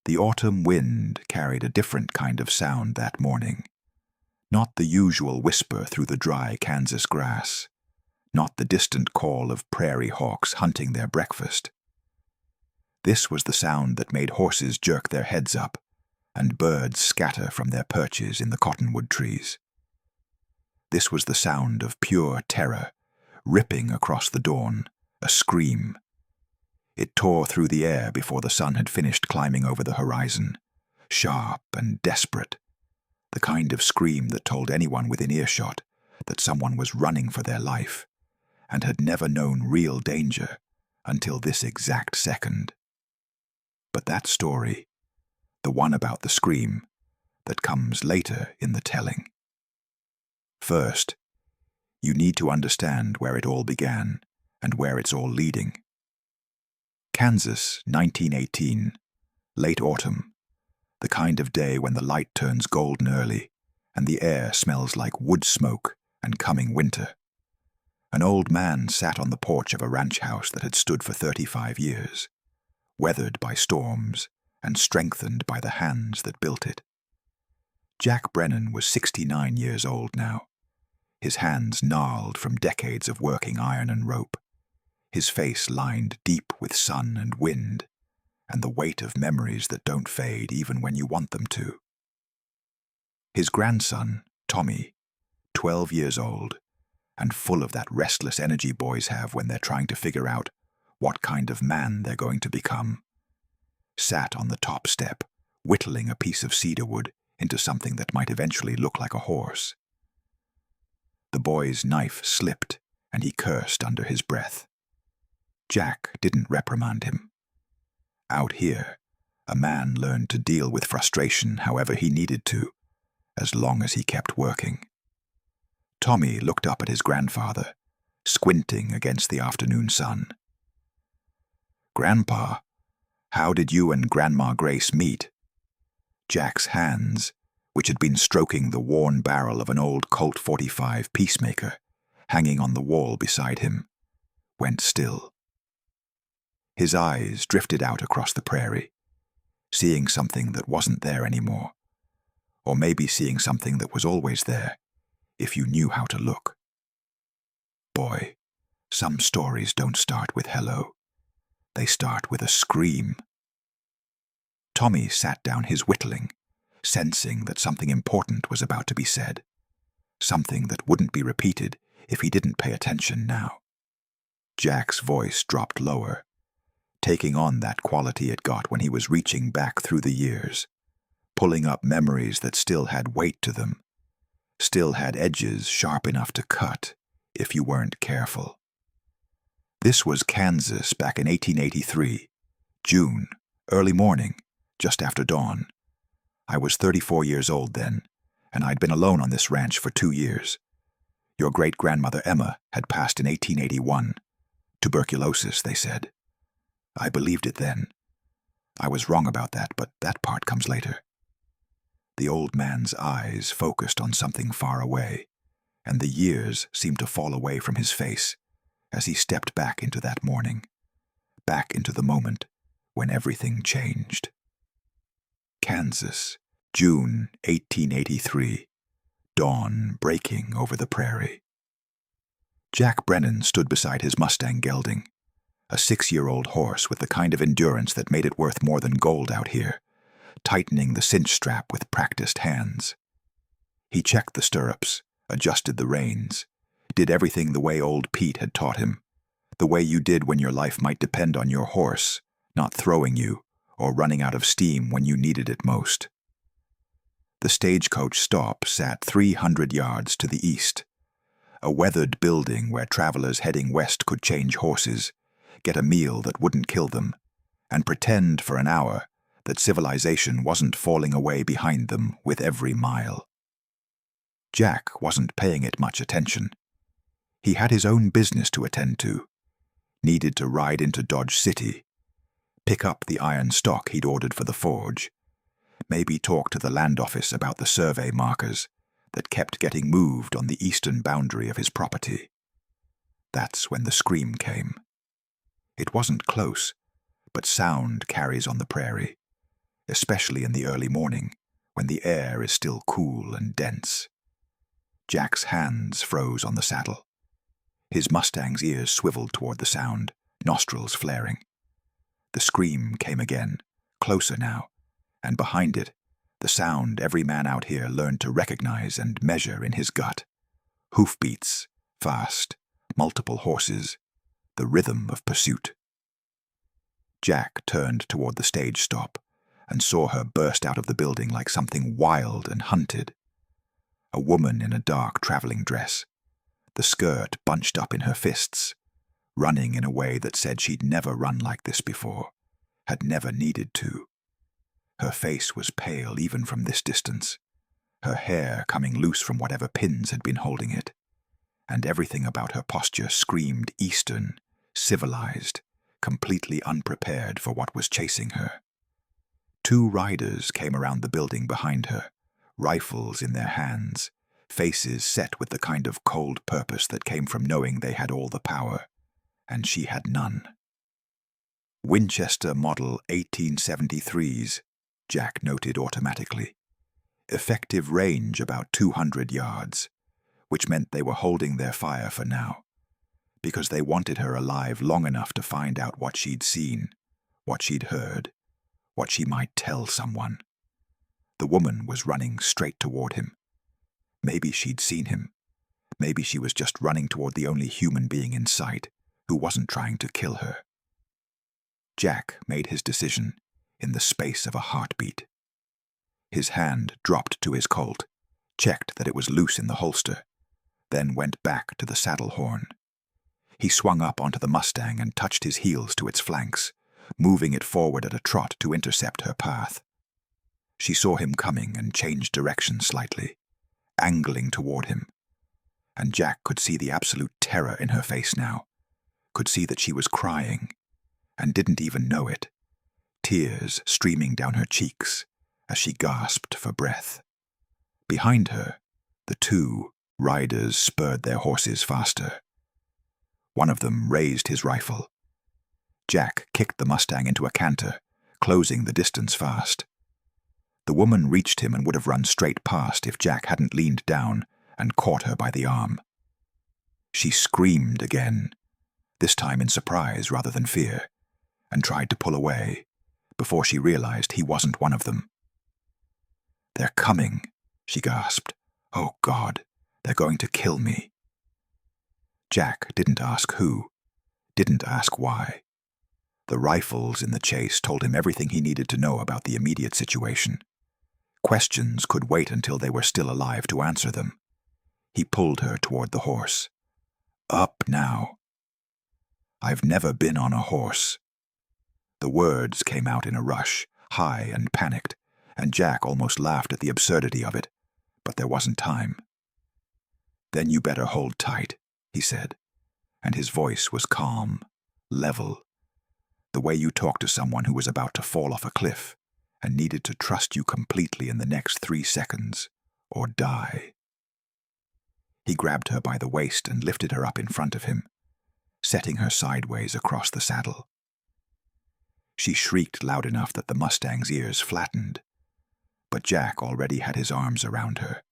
The autumn wind carried a different kind of sound that morning. Not the usual whisper through the dry Kansas grass. Not the distant call of prairie hawks hunting their breakfast. This was the sound that made horses jerk their heads up and birds scatter from their perches in the cottonwood trees. This was the sound of pure terror, ripping across the dawn, a scream. It tore through the air before the sun had finished climbing over the horizon, sharp and desperate, the kind of scream that told anyone within earshot that someone was running for their life and had never known real danger until this exact second. But that story, the one about the scream, that comes later in the telling. First, you need to understand where it all began and where it's all leading. Kansas, 1918, late autumn, the kind of day when the light turns golden early and the air smells like wood smoke and coming winter. An old man sat on the porch of a ranch house that had stood for 35 years, weathered by storms and strengthened by the hands that built it. Jack Brennan was 69 years old now, his hands gnarled from decades of working iron and rope, his face lined deep with sun and wind, and the weight of memories that don't fade even when you want them to. His grandson, Tommy, 12 years old, and full of that restless energy boys have when they're trying to figure out what kind of man they're going to become, sat on the top step, whittling a piece of cedar wood into something that might eventually look like a horse. The boy's knife slipped, and he cursed under his breath. Jack didn't reprimand him. Out here, a man learned to deal with frustration however he needed to, as long as he kept working. Tommy looked up at his grandfather, squinting against the afternoon sun. "Grandpa, how did you and Grandma Grace meet?" Jack's hands, which had been stroking the worn barrel of an old Colt .45 Peacemaker, hanging on the wall beside him, went still. His eyes drifted out across the prairie, seeing something that wasn't there anymore, or maybe seeing something that was always there, if you knew how to look. Boy, some stories don't start with hello. They start with a scream. Tommy sat down his whittling, sensing that something important was about to be said, something that wouldn't be repeated if he didn't pay attention now. Jack's voice dropped lower, taking on that quality it got when he was reaching back through the years, pulling up memories that still had weight to them, still had edges sharp enough to cut if you weren't careful. This was Kansas back in 1883, June, early morning, just after dawn. I was 34 years old then, and I'd been alone on this ranch for 2 years. Your great-grandmother Emma had passed in 1881. Tuberculosis, they said. I believed it then. I was wrong about that, but that part comes later. The old man's eyes focused on something far away, and the years seemed to fall away from his face as he stepped back into that morning, back into the moment when everything changed. Kansas, June 1883, dawn breaking over the prairie. Jack Brennan stood beside his Mustang gelding, a 6-year-old horse with the kind of endurance that made it worth more than gold out here, tightening the cinch strap with practiced hands. He checked the stirrups, adjusted the reins, did everything the way old Pete had taught him, the way you did when your life might depend on your horse not throwing you or running out of steam when you needed it most. The stagecoach stop sat 300 yards to the east, a weathered building where travelers heading west could change horses, get a meal that wouldn't kill them, and pretend for an hour that civilization wasn't falling away behind them with every mile. Jack wasn't paying it much attention. He had his own business to attend to, needed to ride into Dodge City, pick up the iron stock he'd ordered for the forge, maybe talk to the land office about the survey markers that kept getting moved on the eastern boundary of his property. That's when the scream came. It wasn't close, but sound carries on the prairie, especially in the early morning, when the air is still cool and dense. Jack's hands froze on the saddle. His Mustang's ears swiveled toward the sound, nostrils flaring. The scream came again, closer now, and behind it, the sound every man out here learned to recognize and measure in his gut. Hoofbeats, fast, multiple horses, the rhythm of pursuit. Jack turned toward the stage stop and saw her burst out of the building like something wild and hunted. A woman in a dark traveling dress, the skirt bunched up in her fists, running in a way that said she'd never run like this before, had never needed to. Her face was pale even from this distance, her hair coming loose from whatever pins had been holding it, and everything about her posture screamed Eastern, civilized, completely unprepared for what was chasing her. 2 riders came around the building behind her, rifles in their hands, faces set with the kind of cold purpose that came from knowing they had all the power, and she had none. Winchester Model 1873s, Jack noted automatically. Effective range about 200 yards, which meant they were holding their fire for now, because they wanted her alive long enough to find out what she'd seen, what she'd heard, what she might tell someone. The woman was running straight toward him. Maybe she'd seen him. Maybe she was just running toward the only human being in sight, who wasn't trying to kill her. Jack made his decision in the space of a heartbeat. His hand dropped to his Colt, checked that it was loose in the holster, then went back to the saddle horn. He swung up onto the Mustang and touched his heels to its flanks, moving it forward at a trot to intercept her path. She saw him coming and changed direction slightly, angling toward him. And Jack could see the absolute terror in her face now, could see that she was crying, and didn't even know it, tears streaming down her cheeks as she gasped for breath. Behind her, the 2 riders spurred their horses faster. One of them raised his rifle. Jack kicked the Mustang into a canter, closing the distance fast. The woman reached him and would have run straight past if Jack hadn't leaned down and caught her by the arm. She screamed again, this time in surprise rather than fear, and tried to pull away before she realized he wasn't one of them. "They're coming," she gasped. "Oh God, they're going to kill me." Jack didn't ask who, didn't ask why. The rifles in the chase told him everything he needed to know about the immediate situation. Questions could wait until they were still alive to answer them. He pulled her toward the horse. "Up now." "I've never been on a horse." The words came out in a rush, high and panicked, and Jack almost laughed at the absurdity of it, but there wasn't time. "Then you better hold tight," he said, and his voice was calm, level, the way you talk to someone who was about to fall off a cliff and needed to trust you completely in the next 3 seconds, or die. He grabbed her by the waist and lifted her up in front of him, setting her sideways across the saddle. She shrieked loud enough that the Mustang's ears flattened, but Jack already had his arms around her,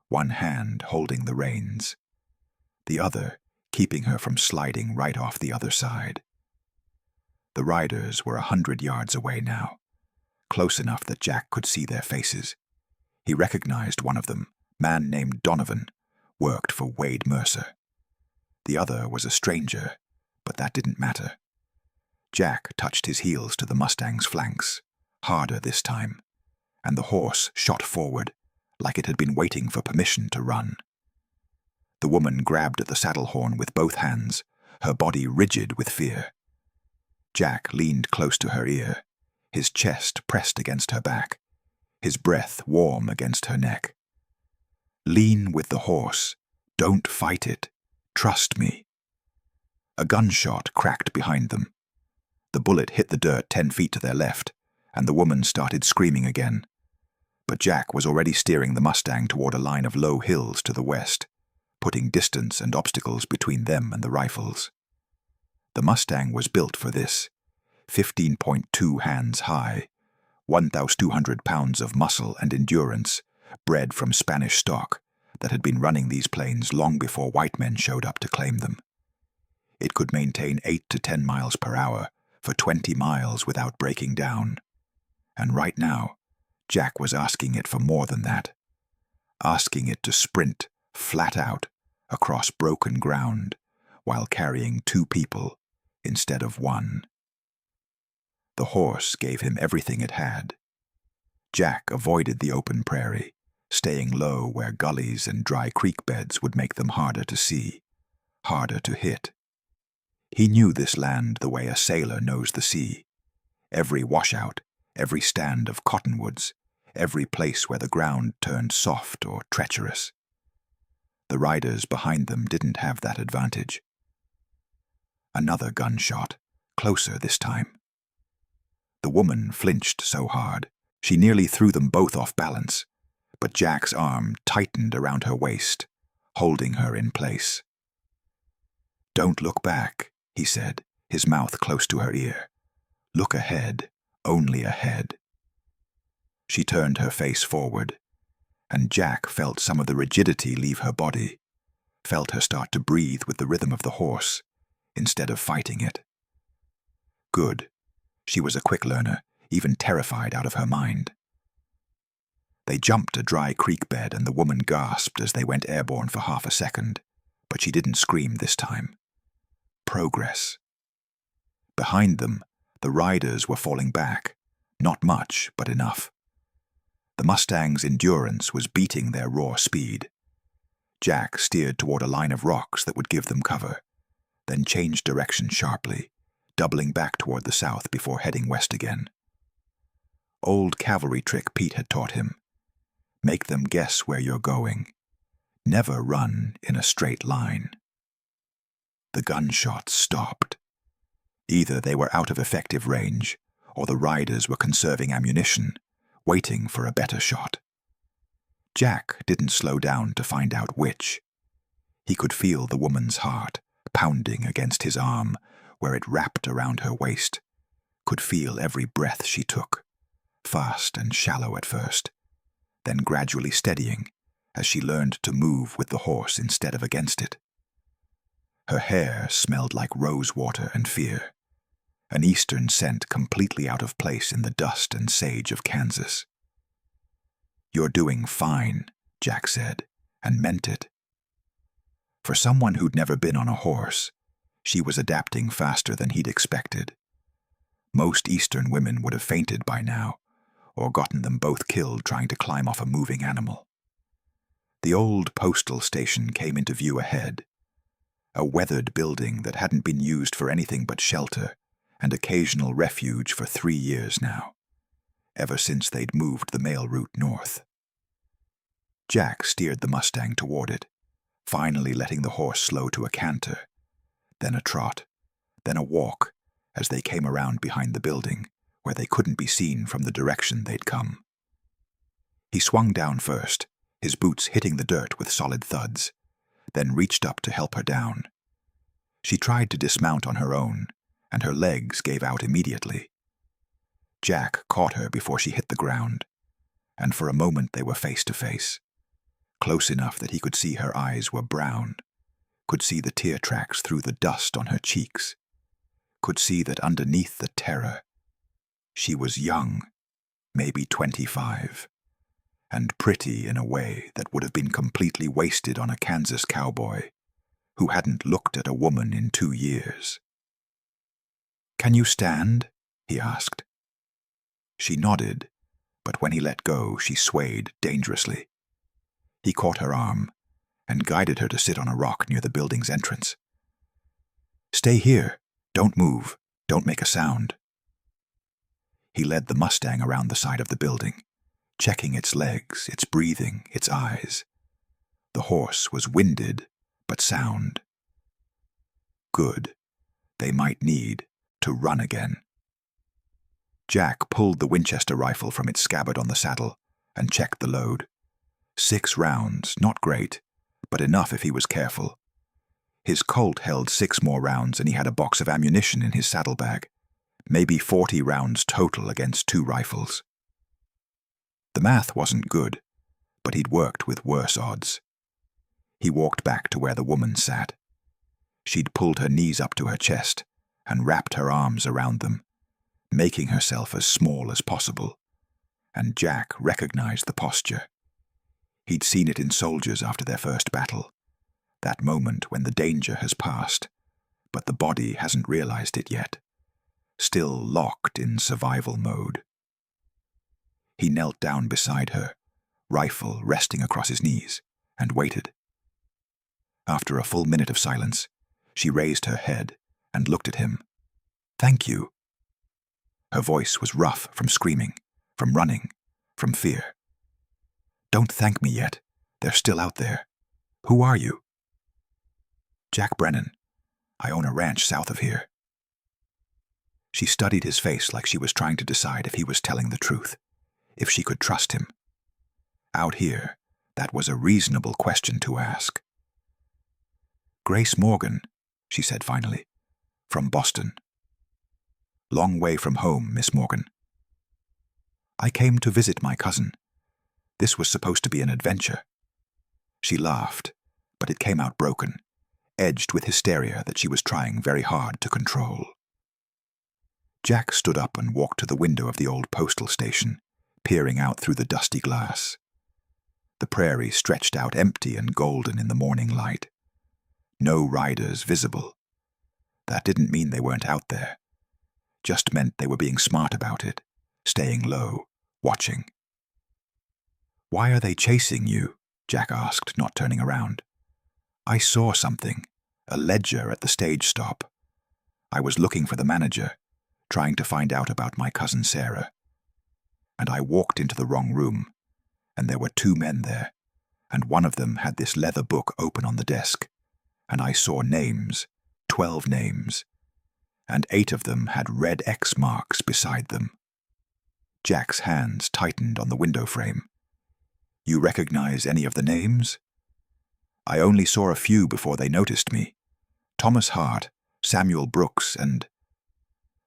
one hand holding the reins, the other keeping her from sliding right off the other side. The riders were 100 yards away now, close enough that Jack could see their faces. He recognized one of them, man named Donovan, worked for Wade Mercer. The other was a stranger, but that didn't matter. Jack touched his heels to the Mustang's flanks, harder this time, and the horse shot forward, like it had been waiting for permission to run. The woman grabbed at the saddle horn with both hands, her body rigid with fear. Jack leaned close to her ear, his chest pressed against her back, his breath warm against her neck. "Lean with the horse. Don't fight it. Trust me." A gunshot cracked behind them. The bullet hit the dirt 10 feet to their left, and the woman started screaming again. But Jack was already steering the Mustang toward a line of low hills to the west, putting distance and obstacles between them and the rifles. The Mustang was built for this, 15.2 hands high, 1,200 pounds of muscle and endurance, bred from Spanish stock, that had been running these planes long before white men showed up to claim them. It could maintain 8 to 10 miles per hour for 20 miles without breaking down. And right now, Jack was asking it for more than that. Asking it to sprint, flat out, across broken ground, while carrying 2 people instead of 1. The horse gave him everything it had. Jack avoided the open prairie, staying low where gullies and dry creek beds would make them harder to see, harder to hit. He knew this land the way a sailor knows the sea. Every washout, every stand of cottonwoods, every place where the ground turned soft or treacherous. The riders behind them didn't have that advantage. Another gunshot, closer this time. The woman flinched so hard, she nearly threw them both off balance, but Jack's arm tightened around her waist, holding her in place. "Don't look back," he said, his mouth close to her ear. "Look ahead, only ahead." She turned her face forward, and Jack felt some of the rigidity leave her body, felt her start to breathe with the rhythm of the horse, instead of fighting it. Good. She was a quick learner, even terrified out of her mind. They jumped a dry creek bed and the woman gasped as they went airborne for half a second, but she didn't scream this time. Progress. Behind them, the riders were falling back, not much, but enough. The Mustang's endurance was beating their raw speed. Jack steered toward a line of rocks that would give them cover, then changed direction sharply, doubling back toward the south before heading west again. Old cavalry trick Pete had taught him. Make them guess where you're going. Never run in a straight line. The gunshots stopped. Either they were out of effective range, or the riders were conserving ammunition, waiting for a better shot. Jack didn't slow down to find out which. He could feel the woman's heart pounding against his arm, where it wrapped around her waist, could feel every breath she took, fast and shallow at first, then gradually steadying as she learned to move with the horse instead of against it. Her hair smelled like rose water and fear, an eastern scent completely out of place in the dust and sage of Kansas. "You're doing fine," Jack said, and meant it. For someone who'd never been on a horse, she was adapting faster than he'd expected. Most Eastern women would have fainted by now, or gotten them both killed trying to climb off a moving animal. The old postal station came into view ahead, a weathered building that hadn't been used for anything but shelter and occasional refuge for 3 years now, ever since they'd moved the mail route north. Jack steered the Mustang toward it, finally letting the horse slow to a canter, then a trot, then a walk as they came around behind the building, where they couldn't be seen from the direction they'd come. He swung down first, his boots hitting the dirt with solid thuds, then reached up to help her down. She tried to dismount on her own, and her legs gave out immediately. Jack caught her before she hit the ground, and for a moment they were face to face, close enough that he could see her eyes were brown, could see the tear tracks through the dust on her cheeks, could see that underneath the terror, she was young, maybe 25, and pretty in a way that would have been completely wasted on a Kansas cowboy who hadn't looked at a woman in 2 years. "Can you stand?" he asked. She nodded, but when he let go, she swayed dangerously. He caught her arm and guided her to sit on a rock near the building's entrance. "Stay here. Don't move. Don't make a sound." He led the Mustang around the side of the building, checking its legs, its breathing, its eyes. The horse was winded, but sound. Good. They might need to run again. Jack pulled the Winchester rifle from its scabbard on the saddle and checked the load. 6 rounds, not great, but enough if he was careful. His Colt held 6 more rounds and he had a box of ammunition in his saddlebag, maybe 40 rounds total against 2 rifles. The math wasn't good, but he'd worked with worse odds. He walked back to where the woman sat. She'd pulled her knees up to her chest and wrapped her arms around them, making herself as small as possible, and Jack recognized the posture. He'd seen it in soldiers after their first battle, that moment when the danger has passed, but the body hasn't realized it yet, still locked in survival mode. He knelt down beside her, rifle resting across his knees, and waited. After a full minute of silence, she raised her head and looked at him. "Thank you." Her voice was rough from screaming, from running, from fear. "Don't thank me yet. They're still out there. Who are you?" "Jack Brennan. I own a ranch south of here." She studied his face like she was trying to decide if he was telling the truth, if she could trust him. Out here, that was a reasonable question to ask. "Grace Morgan," she said finally, "from Boston." "Long way from home, Miss Morgan." "I came to visit my cousin. This was supposed to be an adventure." She laughed, but it came out broken, edged with hysteria that she was trying very hard to control. Jack stood up and walked to the window of the old postal station, peering out through the dusty glass. The prairie stretched out empty and golden in the morning light. No riders visible. That didn't mean they weren't out there. Just meant they were being smart about it, staying low, watching. "Why are they chasing you?" Jack asked, not turning around. "I saw something, a ledger at the stage stop. I was looking for the manager, trying to find out about my cousin Sarah. And I walked into the wrong room, and there were 2 men there, and one of them had this leather book open on the desk, and I saw names, 12 names, and 8 of them had red X marks beside them." Jack's hands tightened on the window frame. "You recognize any of the names?" "I only saw a few before they noticed me. Thomas Hart, Samuel Brooks, and—"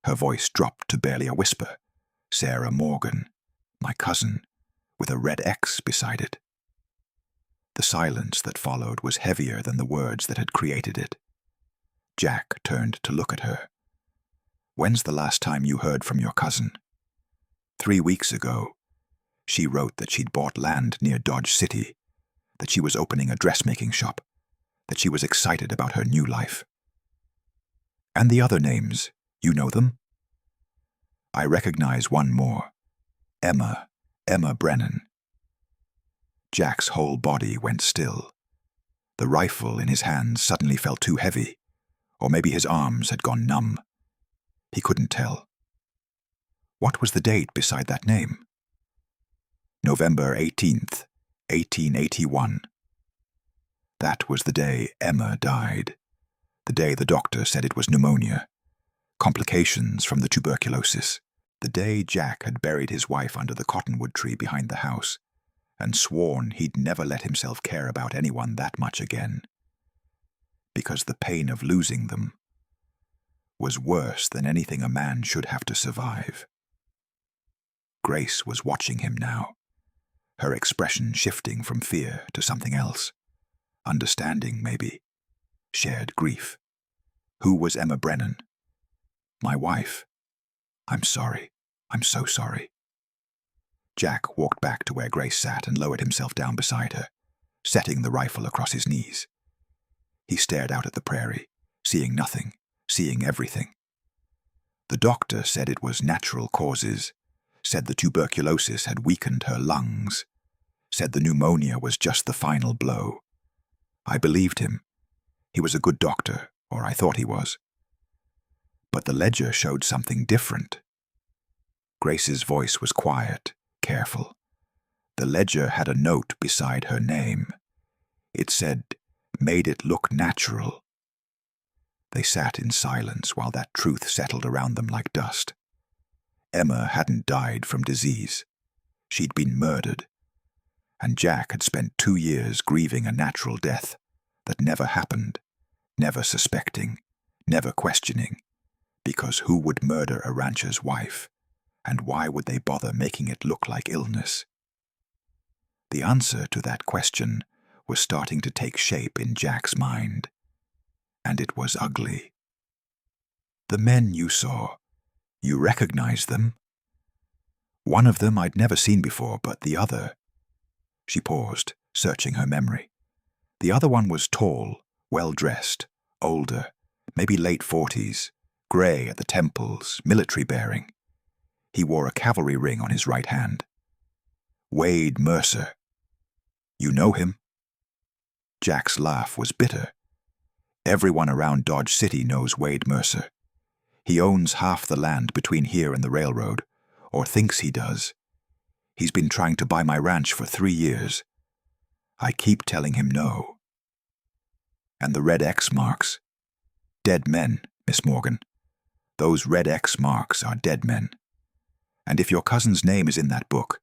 Her voice dropped to barely a whisper. "Sarah Morgan, my cousin, with a red X beside it." The silence that followed was heavier than the words that had created it. Jack turned to look at her. "When's the last time you heard from your cousin?" 3 weeks ago. She wrote that she'd bought land near Dodge City, that she was opening a dressmaking shop, that she was excited about her new life. "And the other names, you know them?" "I recognize one more. Emma Brennan." Jack's whole body went still. The rifle in his hands suddenly felt too heavy, or maybe his arms had gone numb. He couldn't tell. What was the date beside that name? November 18th, 1881. That was the day Emma died, the day the doctor said it was pneumonia, complications from the tuberculosis, the day Jack had buried his wife under the cottonwood tree behind the house and sworn he'd never let himself care about anyone that much again, because the pain of losing them was worse than anything a man should have to survive. Grace was watching him now, her expression shifting from fear to something else. Understanding, maybe. Shared grief. Who was Emma Brennan? "My wife. I'm sorry. I'm so sorry." Jack walked back to where Grace sat and lowered himself down beside her, setting the rifle across his knees. He stared out at the prairie, seeing nothing, seeing everything. The doctor said it was natural causes, said the tuberculosis had weakened her lungs, said the pneumonia was just the final blow. I believed him. He was a good doctor, or I thought he was. But the ledger showed something different. Grace's voice was quiet, careful. The ledger had a note beside her name. It said, "Made it look natural." They sat in silence while that truth settled around them like dust. Emma hadn't died from disease. She'd been murdered. And Jack had spent 2 years grieving a natural death that never happened, never suspecting, never questioning, because who would murder a rancher's wife, and why would they bother making it look like illness? The answer to that question was starting to take shape in Jack's mind. And it was ugly. The men you saw, you recognized them? One of them I'd never seen before, but the other... She paused, searching her memory. The other one was tall, well-dressed, older, maybe late 40s, grey at the temples, military-bearing. He wore a cavalry ring on his right hand. Wade Mercer. You know him? Jack's laugh was bitter. Everyone around Dodge City knows Wade Mercer. He owns half the land between here and the railroad, or thinks he does. He's been trying to buy my ranch for 3 years. I keep telling him no. And the red X marks? Dead men, Miss Morgan. Those red X marks are dead men. And if your cousin's name is in that book,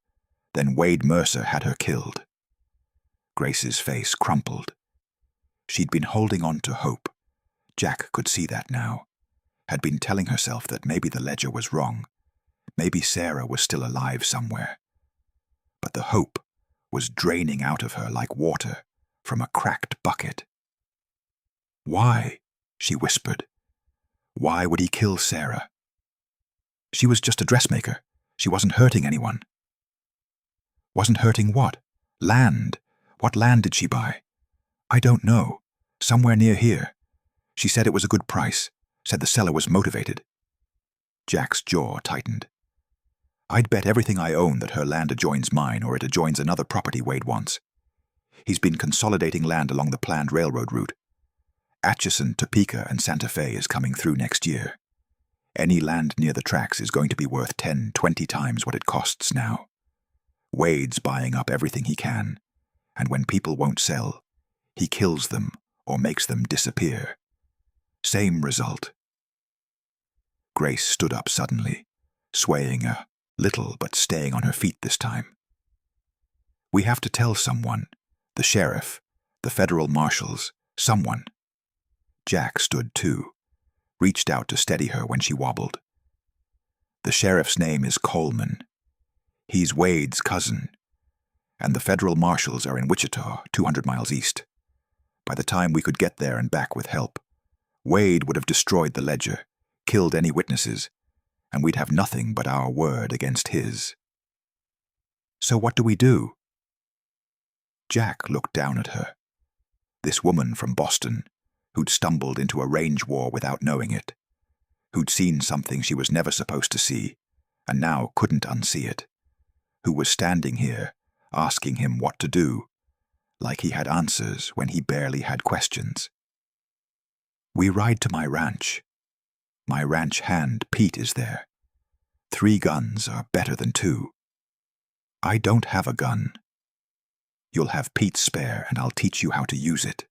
then Wade Mercer had her killed. Grace's face crumpled. She'd been holding on to hope. Jack could see that now. Had been telling herself that maybe the ledger was wrong. Maybe Sarah was still alive somewhere. But the hope was draining out of her like water from a cracked bucket. Why? She whispered. Why would he kill Sarah? She was just a dressmaker. She wasn't hurting anyone. Wasn't hurting what? Land. What land did she buy? I don't know. Somewhere near here. She said it was a good price. Said the seller was motivated. Jack's jaw tightened. I'd bet everything I own that her land adjoins mine or it adjoins another property Wade wants. He's been consolidating land along the planned railroad route. Atchison, Topeka, and Santa Fe is coming through next year. Any land near the tracks is going to be worth 10, 20 times what it costs now. Wade's buying up everything he can, and when people won't sell, he kills them or makes them disappear. Same result. Grace stood up suddenly, swaying a little but staying on her feet this time. We have to tell someone, the sheriff, the federal marshals, someone. Jack stood too, reached out to steady her when she wobbled. The sheriff's name is Coleman. He's Wade's cousin, and the federal marshals are in Wichita, 200 miles east. By the time we could get there and back with help, Wade would have destroyed the ledger, killed any witnesses, and we'd have nothing but our word against his. So what do we do? Jack looked down at her. This woman from Boston, who'd stumbled into a range war without knowing it, who'd seen something she was never supposed to see, and now couldn't unsee it, who was standing here, asking him what to do, like he had answers when he barely had questions. We ride to my ranch. My ranch hand, Pete, is there. 3 guns are better than 2. I don't have a gun. You'll have Pete's spare, and I'll teach you how to use it.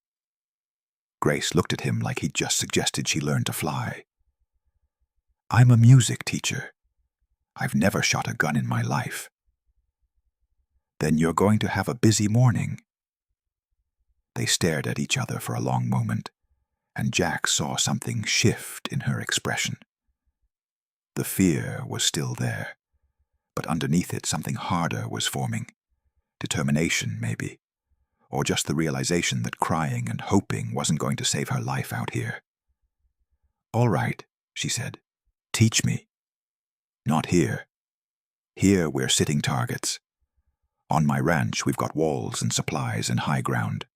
Grace looked at him like he'd just suggested she learn to fly. I'm a music teacher. I've never shot a gun in my life. Then you're going to have a busy morning. They stared at each other for a long moment, and Jack saw something shift in her expression. The fear was still there, but underneath it something harder was forming. Determination, maybe, or just the realization that crying and hoping wasn't going to save her life out here. All right, she said. Teach me. Not here. Here we're sitting targets. On my ranch we've got walls and supplies and high ground.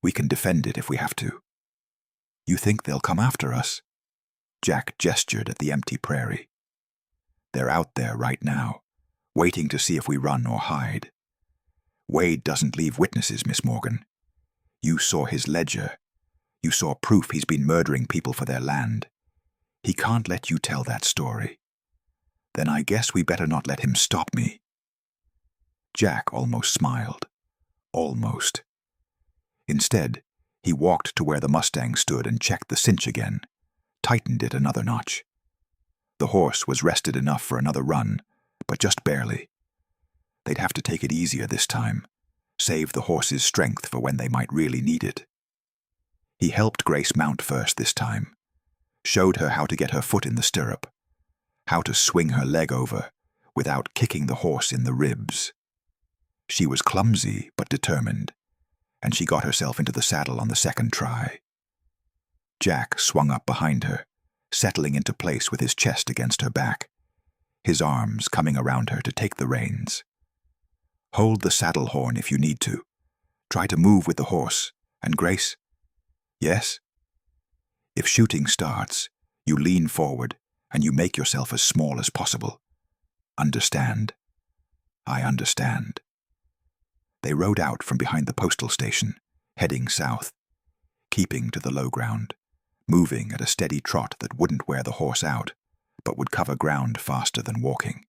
We can defend it if we have to. You think they'll come after us? Jack gestured at the empty prairie. They're out there right now, waiting to see if we run or hide. Wade doesn't leave witnesses, Miss Morgan. You saw his ledger. You saw proof he's been murdering people for their land. He can't let you tell that story. Then I guess we better not let him stop me. Jack almost smiled. Almost. Instead, he walked to where the Mustang stood and checked the cinch again, tightened it another notch. The horse was rested enough for another run, but just barely. They'd have to take it easier this time, save the horse's strength for when they might really need it. He helped Grace mount first this time, showed her how to get her foot in the stirrup, how to swing her leg over without kicking the horse in the ribs. She was clumsy but determined, and she got herself into the saddle on the second try. Jack swung up behind her, settling into place with his chest against her back, his arms coming around her to take the reins. Hold the saddle horn if you need to. Try to move with the horse. And Grace? Yes? If shooting starts, you lean forward and you make yourself as small as possible. Understand? I understand. They rode out from behind the postal station, heading south, keeping to the low ground, moving at a steady trot that wouldn't wear the horse out, but would cover ground faster than walking.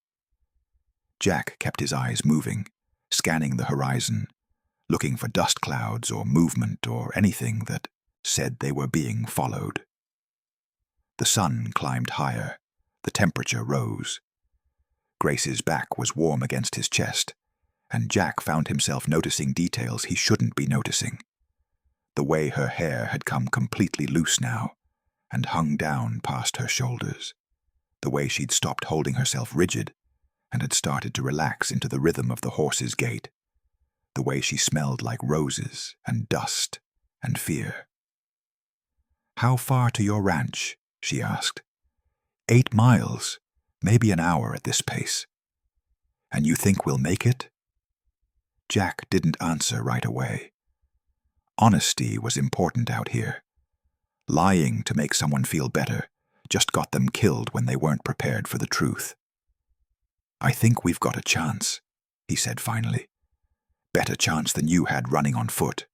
Jack kept his eyes moving, scanning the horizon, looking for dust clouds or movement or anything that said they were being followed. The sun climbed higher, the temperature rose. Grace's back was warm against his chest, and Jack found himself noticing details he shouldn't be noticing. The way her hair had come completely loose now, and hung down past her shoulders. The way she'd stopped holding herself rigid, and had started to relax into the rhythm of the horse's gait. The way she smelled like roses and dust and fear. "How far to your ranch?" she asked. 8 miles, maybe an hour at this pace. "And you think we'll make it?" Jack didn't answer right away. Honesty was important out here. Lying to make someone feel better just got them killed when they weren't prepared for the truth. "I think we've got a chance," he said finally. "Better chance than you had running on foot."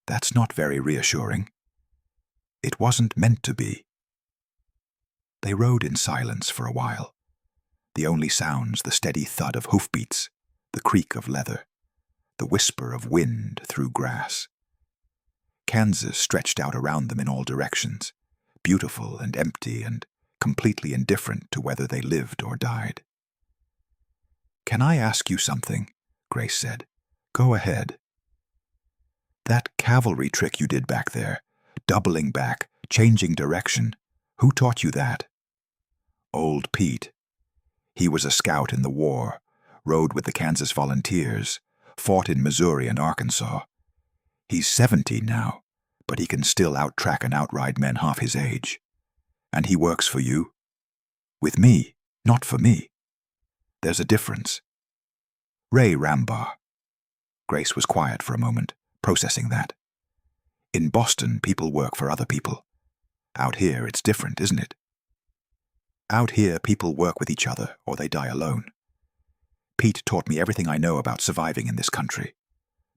That's not very reassuring. It wasn't meant to be. They rode in silence for a while. The only sounds the steady thud of hoofbeats, the creak of leather, the whisper of wind through grass. Kansas stretched out around them in all directions, beautiful and empty and completely indifferent to whether they lived or died. "Can I ask you something?" Grace said. "Go ahead." "That cavalry trick you did back there, doubling back, changing direction, who taught you that?" "Old Pete. He was a scout in the war, rode with the Kansas Volunteers, fought in Missouri and Arkansas. He's 70 now, but he can still out-track and outride men half his age. And he works for you?" "With me, not for me. There's a difference." "Ray Rambar." Grace was quiet for a moment, processing that. "In Boston, people work for other people. Out here, it's different, isn't it?" "Out here, people work with each other, or they die alone. Pete taught me everything I know about surviving in this country.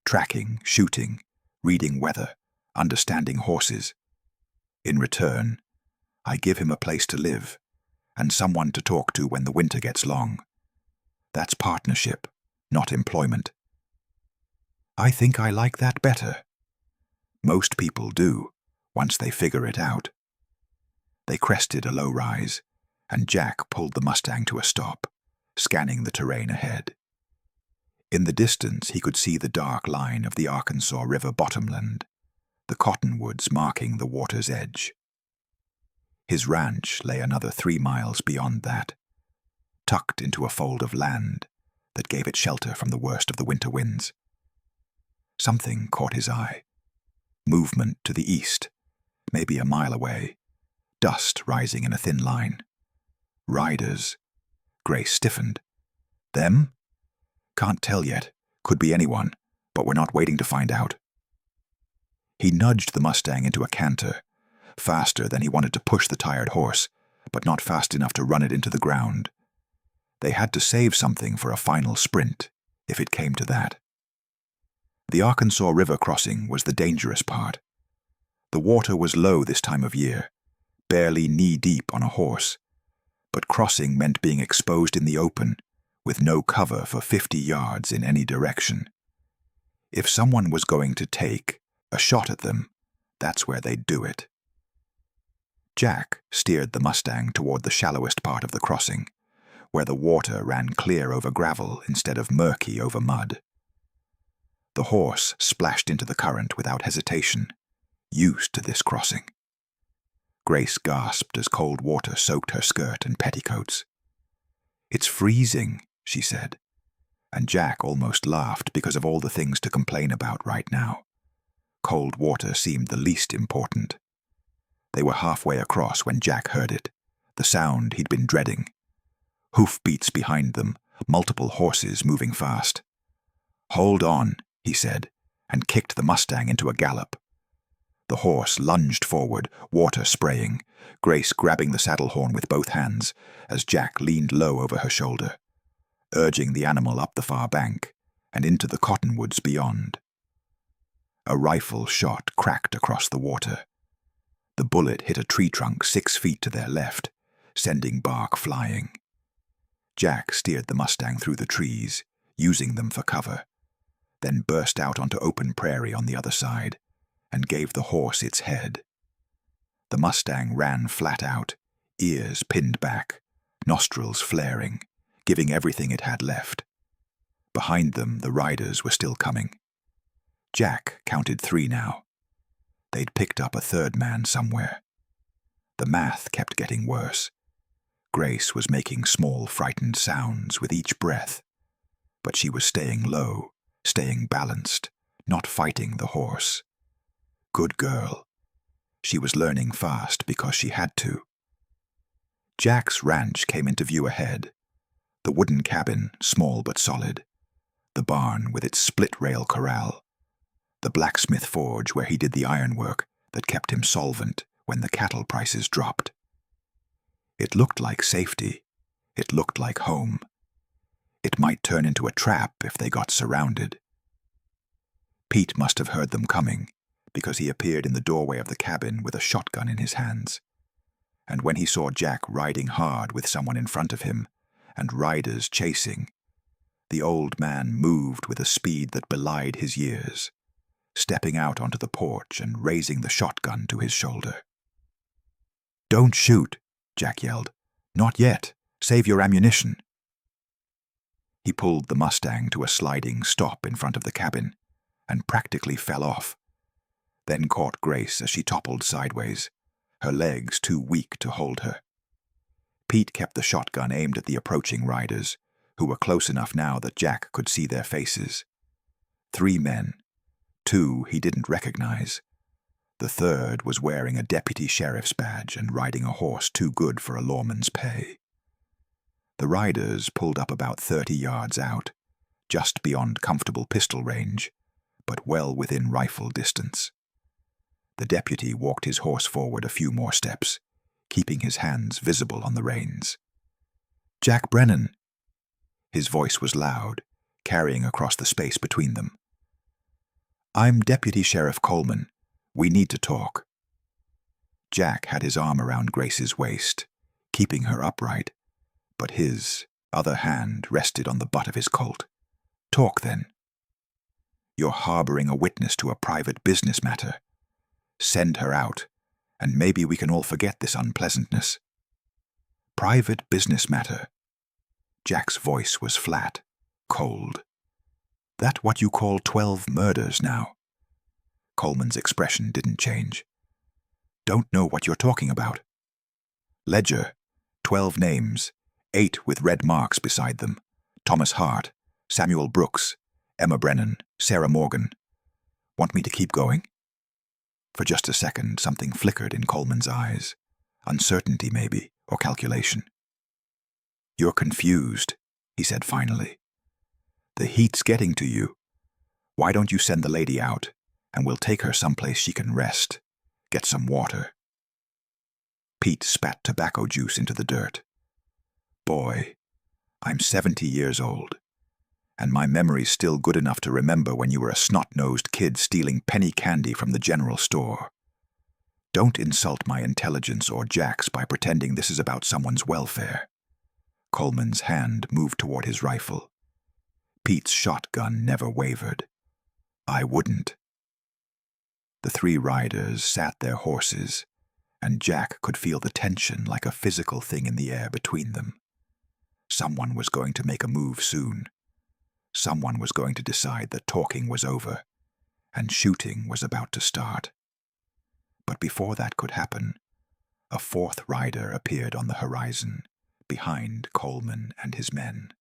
Tracking, shooting, reading weather, understanding horses. In return, I give him a place to live, and someone to talk to when the winter gets long. That's partnership, not employment. I think I like that better. Most people do, once they figure it out." They crested a low rise, and Jack pulled the Mustang to a stop, scanning the terrain ahead. In the distance he could see the dark line of the Arkansas River bottomland, the cottonwoods marking the water's edge. His ranch lay another 3 miles beyond that, tucked into a fold of land that gave it shelter from the worst of the winter winds. Something caught his eye. Movement to the east, maybe a mile away, dust rising in a thin line. Riders. Grace stiffened. "Them?" "Can't tell yet. Could be anyone, but we're not waiting to find out." He nudged the Mustang into a canter, faster than he wanted to push the tired horse, but not fast enough to run it into the ground. They had to save something for a final sprint, if it came to that. The Arkansas River crossing was the dangerous part. The water was low this time of year, barely knee-deep on a horse, but crossing meant being exposed in the open, with no cover for 50 yards in any direction. If someone was going to take a shot at them, that's where they'd do it. Jack steered the Mustang toward the shallowest part of the crossing, where the water ran clear over gravel instead of murky over mud. The horse splashed into the current without hesitation, used to this crossing. Grace gasped as cold water soaked her skirt and petticoats. "It's freezing," she said. and Jack almost laughed because of all the things to complain about right now. Cold water seemed the least important. They were halfway across when Jack heard it, the sound he'd been dreading. Hoofbeats behind them, multiple horses moving fast. "Hold on," he said, and kicked the Mustang into a gallop. The horse lunged forward, water spraying, Grace grabbing the saddle horn with both hands as Jack leaned low over her shoulder, urging the animal up the far bank and into the cottonwoods beyond. A rifle shot cracked across the water. The bullet hit a tree trunk 6 feet to their left, sending bark flying. Jack steered the Mustang through the trees, using them for cover, then burst out onto open prairie on the other side and gave the horse its head. The Mustang ran flat out, ears pinned back, nostrils flaring, giving everything it had left. Behind them, the riders were still coming. Jack counted 3 now. They'd picked up a third man somewhere. The math kept getting worse. Grace was making small, frightened sounds with each breath, but she was staying low, staying balanced, not fighting the horse. Good girl. She was learning fast because she had to. Jack's ranch came into view ahead. The wooden cabin, small but solid. The barn with its split-rail corral. The blacksmith forge where he did the ironwork that kept him solvent when the cattle prices dropped. It looked like safety. It looked like home. It might turn into a trap if they got surrounded. Pete must have heard them coming, because he appeared in the doorway of the cabin with a shotgun in his hands. And when he saw Jack riding hard with someone in front of him, and riders chasing, the old man moved with a speed that belied his years, stepping out onto the porch and raising the shotgun to his shoulder. "Don't shoot," Jack yelled. "Not yet. Save your ammunition." He pulled the Mustang to a sliding stop in front of the cabin and practically fell off, then caught Grace as she toppled sideways, her legs too weak to hold her. Pete kept the shotgun aimed at the approaching riders, who were close enough now that Jack could see their faces. 3 men. 2 he didn't recognize. The third was wearing a deputy sheriff's badge and riding a horse too good for a lawman's pay. The riders pulled up about 30 yards out, just beyond comfortable pistol range, but well within rifle distance. The deputy walked his horse forward a few more steps, keeping his hands visible on the reins. "Jack Brennan." His voice was loud, carrying across the space between them. "I'm Deputy Sheriff Coleman. We need to talk." Jack had his arm around Grace's waist, keeping her upright, but his other hand rested on the butt of his Colt. "Talk, then." "You're harboring a witness to a private business matter. Send her out, and maybe we can all forget this unpleasantness." "Private business matter." Jack's voice was flat, cold. "That what you call 12 murders now?" Coleman's expression didn't change. "Don't know what you're talking about." "Ledger, 12 names, 8 with red marks beside them. Thomas Hart, Samuel Brooks, Emma Brennan, Sarah Morgan. Want me to keep going?" For just a second, something flickered in Coleman's eyes. Uncertainty, maybe, or calculation. "You're confused," he said finally. "The heat's getting to you. Why don't you send the lady out, and we'll take her someplace she can rest, get some water." Pete spat tobacco juice into the dirt. "Boy, I'm 70 years old, and my memory's still good enough to remember when you were a snot-nosed kid stealing penny candy from the general store. Don't insult my intelligence or Jack's by pretending this is about someone's welfare." Coleman's hand moved toward his rifle. Pete's shotgun never wavered. "I wouldn't." The 3 riders sat their horses, and Jack could feel the tension like a physical thing in the air between them. Someone was going to make a move soon. Someone was going to decide that talking was over, and shooting was about to start. But before that could happen, a 4th rider appeared on the horizon, behind Coleman and his men.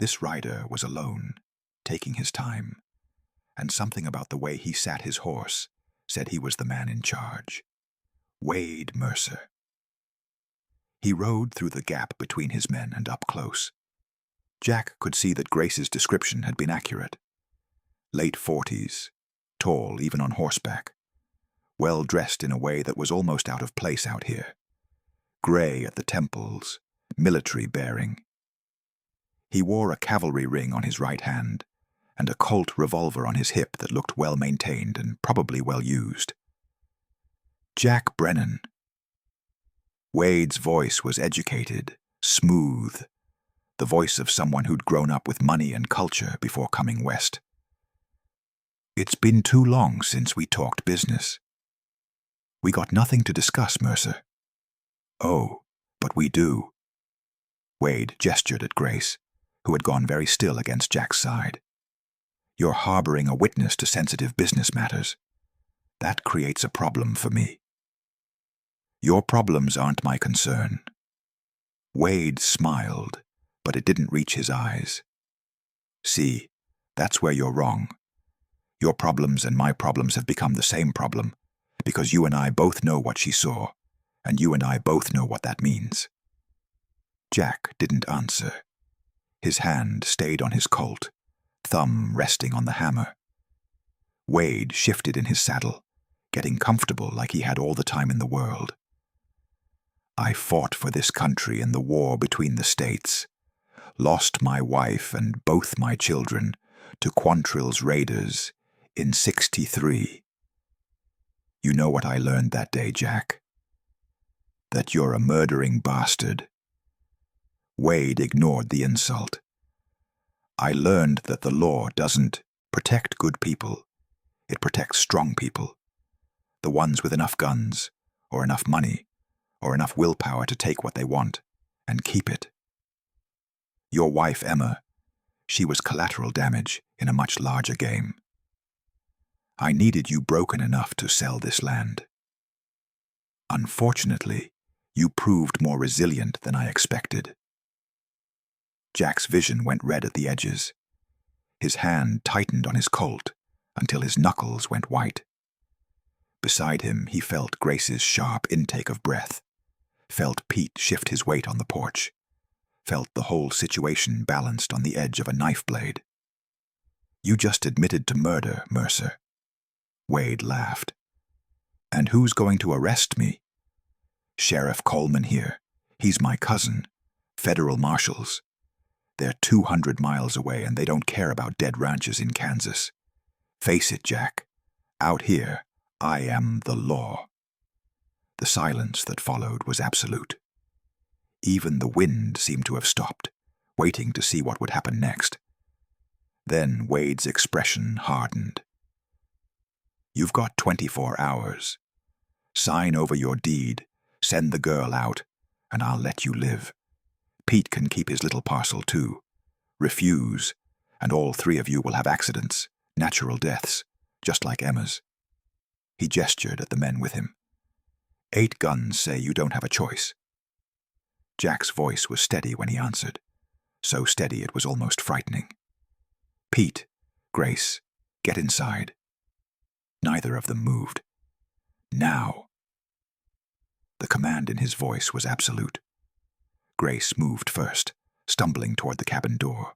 This rider was alone, taking his time, and something about the way he sat his horse said he was the man in charge. Wade Mercer. He rode through the gap between his men and up close. Jack could see that Grace's description had been accurate. Late 40s, tall even on horseback, well dressed in a way that was almost out of place out here. Gray at the temples, military bearing. He wore a cavalry ring on his right hand and a Colt revolver on his hip that looked well maintained and probably well used. Jack Brennan. Wade's voice was educated, smooth, the voice of someone who'd grown up with money and culture before coming west. It's been too long since we talked business. We got nothing to discuss, Mercer. Oh, but we do. Wade gestured at Grace, who had gone very still against Jack's side. You're harboring a witness to sensitive business matters. That creates a problem for me. Your problems aren't my concern. Wade smiled, but it didn't reach his eyes. See, that's where you're wrong. Your problems and my problems have become the same problem, because you and I both know what she saw, and you and I both know what that means. Jack didn't answer. His hand stayed on his Colt, thumb resting on the hammer. Wade shifted in his saddle, getting comfortable like he had all the time in the world. I fought for this country in the war between the states, lost my wife and both my children to Quantrill's raiders in '63. You know what I learned that day, Jack? That you're a murdering bastard. Wade ignored the insult. I learned that the law doesn't protect good people. It protects strong people. The ones with enough guns, or enough money, or enough willpower to take what they want and keep it. Your wife, Emma, she was collateral damage in a much larger game. I needed you broken enough to sell this land. Unfortunately, you proved more resilient than I expected. Jack's vision went red at the edges. His hand tightened on his Colt until his knuckles went white. Beside him, he felt Grace's sharp intake of breath, felt Pete shift his weight on the porch, felt the whole situation balanced on the edge of a knife blade. You just admitted to murder, Mercer. Wade laughed. And who's going to arrest me? Sheriff Coleman here. He's my cousin. Federal marshals. They're 200 miles away and they don't care about dead ranches in Kansas. Face it, Jack. Out here, I am the law. The silence that followed was absolute. Even the wind seemed to have stopped, waiting to see what would happen next. Then Wade's expression hardened. You've got 24 hours. Sign over your deed, send the girl out, and I'll let you live. Pete can keep his little parcel too. Refuse, and all three of you will have accidents, natural deaths, just like Emma's. He gestured at the men with him. 8 guns say you don't have a choice. Jack's voice was steady when he answered, so steady it was almost frightening. Pete, Grace, get inside. Neither of them moved. Now. The command in his voice was absolute. Grace moved first, stumbling toward the cabin door.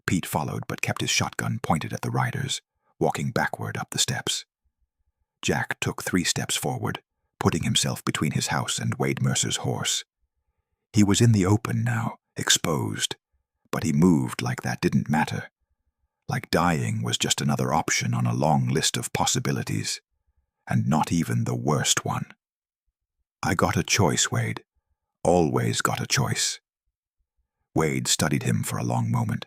Pete followed but kept his shotgun pointed at the riders, walking backward up the steps. Jack took 3 steps forward, putting himself between his house and Wade Mercer's horse. He was in the open now, exposed, but he moved like that didn't matter. Like dying was just another option on a long list of possibilities, and not even the worst one. I got a choice, Wade. Always got a choice. Wade studied him for a long moment.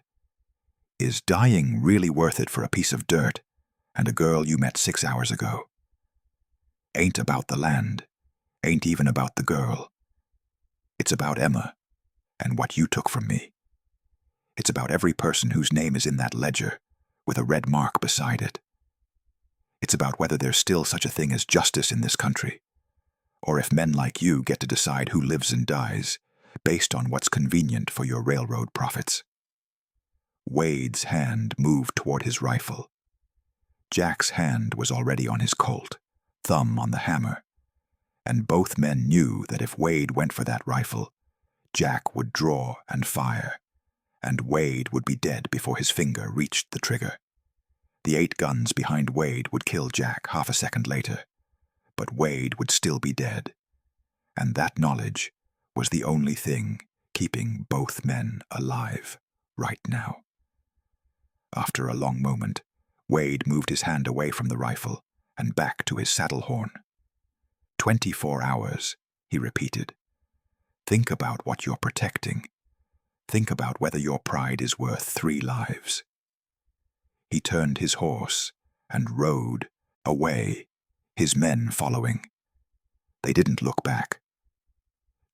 Is dying really worth it for a piece of dirt and a girl you met 6 hours ago? Ain't about the land, ain't even about the girl. It's about Emma and what you took from me. It's about every person whose name is in that ledger with a red mark beside it. It's about whether there's still such a thing as justice in this country, or if men like you get to decide who lives and dies based on what's convenient for your railroad profits. Wade's hand moved toward his rifle. Jack's hand was already on his Colt, thumb on the hammer, and both men knew that if Wade went for that rifle, Jack would draw and fire, and Wade would be dead before his finger reached the trigger. The 8 guns behind Wade would kill Jack half a second later, but Wade would still be dead, and that knowledge was the only thing keeping both men alive right now. After a long moment, Wade moved his hand away from the rifle and back to his saddle horn. 24 hours, he repeated. Think about what you're protecting. Think about whether your pride is worth 3 lives. He turned his horse and rode away, his men following. They didn't look back.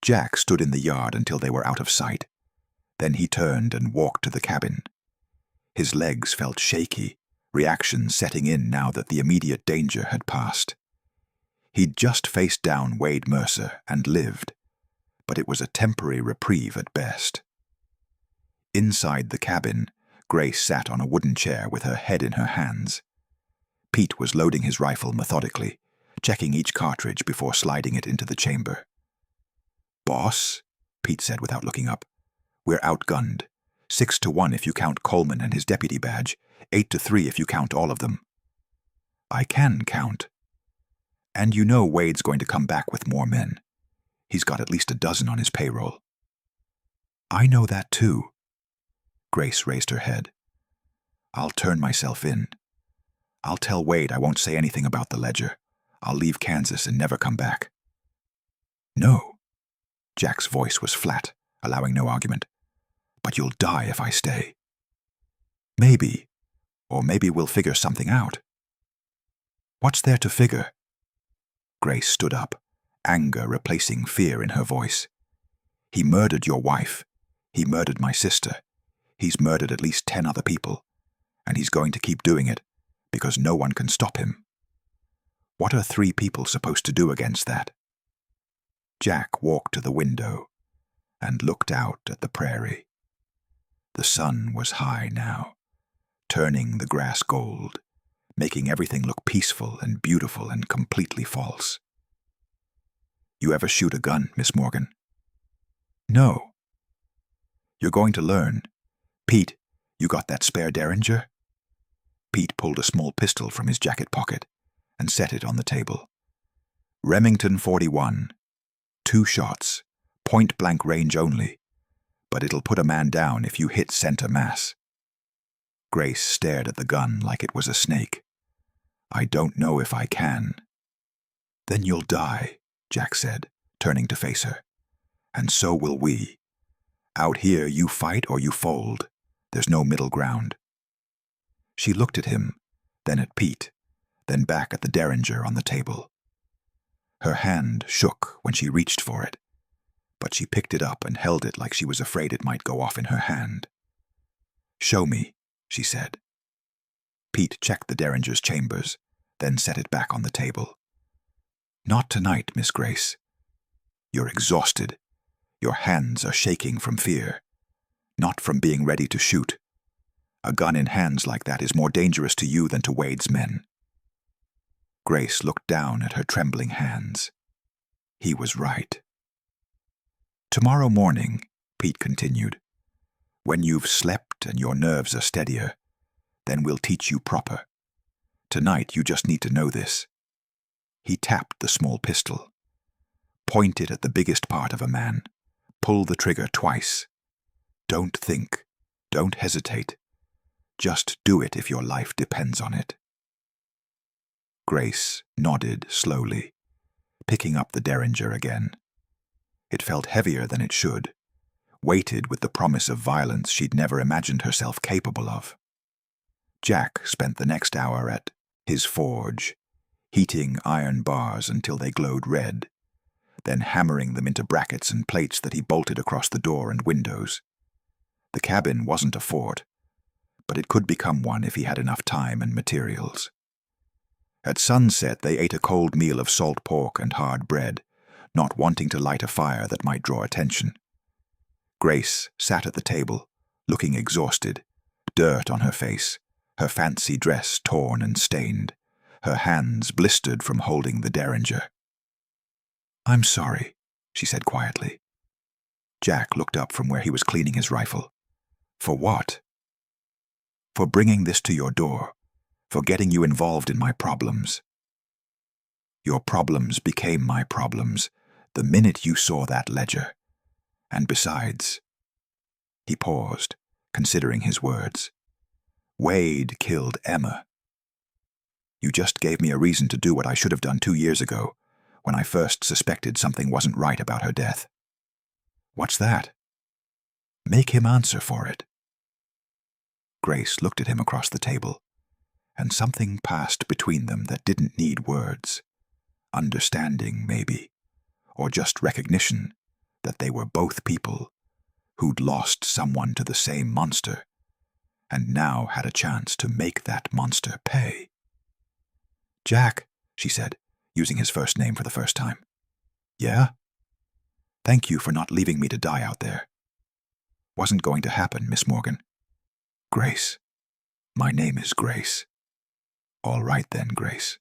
Jack stood in the yard until they were out of sight. Then he turned and walked to the cabin. His legs felt shaky, reaction setting in now that the immediate danger had passed. He'd just faced down Wade Mercer and lived, but it was a temporary reprieve at best. Inside the cabin, Grace sat on a wooden chair with her head in her hands. Pete was loading his rifle methodically, checking each cartridge before sliding it into the chamber. "Boss," Pete said without looking up, "we're outgunned. 6-1 if you count Coleman and his deputy badge, 8-3 if you count all of them." "I can count. And you know Wade's going to come back with more men. He's got at least a dozen on his payroll." "I know that too." Grace raised her head. "I'll turn myself in. I'll tell Wade I won't say anything about the ledger. I'll leave Kansas and never come back." "No." Jack's voice was flat, allowing no argument. "But you'll die if I stay." "Maybe. Or maybe we'll figure something out." "What's there to figure?" Grace stood up, anger replacing fear in her voice. "He murdered your wife. He murdered my sister. He's murdered at least 10 other people. And he's going to keep doing it, because no one can stop him. What are 3 people supposed to do against that?" Jack walked to the window and looked out at the prairie. The sun was high now, turning the grass gold, making everything look peaceful and beautiful and completely false. "You ever shoot a gun, Miss Morgan?" "No." "You're going to learn. Pete, you got that spare Derringer?" Pete pulled a small pistol from his jacket pocket and set it on the table. "Remington 41. 2 shots, point-blank range only, but it'll put a man down if you hit center mass." Grace stared at the gun like it was a snake. "I don't know if I can." "Then you'll die," Jack said, turning to face her. "And so will we. Out here you fight or you fold. There's no middle ground." She looked at him, then at Pete, then back at the Derringer on the table. Her hand shook when she reached for it, but she picked it up and held it like she was afraid it might go off in her hand. "Show me," she said. Pete checked the Derringer's chambers, then set it back on the table. "Not tonight, Miss Grace. You're exhausted. Your hands are shaking from fear, not from being ready to shoot. A gun in hands like that is more dangerous to you than to Wade's men." Grace looked down at her trembling hands. He was right. "Tomorrow morning," Pete continued, "when you've slept and your nerves are steadier, then we'll teach you proper. Tonight you just need to know this." He tapped the small pistol. "Point it at the biggest part of a man. Pull the trigger twice. Don't think. Don't hesitate. Just do it if your life depends on it." Grace nodded slowly, picking up the Derringer again. It felt heavier than it should, weighted with the promise of violence she'd never imagined herself capable of. Jack spent the next hour at his forge, heating iron bars until they glowed red, then hammering them into brackets and plates that he bolted across the door and windows. The cabin wasn't a fort, but it could become one if he had enough time and materials. At sunset they ate a cold meal of salt pork and hard bread, not wanting to light a fire that might draw attention. Grace sat at the table, looking exhausted, dirt on her face, her fancy dress torn and stained, her hands blistered from holding the derringer. "I'm sorry," she said quietly. Jack looked up from where he was cleaning his rifle. "For what?" "For bringing this to your door, for getting you involved in my problems. Your problems became my problems the minute you saw that ledger. And besides," he paused, considering his words, "Wade killed Emma. You just gave me a reason to do what I should have done 2 years ago, when I first suspected something wasn't right about her death." "What's that?" "Make him answer for it." Grace looked at him across the table, and something passed between them that didn't need words. Understanding, maybe, or just recognition that they were both people who'd lost someone to the same monster, and now had a chance to make that monster pay. "Jack," she said, using his first name for the first time. "Yeah? Thank you for not leaving me to die out there. Wasn't going to happen, Miss Morgan." "Grace. My name is Grace." "All right then, Grace."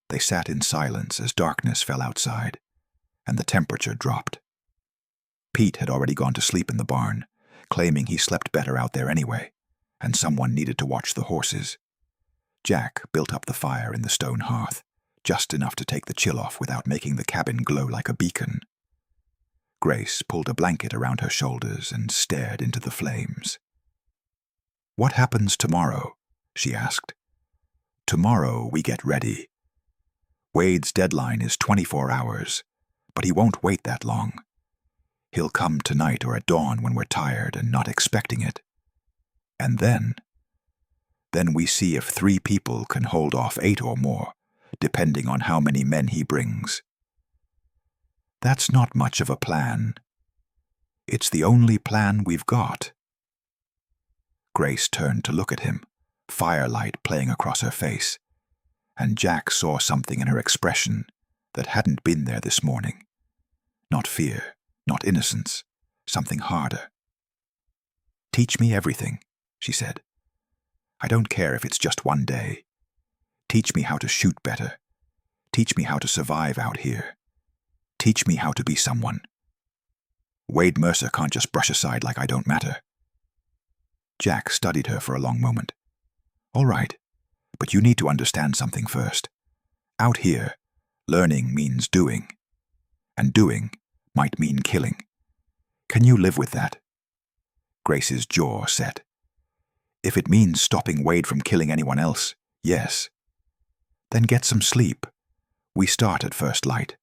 They sat in silence as darkness fell outside, and the temperature dropped. Pete had already gone to sleep in the barn, claiming he slept better out there anyway, and someone needed to watch the horses. Jack built up the fire in the stone hearth, just enough to take the chill off without making the cabin glow like a beacon. Grace pulled a blanket around her shoulders and stared into the flames. "What happens tomorrow?" she asked. "Tomorrow we get ready. Wade's deadline is 24 hours, but he won't wait that long. He'll come tonight or at dawn when we're tired and not expecting it. And then we see if 3 people can hold off 8 or more, depending on how many men he brings. That's not much of a plan. It's the only plan we've got." Grace turned to look at him, firelight playing across her face, and Jack saw something in her expression that hadn't been there this morning. Not fear, not innocence, something harder. "Teach me everything," she said. "I don't care if it's just 1 day. Teach me how to shoot better. Teach me how to survive out here. Teach me how to be someone. Wade Mercer can't just brush aside like I don't matter." Jack studied her for a long moment. "All right, but you need to understand something first. Out here, learning means doing, and doing might mean killing. Can you live with that?" Grace's jaw set. "If it means stopping Wade from killing anyone else, yes. Then get some sleep. We start at first light."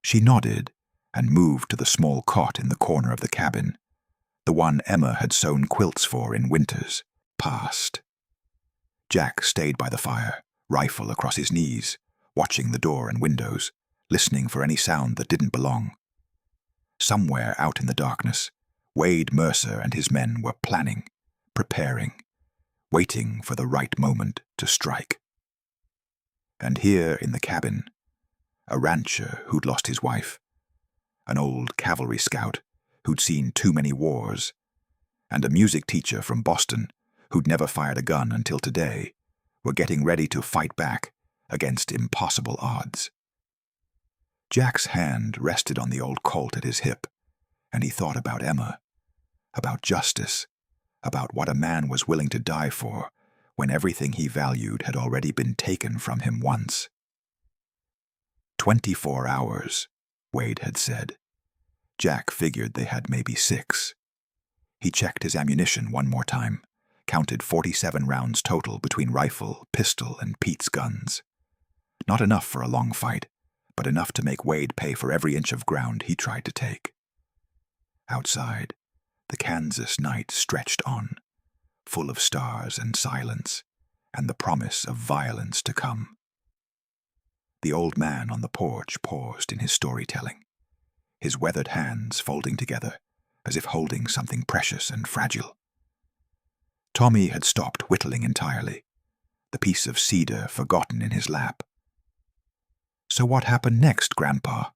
She nodded and moved to the small cot in the corner of the cabin, the one Emma had sewn quilts for in winters, past. Jack stayed by the fire, rifle across his knees, watching the door and windows, listening for any sound that didn't belong. Somewhere out in the darkness, Wade Mercer and his men were planning, preparing, waiting for the right moment to strike. And here in the cabin, a rancher who'd lost his wife, an old cavalry scout who'd seen too many wars, and a music teacher from Boston who'd never fired a gun until today, were getting ready to fight back against impossible odds. Jack's hand rested on the old Colt at his hip, and he thought about Emma, about justice, about what a man was willing to die for when everything he valued had already been taken from him once. 24 hours, Wade had said. Jack figured they had maybe 6. He checked his ammunition one more time, counted 47 rounds total between rifle, pistol, and Pete's guns. Not enough for a long fight, but enough to make Wade pay for every inch of ground he tried to take. Outside, the Kansas night stretched on, full of stars and silence, and the promise of violence to come. The old man on the porch paused in his storytelling, his weathered hands folding together, as if holding something precious and fragile. Tommy had stopped whittling entirely, the piece of cedar forgotten in his lap. "So what happened next, Grandpa?"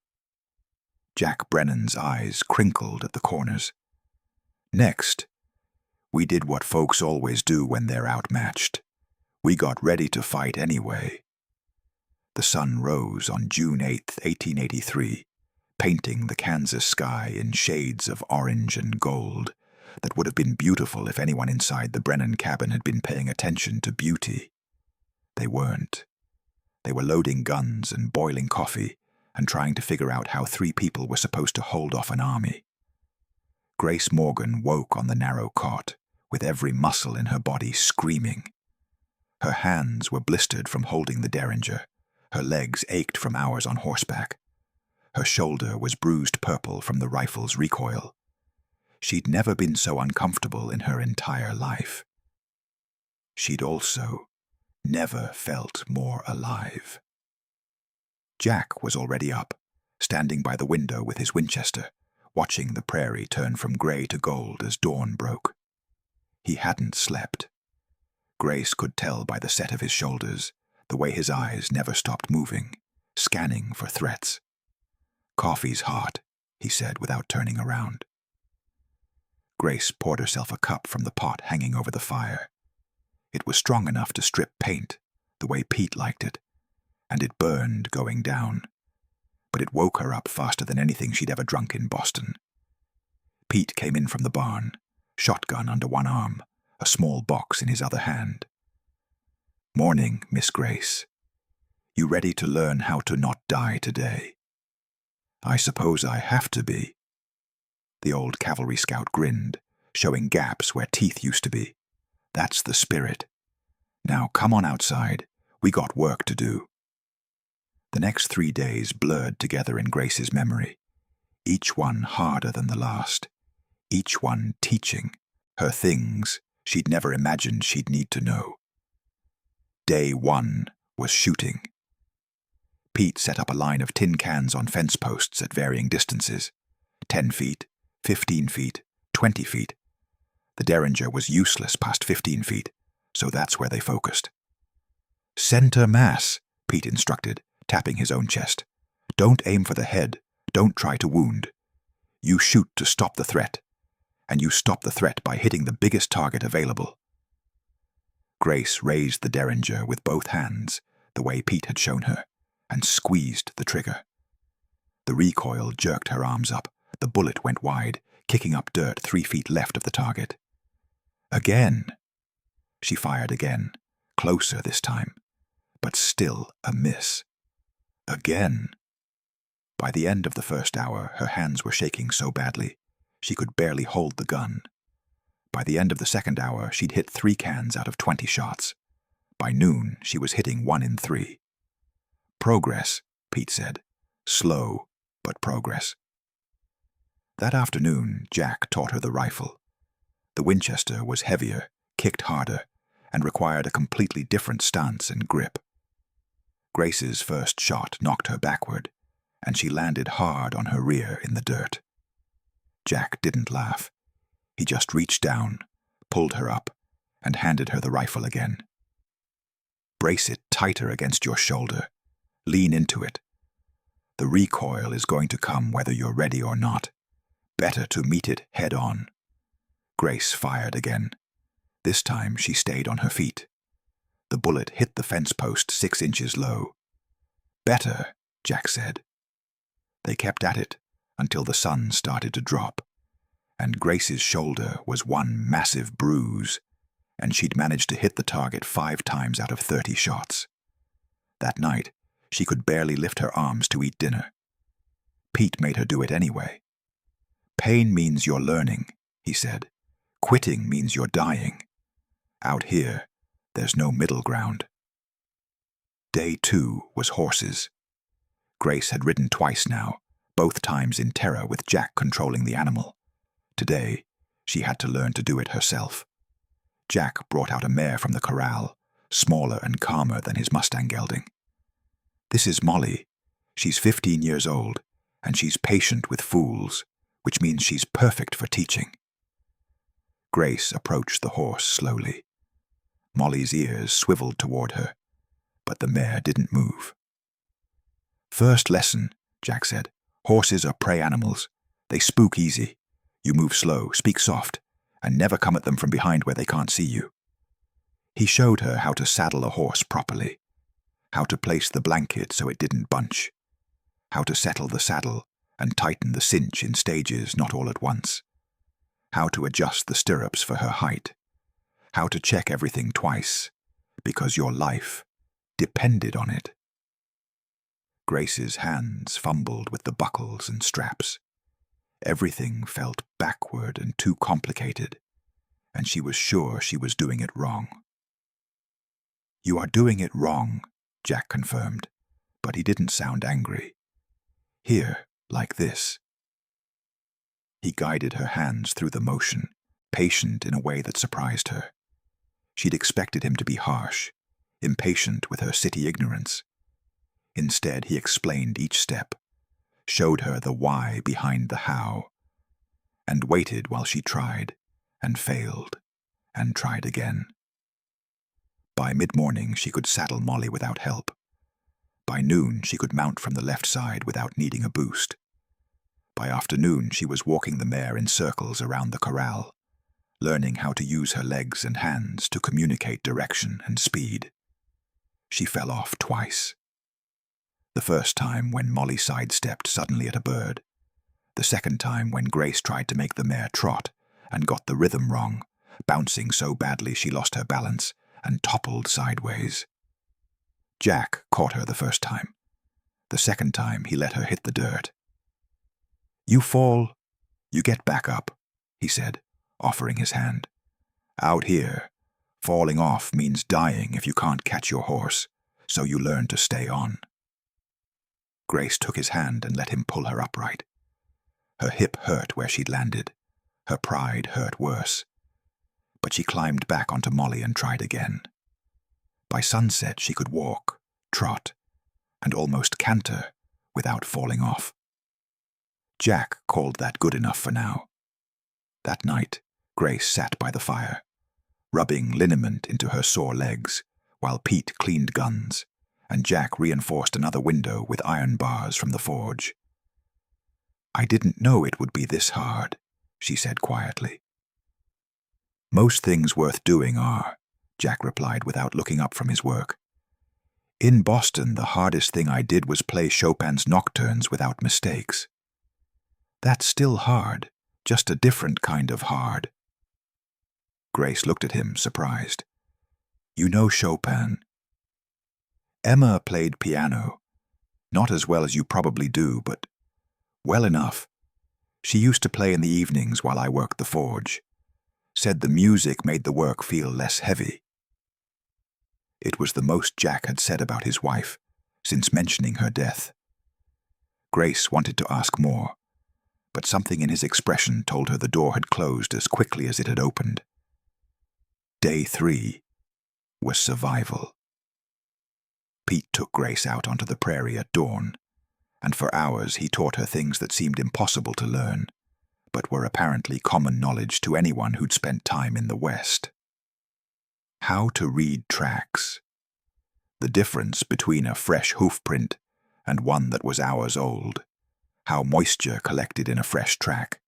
Jack Brennan's eyes crinkled at the corners. "Next, We did what folks always do when they're outmatched. We got ready to fight anyway. The sun rose on June 8, 1883, painting the Kansas sky in shades of orange and gold that would have been beautiful if anyone inside the Brennan cabin had been paying attention to beauty. They weren't. They were loading guns and boiling coffee and trying to figure out how 3 people were supposed to hold off an army. Grace Morgan woke on the narrow cot, with every muscle in her body screaming. Her hands were blistered from holding the derringer. Her legs ached from hours on horseback. Her shoulder was bruised purple from the rifle's recoil. She'd never been so uncomfortable in her entire life. She'd also never felt more alive. Jack was already up, standing by the window with his Winchester, watching the prairie turn from gray to gold as dawn broke. He hadn't slept. Grace could tell by the set of his shoulders, the way his eyes never stopped moving, scanning for threats. "Coffee's hot," he said without turning around. Grace poured herself a cup from the pot hanging over the fire. It was strong enough to strip paint, the way Pete liked it, and it burned going down. But it woke her up faster than anything she'd ever drunk in Boston. Pete came in from the barn, shotgun under one arm, a small box in his other hand. "Morning, Miss Grace. You ready to learn how to not die today?" "I suppose I have to be." The old cavalry scout grinned, showing gaps where teeth used to be. "That's the spirit. Now come on outside. We got work to do." The next 3 days blurred together in Grace's memory, each one harder than the last, each one teaching her things she'd never imagined she'd need to know. Day 1 was shooting. Pete set up a line of tin cans on fence posts at varying distances, 10 feet, 15 feet, 20 feet. The derringer was useless past 15 feet, so that's where they focused. "Center mass," Pete instructed, tapping his own chest. "Don't aim for the head. Don't try to wound. You shoot to stop the threat, and you stop the threat by hitting the biggest target available." Grace raised the derringer with both hands, the way Pete had shown her, and squeezed the trigger. The recoil jerked her arms up. The bullet went wide, kicking up dirt 3 feet left of the target. Again. She fired again, closer this time, but still a miss. Again. By the end of the first hour, her hands were shaking so badly, she could barely hold the gun. By the end of the second hour, she'd hit 3 cans out of 20 shots. By noon, she was hitting 1 in 3. "Progress," Pete said. "Slow, but progress." That afternoon, Jack taught her the rifle. The Winchester was heavier, kicked harder, and required a completely different stance and grip. Grace's first shot knocked her backward, and she landed hard on her rear in the dirt. Jack didn't laugh. He just reached down, pulled her up, and handed her the rifle again. "Brace it tighter against your shoulder. Lean into it. The recoil is going to come whether you're ready or not. Better to meet it head on." Grace fired again. This time she stayed on her feet. The bullet hit the fence post 6 inches low. "Better," Jack said. They kept at it until the sun started to drop, and Grace's shoulder was one massive bruise, and she'd managed to hit the target 5 times out of 30 shots. That night, she could barely lift her arms to eat dinner. Pete made her do it anyway. "Pain means you're learning," he said. "Quitting means you're dying. Out here, there's no middle ground." Day 2 was horses. Grace had ridden twice now, both times in terror with Jack controlling the animal. Today, she had to learn to do it herself. Jack brought out a mare from the corral, smaller and calmer than his Mustang gelding. "This is Molly. She's 15 years old, and she's patient with fools, which means she's perfect for teaching." Grace approached the horse slowly. Molly's ears swiveled toward her, but the mare didn't move. "First lesson," Jack said. "Horses are prey animals. They spook easy. You move slow, speak soft, and never come at them from behind where they can't see you. He showed her how to saddle a horse properly, how to place the blanket so it didn't bunch, how to settle the saddle and tighten the cinch in stages, not all at once, how to adjust the stirrups for her height, how to check everything twice, because your life depended on it. Grace's hands fumbled with the buckles and straps. Everything felt backward and too complicated, and she was sure she was doing it wrong. "You are doing it wrong," Jack confirmed, but he didn't sound angry. "Here, like this." He guided her hands through the motion, patient in a way that surprised her. She'd expected him to be harsh, impatient with her city ignorance. Instead, he explained each step, showed her the why behind the how, and waited while she tried, and failed, and tried again. By mid-morning, she could saddle Molly without help. By noon, she could mount from the left side without needing a boost. By afternoon, she was walking the mare in circles around the corral, learning how to use her legs and hands to communicate direction and speed. She fell off twice. The first time when Molly sidestepped suddenly at a bird. The second time when Grace tried to make the mare trot and got the rhythm wrong, bouncing so badly she lost her balance and toppled sideways. Jack caught her the first time. The second time he let her hit the dirt. "You fall, you get back up," he said, offering his hand. "Out here, falling off means dying if you can't catch your horse, so you learn to stay on." Grace took his hand and let him pull her upright. Her hip hurt where she'd landed. Her pride hurt worse. But she climbed back onto Molly and tried again. By sunset, she could walk, trot, and almost canter without falling off. Jack called that good enough for now. That night, Grace sat by the fire, rubbing liniment into her sore legs, while Pete cleaned guns, and Jack reinforced another window with iron bars from the forge. "I didn't know it would be this hard," she said quietly. "Most things worth doing are," Jack replied without looking up from his work. "In Boston, the hardest thing I did was play Chopin's nocturnes without mistakes. That's still hard, just a different kind of hard." Grace looked at him, surprised. "You know Chopin?" "Emma played piano. Not as well as you probably do, but well enough. She used to play in the evenings while I worked the forge. Said the music made the work feel less heavy." It was the most Jack had said about his wife since mentioning her death. Grace wanted to ask more, but something in his expression told her the door had closed as quickly as it had opened. Day 3 was survival. Pete took Grace out onto the prairie at dawn, and for hours he taught her things that seemed impossible to learn, but were apparently common knowledge to anyone who'd spent time in the West. How to read tracks. The difference between a fresh hoofprint and one that was hours old. How moisture collected in a fresh track.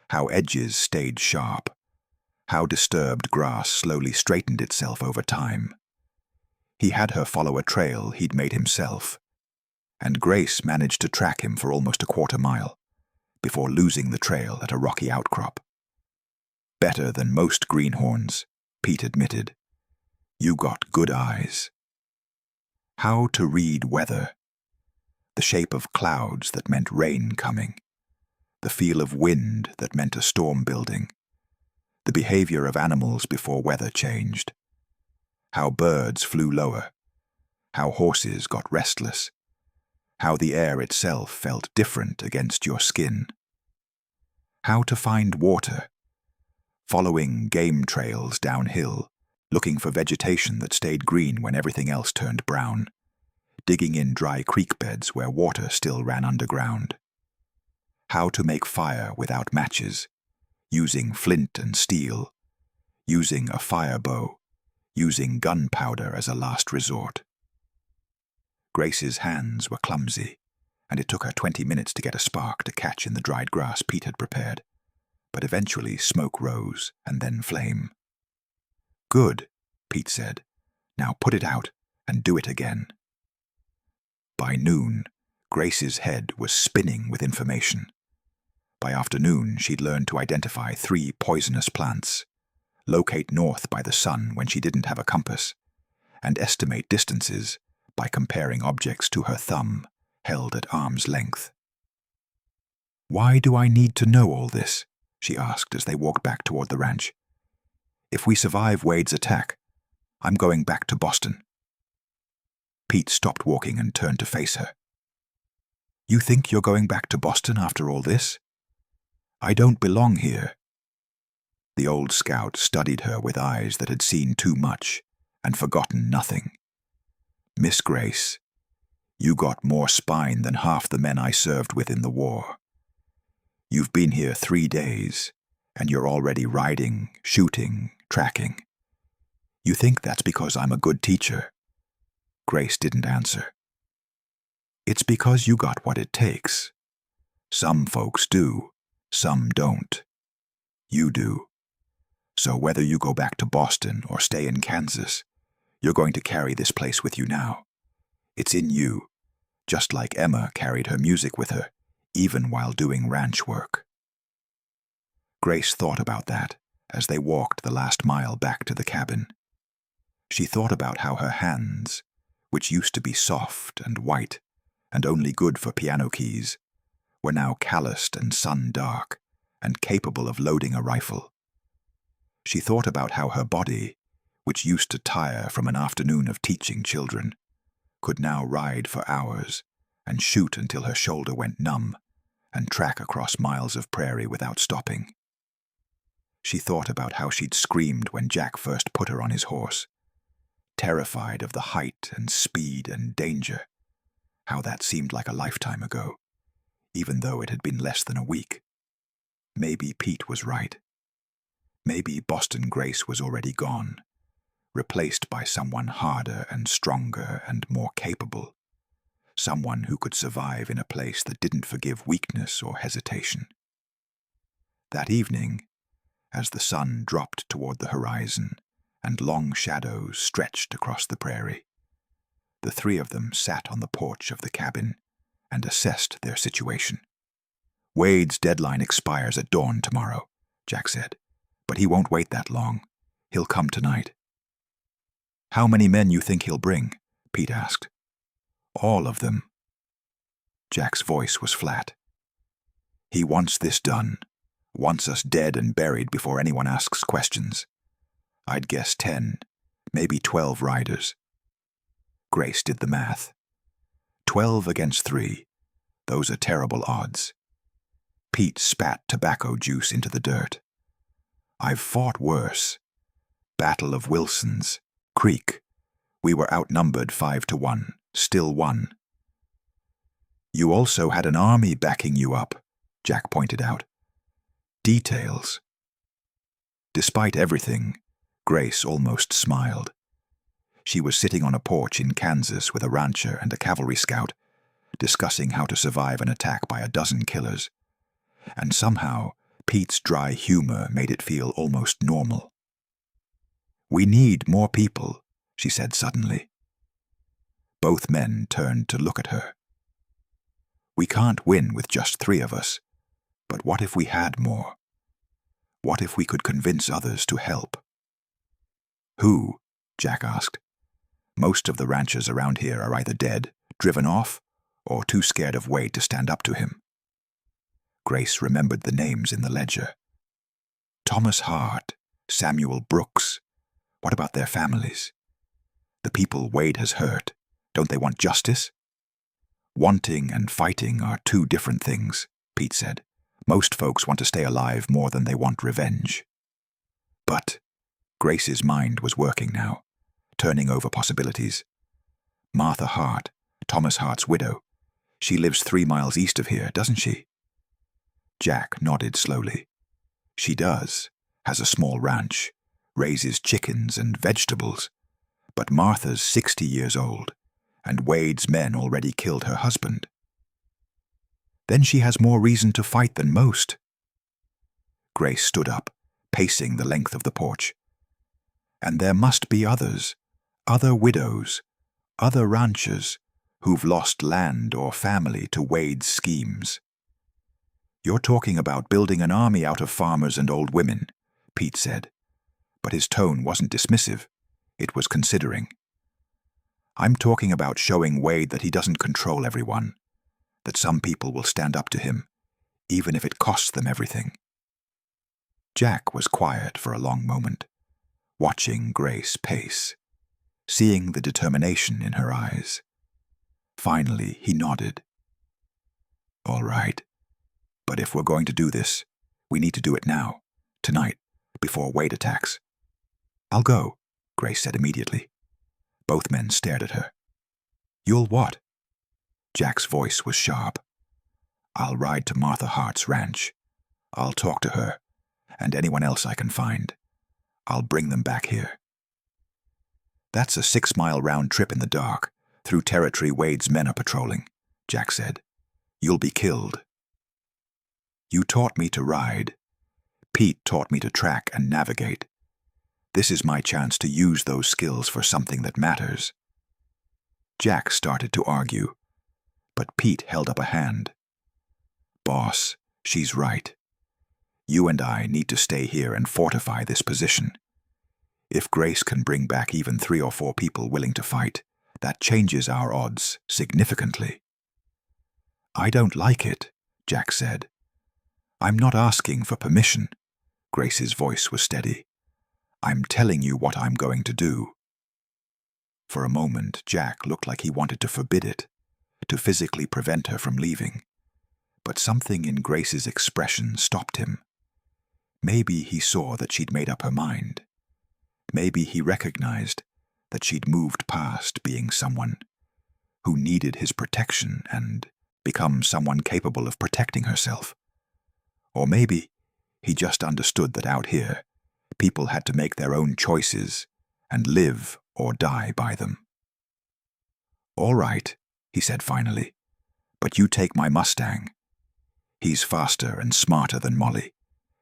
How edges stayed sharp. How disturbed grass slowly straightened itself over time. He had her follow a trail he'd made himself, and Grace managed to track him for almost a quarter mile, before losing the trail at a rocky outcrop. "Better than most greenhorns," Pete admitted. "You got good eyes." How to read weather. The shape of clouds that meant rain coming. The feel of wind that meant a storm building. The behavior of animals before weather changed. How birds flew lower. How horses got restless. How the air itself felt different against your skin. How to find water. Following game trails downhill, looking for vegetation that stayed green when everything else turned brown. Digging in dry creek beds where water still ran underground. How to make fire without matches, using flint and steel, using a fire bow, using gunpowder as a last resort. Grace's hands were clumsy, and it took her 20 minutes to get a spark to catch in the dried grass Pete had prepared. but eventually smoke rose and then flame. "Good," Pete said. "Now put it out and do it again." By noon, Grace's head was spinning with information. By afternoon, she'd learned to identify 3 poisonous plants, locate north by the sun when she didn't have a compass, and estimate distances by comparing objects to her thumb, held at arm's length. "Why do I need to know all this?" she asked as they walked back toward the ranch. "If we survive Wade's attack, I'm going back to Boston." Pete stopped walking and turned to face her. "You think you're going back to Boston after all this? I don't belong here." The old scout studied her with eyes that had seen too much and forgotten nothing. "Miss Grace, you got more spine than half the men I served with in the war. You've been here 3 days, and you're already riding, shooting, tracking. You think that's because I'm a good teacher?" Grace didn't answer. "It's because you got what it takes. Some folks do, some don't. You do. So whether you go back to Boston or stay in Kansas, you're going to carry this place with you now. It's in you, just like Emma carried her music with her, even while doing ranch work." Grace thought about that as they walked the last mile back to the cabin. She thought about how her hands, which used to be soft and white and only good for piano keys, were now calloused and sun-dark and capable of loading a rifle. She thought about how her body, which used to tire from an afternoon of teaching children, could now ride for hours and shoot until her shoulder went numb and track across miles of prairie without stopping. She thought about how she'd screamed when Jack first put her on his horse, terrified of the height and speed and danger, how that seemed like a lifetime ago, even though it had been less than a week. Maybe Pete was right. Maybe Boston Grace was already gone, replaced by someone harder and stronger and more capable, someone who could survive in a place that didn't forgive weakness or hesitation. That evening, as the sun dropped toward the horizon and long shadows stretched across the prairie, the 3 of them sat on the porch of the cabin and assessed their situation. "Wade's deadline expires at dawn tomorrow," Jack said, "but he won't wait that long. He'll come tonight." "How many men you think he'll bring?" Pete asked. "All of them." Jack's voice was flat. "He wants this done, wants us dead and buried before anyone asks questions. I'd guess 10, maybe 12 riders." Grace did the math. 12 against 3. Those are terrible odds. Pete spat tobacco juice into the dirt. "I've fought worse. Battle of Wilson's, Creek. We were outnumbered 5-1, still won." "You also had an army backing you up," Jack pointed out. "Details." Despite everything, Grace almost smiled. She was sitting on a porch in Kansas with a rancher and a cavalry scout, discussing how to survive an attack by a dozen killers. And somehow, Pete's dry humor made it feel almost normal. "We need more people," she said suddenly. Both men turned to look at her. "We can't win with just 3 of us, but what if we had more? What if we could convince others to help?" "Who?" Jack asked. "Most of the ranchers around here are either dead, driven off, or too scared of Wade to stand up to him." Grace remembered the names in the ledger. Thomas Hart, Samuel Brooks. What about their families? The people Wade has hurt, don't they want justice? "Wanting and fighting are 2 different things," Pete said. "Most folks want to stay alive more than they want revenge." But Grace's mind was working now, turning over possibilities. "Martha Hart, Thomas Hart's widow. She lives 3 miles east of here, doesn't she?" Jack nodded slowly. "She does, has a small ranch, raises chickens and vegetables. But Martha's 60 years old, and Wade's men already killed her husband." "Then she has more reason to fight than most." Grace stood up, pacing the length of the porch. And there must be others, other widows, other ranchers, who've lost land or family to Wade's schemes. You're talking about building an army out of farmers and old women, Pete said, but his tone wasn't dismissive. It was considering. I'm talking about showing Wade that he doesn't control everyone, that some people will stand up to him, even if it costs them everything. Jack was quiet for a long moment, watching Grace pace, seeing the determination in her eyes. Finally, he nodded. All right, but if we're going to do this, we need to do it now, tonight, before Wade attacks. I'll go, Grace said immediately. Both men stared at her. You'll what? Jack's voice was sharp. I'll ride to Martha Hart's ranch. I'll talk to her, and anyone else I can find. I'll bring them back here. That's a 6-mile round trip in the dark, through territory Wade's men are patrolling, Jack said. You'll be killed. You taught me to ride. Pete taught me to track and navigate. This is my chance to use those skills for something that matters. Jack started to argue, but Pete held up a hand. Boss, she's right. You and I need to stay here and fortify this position. If Grace can bring back even 3 or 4 people willing to fight, that changes our odds significantly. I don't like it, Jack said. I'm not asking for permission. Grace's voice was steady. I'm telling you what I'm going to do. For a moment, Jack looked like he wanted to forbid it, to physically prevent her from leaving. But something in Grace's expression stopped him. Maybe he saw that she'd made up her mind. Maybe he recognized that she'd moved past being someone who needed his protection and become someone capable of protecting herself. Or maybe he just understood that out here, people had to make their own choices and live or die by them. All right, he said finally, but you take my Mustang. He's faster and smarter than Molly,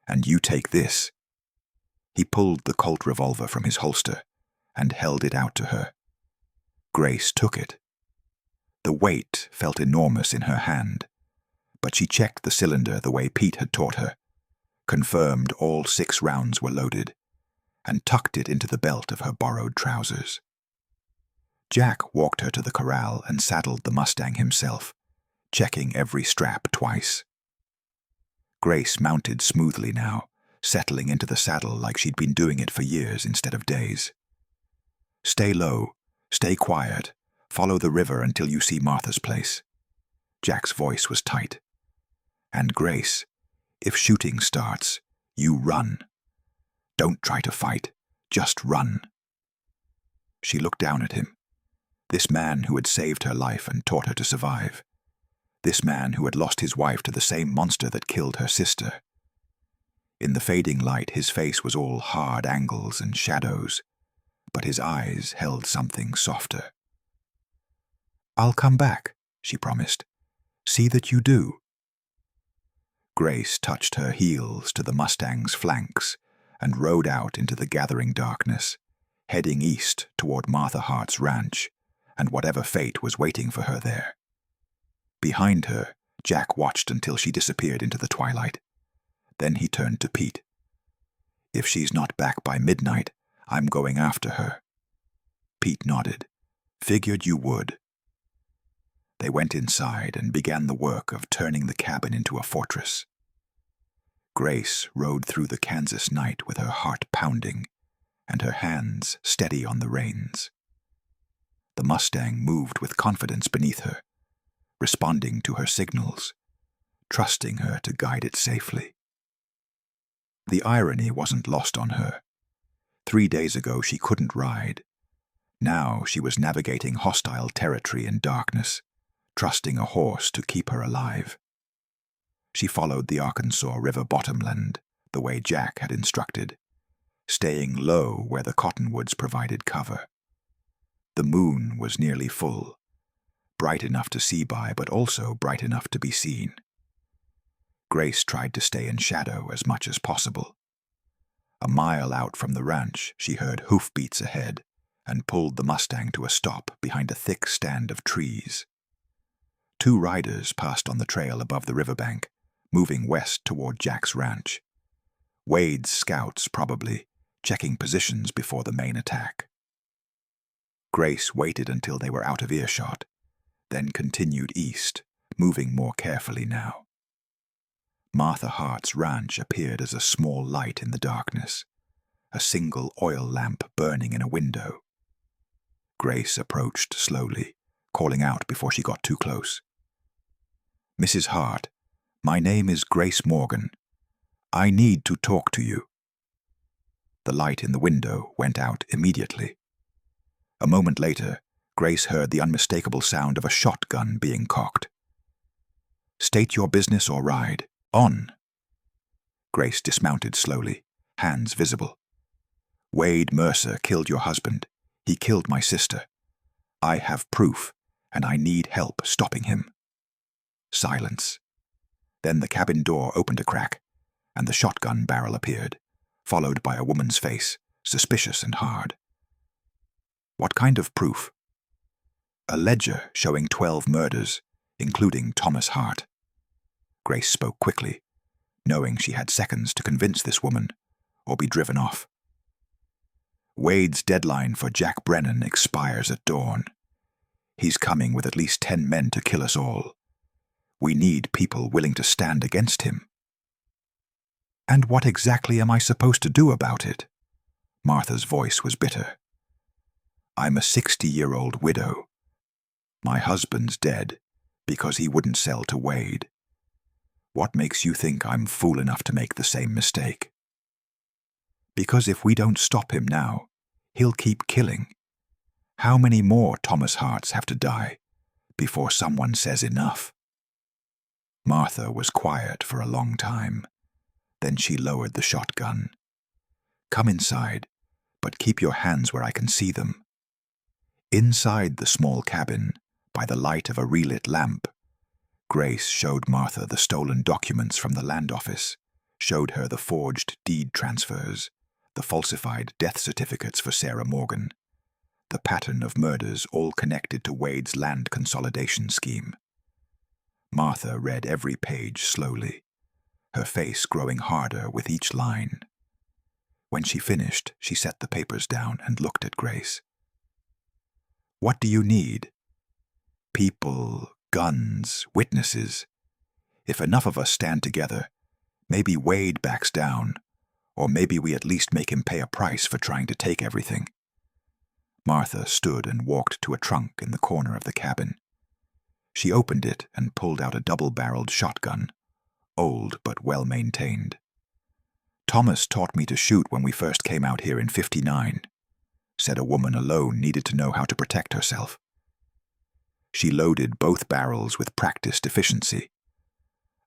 and you take this. He pulled the Colt revolver from his holster and held it out to her. Grace took it. The weight felt enormous in her hand, but she checked the cylinder the way Pete had taught her, confirmed all 6 rounds were loaded, and tucked it into the belt of her borrowed trousers. Jack walked her to the corral and saddled the Mustang himself, checking every strap twice. Grace mounted smoothly now, settling into the saddle like she'd been doing it for years instead of days. Stay low, stay quiet, follow the river until you see Martha's place. Jack's voice was tight. And Grace, if shooting starts, you run. Don't try to fight, just run. She looked down at him. This man who had saved her life and taught her to survive. This man who had lost his wife to the same monster that killed her sister. In the fading light, his face was all hard angles and shadows, but his eyes held something softer. I'll come back, she promised. See that you do. Grace touched her heels to the Mustang's flanks and rode out into the gathering darkness, heading east toward Martha Hart's ranch and whatever fate was waiting for her there. Behind her, Jack watched until she disappeared into the twilight. Then he turned to Pete. If she's not back by midnight, I'm going after her. Pete nodded. Figured you would. They went inside and began the work of turning the cabin into a fortress. Grace rode through the Kansas night with her heart pounding and her hands steady on the reins. The Mustang moved with confidence beneath her, responding to her signals, trusting her to guide it safely. The irony wasn't lost on her. 3 days ago she couldn't ride. Now she was navigating hostile territory in darkness, trusting a horse to keep her alive. She followed the Arkansas River bottomland the way Jack had instructed, staying low where the cottonwoods provided cover. The moon was nearly full, bright enough to see by but also bright enough to be seen. Grace tried to stay in shadow as much as possible. A mile out from the ranch, she heard hoofbeats ahead and pulled the Mustang to a stop behind a thick stand of trees. Two riders passed on the trail above the riverbank, moving west toward Jack's ranch. Wade's scouts, probably, checking positions before the main attack. Grace waited until they were out of earshot, then continued east, moving more carefully now. Martha Hart's ranch appeared as a small light in the darkness, a single oil lamp burning in a window. Grace approached slowly, calling out before she got too close. "Mrs. Hart, my name is Grace Morgan. I need to talk to you." The light in the window went out immediately. A moment later, Grace heard the unmistakable sound of a shotgun being cocked. "State your business or ride. On." Grace dismounted slowly, hands visible. "Wade Mercer killed your husband. He killed my sister. I have proof, and I need help stopping him." Silence. Then the cabin door opened a crack, and the shotgun barrel appeared, followed by a woman's face, suspicious and hard. "What kind of proof?" "A ledger showing 12 murders, including Thomas Hart." Grace spoke quickly, knowing she had seconds to convince this woman, or be driven off. "Wade's deadline for Jack Brennan expires at dawn. He's coming with at least 10 men to kill us all. We need people willing to stand against him." "And what exactly am I supposed to do about it?" Martha's voice was bitter. "I'm a 60-year-old widow. My husband's dead because he wouldn't sell to Wade. What makes you think I'm fool enough to make the same mistake?" "Because if we don't stop him now, he'll keep killing. How many more Thomas Harts have to die before someone says enough?" Martha was quiet for a long time. Then she lowered the shotgun. "Come inside, but keep your hands where I can see them." Inside the small cabin, by the light of a relit lamp, Grace showed Martha the stolen documents from the land office, showed her the forged deed transfers, the falsified death certificates for Sarah Morgan, the pattern of murders all connected to Wade's land consolidation scheme. Martha read every page slowly, her face growing harder with each line. When she finished, she set the papers down and looked at Grace. "What do you need?" "People, guns, witnesses. If enough of us stand together, maybe Wade backs down, or maybe we at least make him pay a price for trying to take everything." Martha stood and walked to a trunk in the corner of the cabin. She opened it and pulled out a double-barreled shotgun, old but well-maintained. "Thomas taught me to shoot when we first came out here in '59, said a woman alone needed to know how to protect herself. She loaded both barrels with practiced efficiency.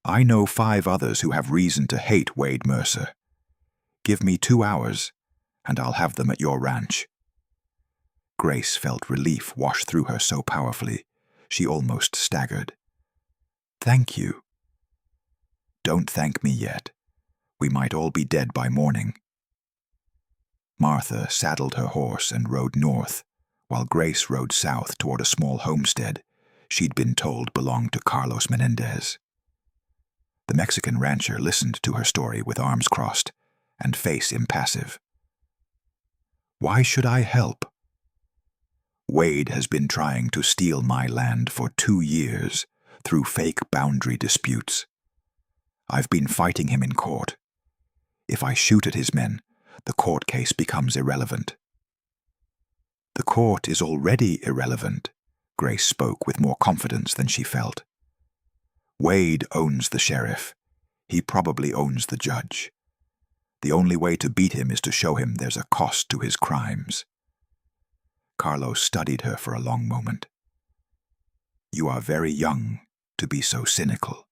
I know 5 others who have reason to hate Wade Mercer. Give me 2 hours, and I'll have them at your ranch." Grace felt relief wash through her so powerfully, she almost staggered. "Thank you." "Don't thank me yet. We might all be dead by morning." Martha saddled her horse and rode north, while Grace rode south toward a small homestead she'd been told belonged to Carlos Menendez. The Mexican rancher listened to her story with arms crossed and face impassive. "Why should I help?" "Wade has been trying to steal my land for 2 years through fake boundary disputes. I've been fighting him in court. If I shoot at his men, the court case becomes irrelevant." "The court is already irrelevant," Grace spoke with more confidence than she felt. "Wade owns the sheriff. He probably owns the judge. The only way to beat him is to show him there's a cost to his crimes." Carlos studied her for a long moment. "You are very young to be so cynical."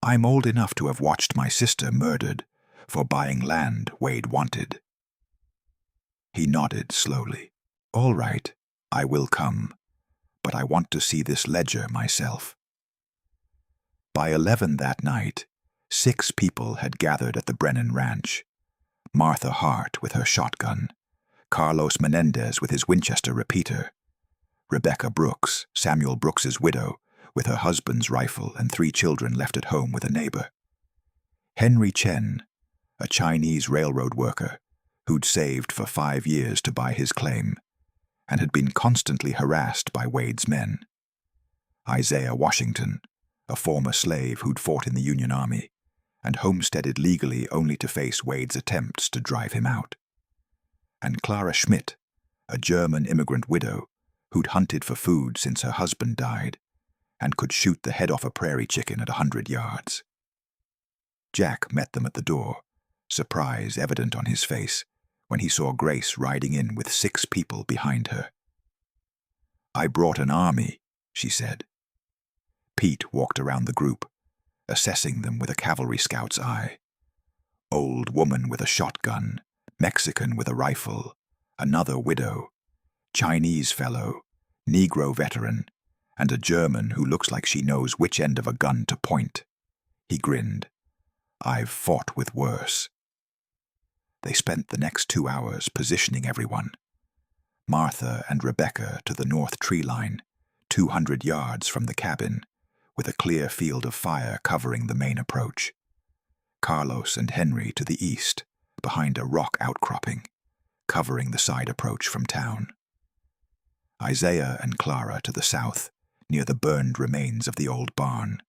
"I'm old enough to have watched my sister murdered for buying land Wade wanted." He nodded slowly. "All right, I will come, but I want to see this ledger myself." By 11 that night, 6 people had gathered at the Brennan Ranch. Martha Hart with her shotgun, Carlos Menendez with his Winchester repeater, Rebecca Brooks, Samuel Brooks's widow, with her husband's rifle and 3 children left at home with a neighbor. Henry Chen, a Chinese railroad worker who'd saved for 5 years to buy his claim and had been constantly harassed by Wade's men. Isaiah Washington, a former slave who'd fought in the Union Army and homesteaded legally only to face Wade's attempts to drive him out. And Clara Schmidt, a German immigrant widow who'd hunted for food since her husband died and could shoot the head off a prairie chicken at 100 yards. Jack met them at the door, surprise evident on his face when he saw Grace riding in with 6 people behind her. "I brought an army," she said. Pete walked around the group, assessing them with a cavalry scout's eye. Old woman with a shotgun, Mexican with a rifle, another widow, Chinese fellow, Negro veteran, and a German who looks like she knows which end of a gun to point. He grinned. "I've fought with worse." They spent the next 2 hours positioning everyone. Martha and Rebecca to the north tree line, 200 yards from the cabin, with a clear field of fire covering the main approach. Carlos and Henry to the east, behind a rock outcropping, covering the side approach from town. Isaiah and Clara to the south, near the burned remains of the old barn,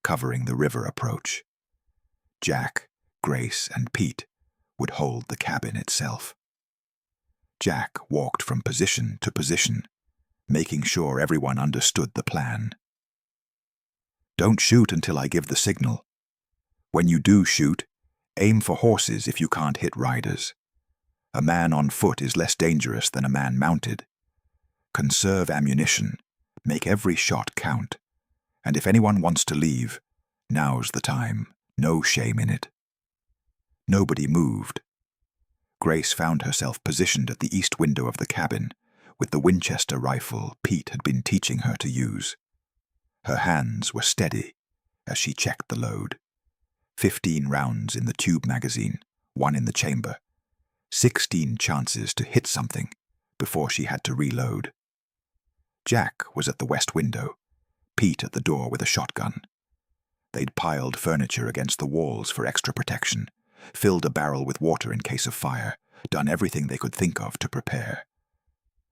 covering the river approach. Jack, Grace, and Pete would hold the cabin itself. Jack walked from position to position, making sure everyone understood the plan. "Don't shoot until I give the signal. When you do shoot, aim for horses if you can't hit riders. A man on foot is less dangerous than a man mounted. Conserve ammunition, make every shot count, and if anyone wants to leave, now's the time, no shame in it." Nobody moved. Grace found herself positioned at the east window of the cabin with the Winchester rifle Pete had been teaching her to use. Her hands were steady as she checked the load. 15 rounds in the tube magazine, 1 in the chamber. 16 chances to hit something before she had to reload. Jack was at the west window, Pete at the door with a shotgun. They'd piled furniture against the walls for extra protection, filled a barrel with water in case of fire, done everything they could think of to prepare.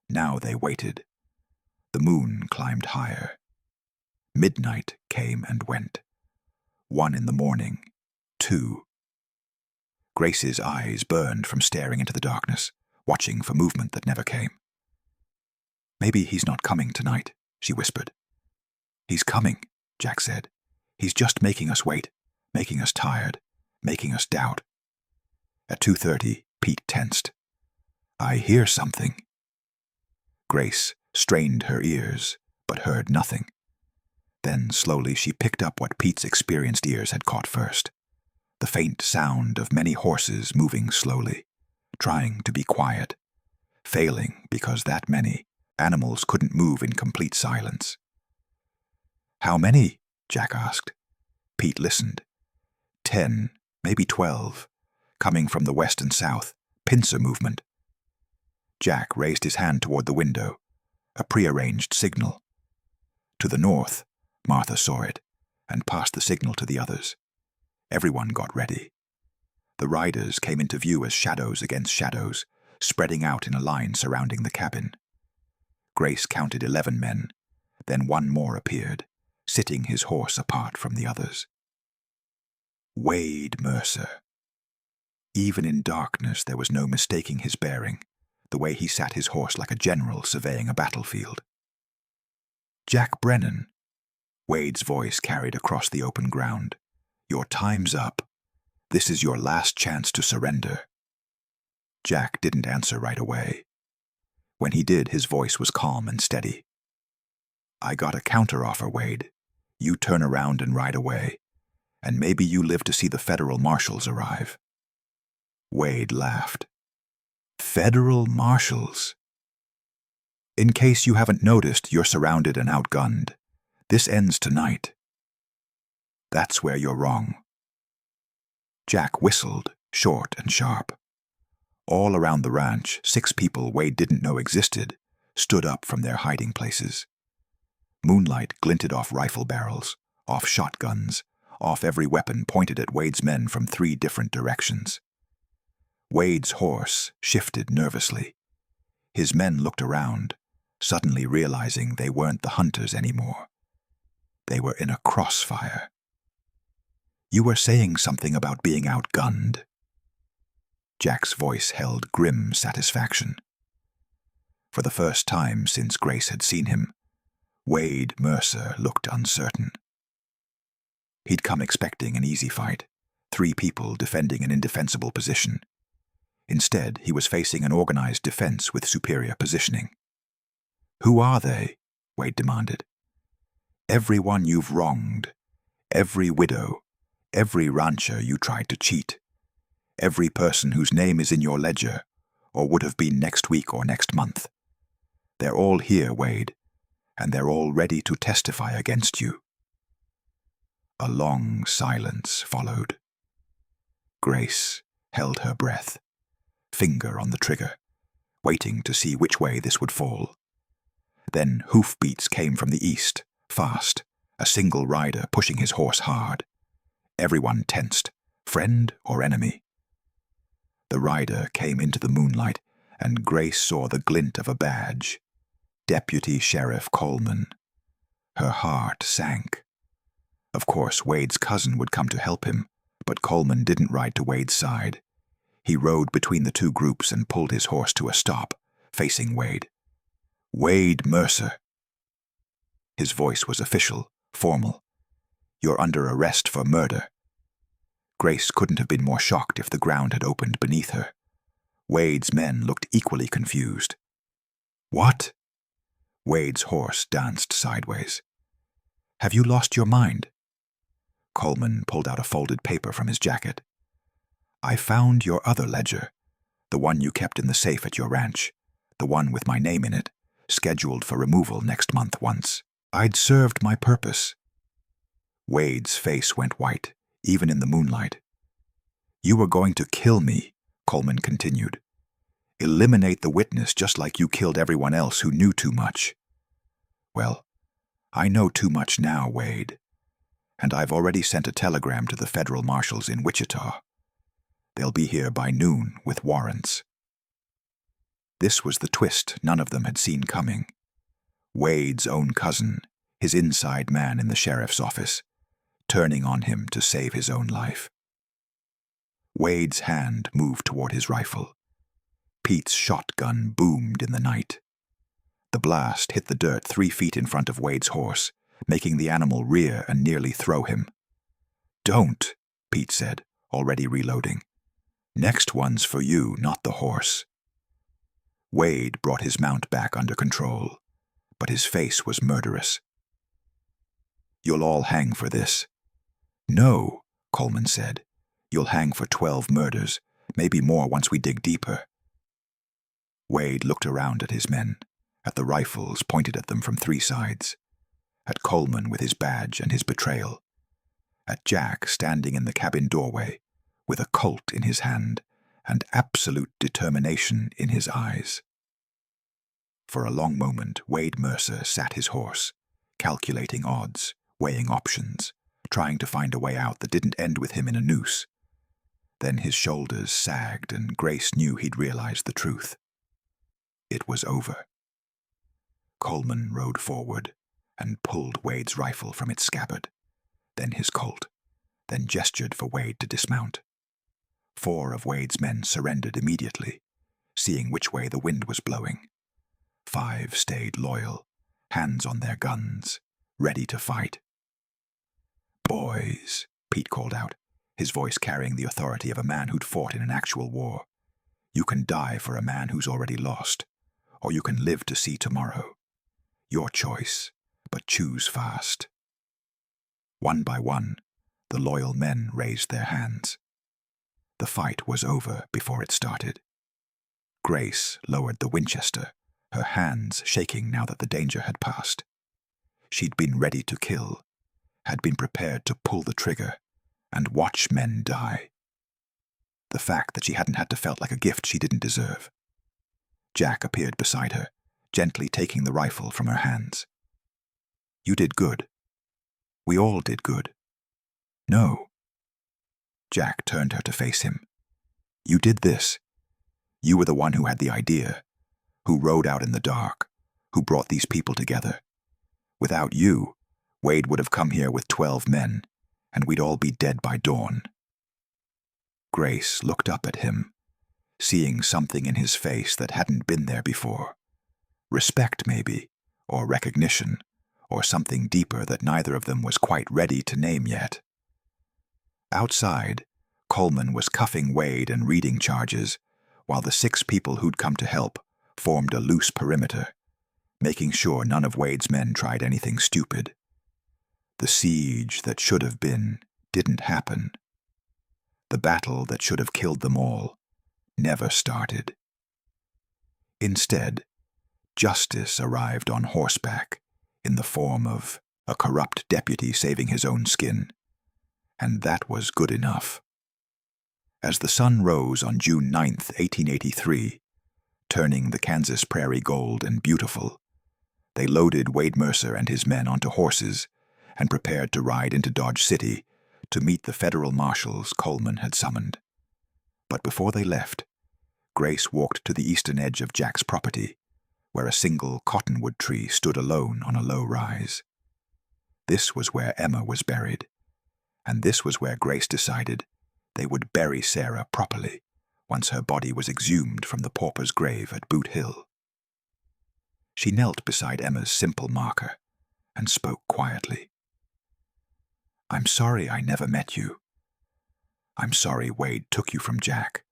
Now they waited. The moon climbed higher. Midnight came and went. 1 in the morning, 2. Grace's eyes burned from staring into the darkness, watching for movement that never came. "Maybe he's not coming tonight," she whispered. "He's coming," Jack said. "He's just making us wait, making us tired, making us doubt." At 2:30, Pete tensed. "I hear something." Grace strained her ears, but heard nothing. Then slowly she picked up what Pete's experienced ears had caught first. The faint sound of many horses moving slowly, trying to be quiet, failing because that many animals couldn't move in complete silence. "How many?" Jack asked. Pete listened. 10, maybe 12, coming from the west and south, pincer movement. Jack raised his hand toward the window, a prearranged signal. To the north, Martha saw it and passed the signal to the others. Everyone got ready. The riders came into view as shadows against shadows, spreading out in a line surrounding the cabin. Grace counted 11 men, then 1 more appeared, sitting his horse apart from the others. Wade Mercer. Even in darkness there was no mistaking his bearing, the way he sat his horse like a general surveying a battlefield. "Jack Brennan," Wade's voice carried across the open ground. "Your time's up. This is your last chance to surrender." Jack didn't answer right away. When he did, his voice was calm and steady. "I got a counteroffer, Wade. You turn around and ride away, and maybe you live to see the federal marshals arrive." Wade laughed. "Federal marshals?" "In case you haven't noticed, you're surrounded and outgunned. This ends tonight." That's where you're wrong. Jack whistled, short and sharp. All around the ranch, 6 people Wade didn't know existed stood up from their hiding places. Moonlight glinted off rifle barrels, off shotguns, off every weapon pointed at Wade's men from 3 different directions. Wade's horse shifted nervously. His men looked around, suddenly realizing they weren't the hunters anymore. They were in a crossfire. You were saying something about being outgunned. Jack's voice held grim satisfaction. For the first time since Grace had seen him, Wade Mercer looked uncertain. He'd come expecting an easy fight, 3 people defending an indefensible position. Instead, he was facing an organized defense with superior positioning. Who are they? Wade demanded. Everyone you've wronged, every widow, every rancher you tried to cheat, every person whose name is in your ledger, or would have been next week or next month. They're all here, Wade, and they're all ready to testify against you. A long silence followed. Grace held her breath, finger on the trigger, waiting to see which way this would fall. Then hoofbeats came from the east, fast, a single rider pushing his horse hard. Everyone tensed, friend or enemy. The rider came into the moonlight, and Grace saw the glint of a badge. Deputy Sheriff Coleman. Her heart sank. Of course, Wade's cousin would come to help him, but Coleman didn't ride to Wade's side. He rode between the 2 groups and pulled his horse to a stop, facing Wade. Wade Mercer. His voice was official, formal. You're under arrest for murder. Grace couldn't have been more shocked if the ground had opened beneath her. Wade's men looked equally confused. What? Wade's horse danced sideways. Have you lost your mind? Coleman pulled out a folded paper from his jacket. I found your other ledger, the one you kept in the safe at your ranch, the one with my name in it, scheduled for removal next month once. I'd served my purpose. Wade's face went white, even in the moonlight. You were going to kill me, Coleman continued. Eliminate the witness just like you killed everyone else who knew too much. Well, I know too much now, Wade, and I've already sent a telegram to the federal marshals in Wichita. They'll be here by noon with warrants. This was the twist none of them had seen coming. Wade's own cousin, his inside man in the sheriff's office, turning on him to save his own life. Wade's hand moved toward his rifle. Pete's shotgun boomed in the night. The blast hit the dirt 3 feet in front of Wade's horse, making the animal rear and nearly throw him. Don't, Pete said, already reloading. Next one's for you, not the horse. Wade brought his mount back under control, but his face was murderous. You'll all hang for this. No, Coleman said. You'll hang for 12 murders, maybe more once we dig deeper. Wade looked around at his men, at the rifles pointed at them from 3 sides, at Coleman with his badge and his betrayal, at Jack standing in the cabin doorway with a Colt in his hand and absolute determination in his eyes. For a long moment, Wade Mercer sat his horse, calculating odds, weighing options, trying to find a way out that didn't end with him in a noose. Then his shoulders sagged and Grace knew he'd realized the truth. It was over. Coleman rode forward and pulled Wade's rifle from its scabbard, then his Colt, then gestured for Wade to dismount. 4 of Wade's men surrendered immediately, seeing which way the wind was blowing. 5 stayed loyal, hands on their guns, ready to fight. Boys, Pete called out, his voice carrying the authority of a man who'd fought in an actual war. You can die for a man who's already lost, or you can live to see tomorrow. Your choice, but choose fast. One by one, the loyal men raised their hands. The fight was over before it started. Grace lowered the Winchester, her hands shaking now that the danger had passed. She'd been ready to kill, had been prepared to pull the trigger and watch men die. The fact that she hadn't had to felt like a gift she didn't deserve. Jack appeared beside her, gently taking the rifle from her hands. "You did good. We all did good." "No." Jack turned her to face him. "You did this. You were the one who had the idea, who rode out in the dark, who brought these people together. Without you, Wade would have come here with 12 men, and we'd all be dead by dawn." Grace looked up at him, seeing something in his face that hadn't been there before. Respect, maybe, or recognition, or something deeper that neither of them was quite ready to name yet. Outside, Coleman was cuffing Wade and reading charges, while the 6 people who'd come to help formed a loose perimeter, making sure none of Wade's men tried anything stupid. The siege that should have been didn't happen. The battle that should have killed them all never started. Instead, justice arrived on horseback in the form of a corrupt deputy saving his own skin, and that was good enough. As the sun rose on June 9th, 1883, turning the Kansas prairie gold and beautiful, they loaded Wade Mercer and his men onto horses and prepared to ride into Dodge City to meet the federal marshals Coleman had summoned. But before they left, Grace walked to the eastern edge of Jack's property, where a single cottonwood tree stood alone on a low rise. This was where Emma was buried, and this was where Grace decided they would bury Sarah properly once her body was exhumed from the pauper's grave at Boot Hill. She knelt beside Emma's simple marker and spoke quietly. "I'm sorry I never met you. I'm sorry Wade took you from Jack,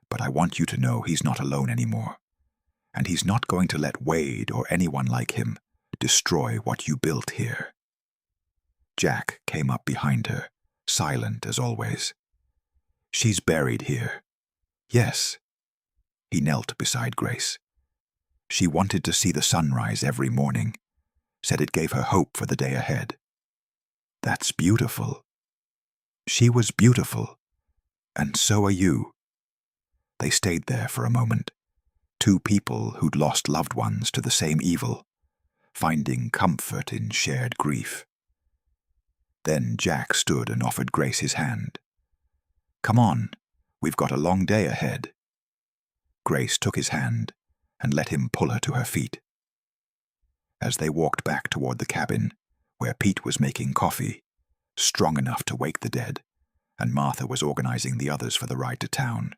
but I want you to know he's not alone anymore, and he's not going to let Wade or anyone like him destroy what you built here." Jack came up behind her, silent as always. "She's buried here." "Yes." He knelt beside Grace. "She wanted to see the sunrise every morning, said it gave her hope for the day ahead." "That's beautiful." "She was beautiful, and so are you." They stayed there for a moment, 2 people who'd lost loved ones to the same evil, finding comfort in shared grief. Then Jack stood and offered Grace his hand. "Come on, we've got a long day ahead." Grace took his hand and let him pull her to her feet. As they walked back toward the cabin, where Pete was making coffee, strong enough to wake the dead, and Martha was organizing the others for the ride to town,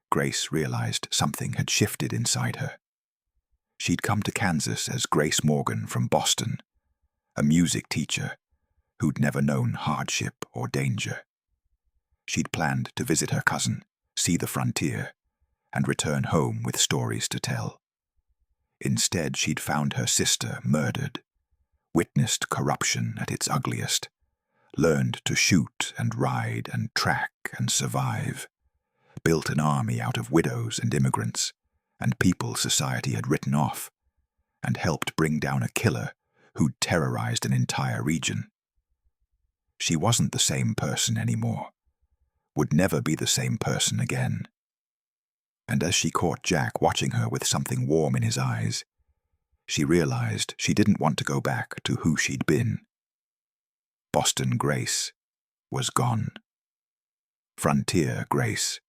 Grace realized something had shifted inside her. She'd come to Kansas as Grace Morgan from Boston, a music teacher who'd never known hardship or danger. She'd planned to visit her cousin, see the frontier, and return home with stories to tell. Instead, she'd found her sister murdered, witnessed corruption at its ugliest, learned to shoot and ride and track and survive, built an army out of widows and immigrants and people society had written off, and helped bring down a killer who'd terrorized an entire region. She wasn't the same person anymore, would never be the same person again. And as she caught Jack watching her with something warm in his eyes, she realized she didn't want to go back to who she'd been. Boston Grace was gone. Frontier Grace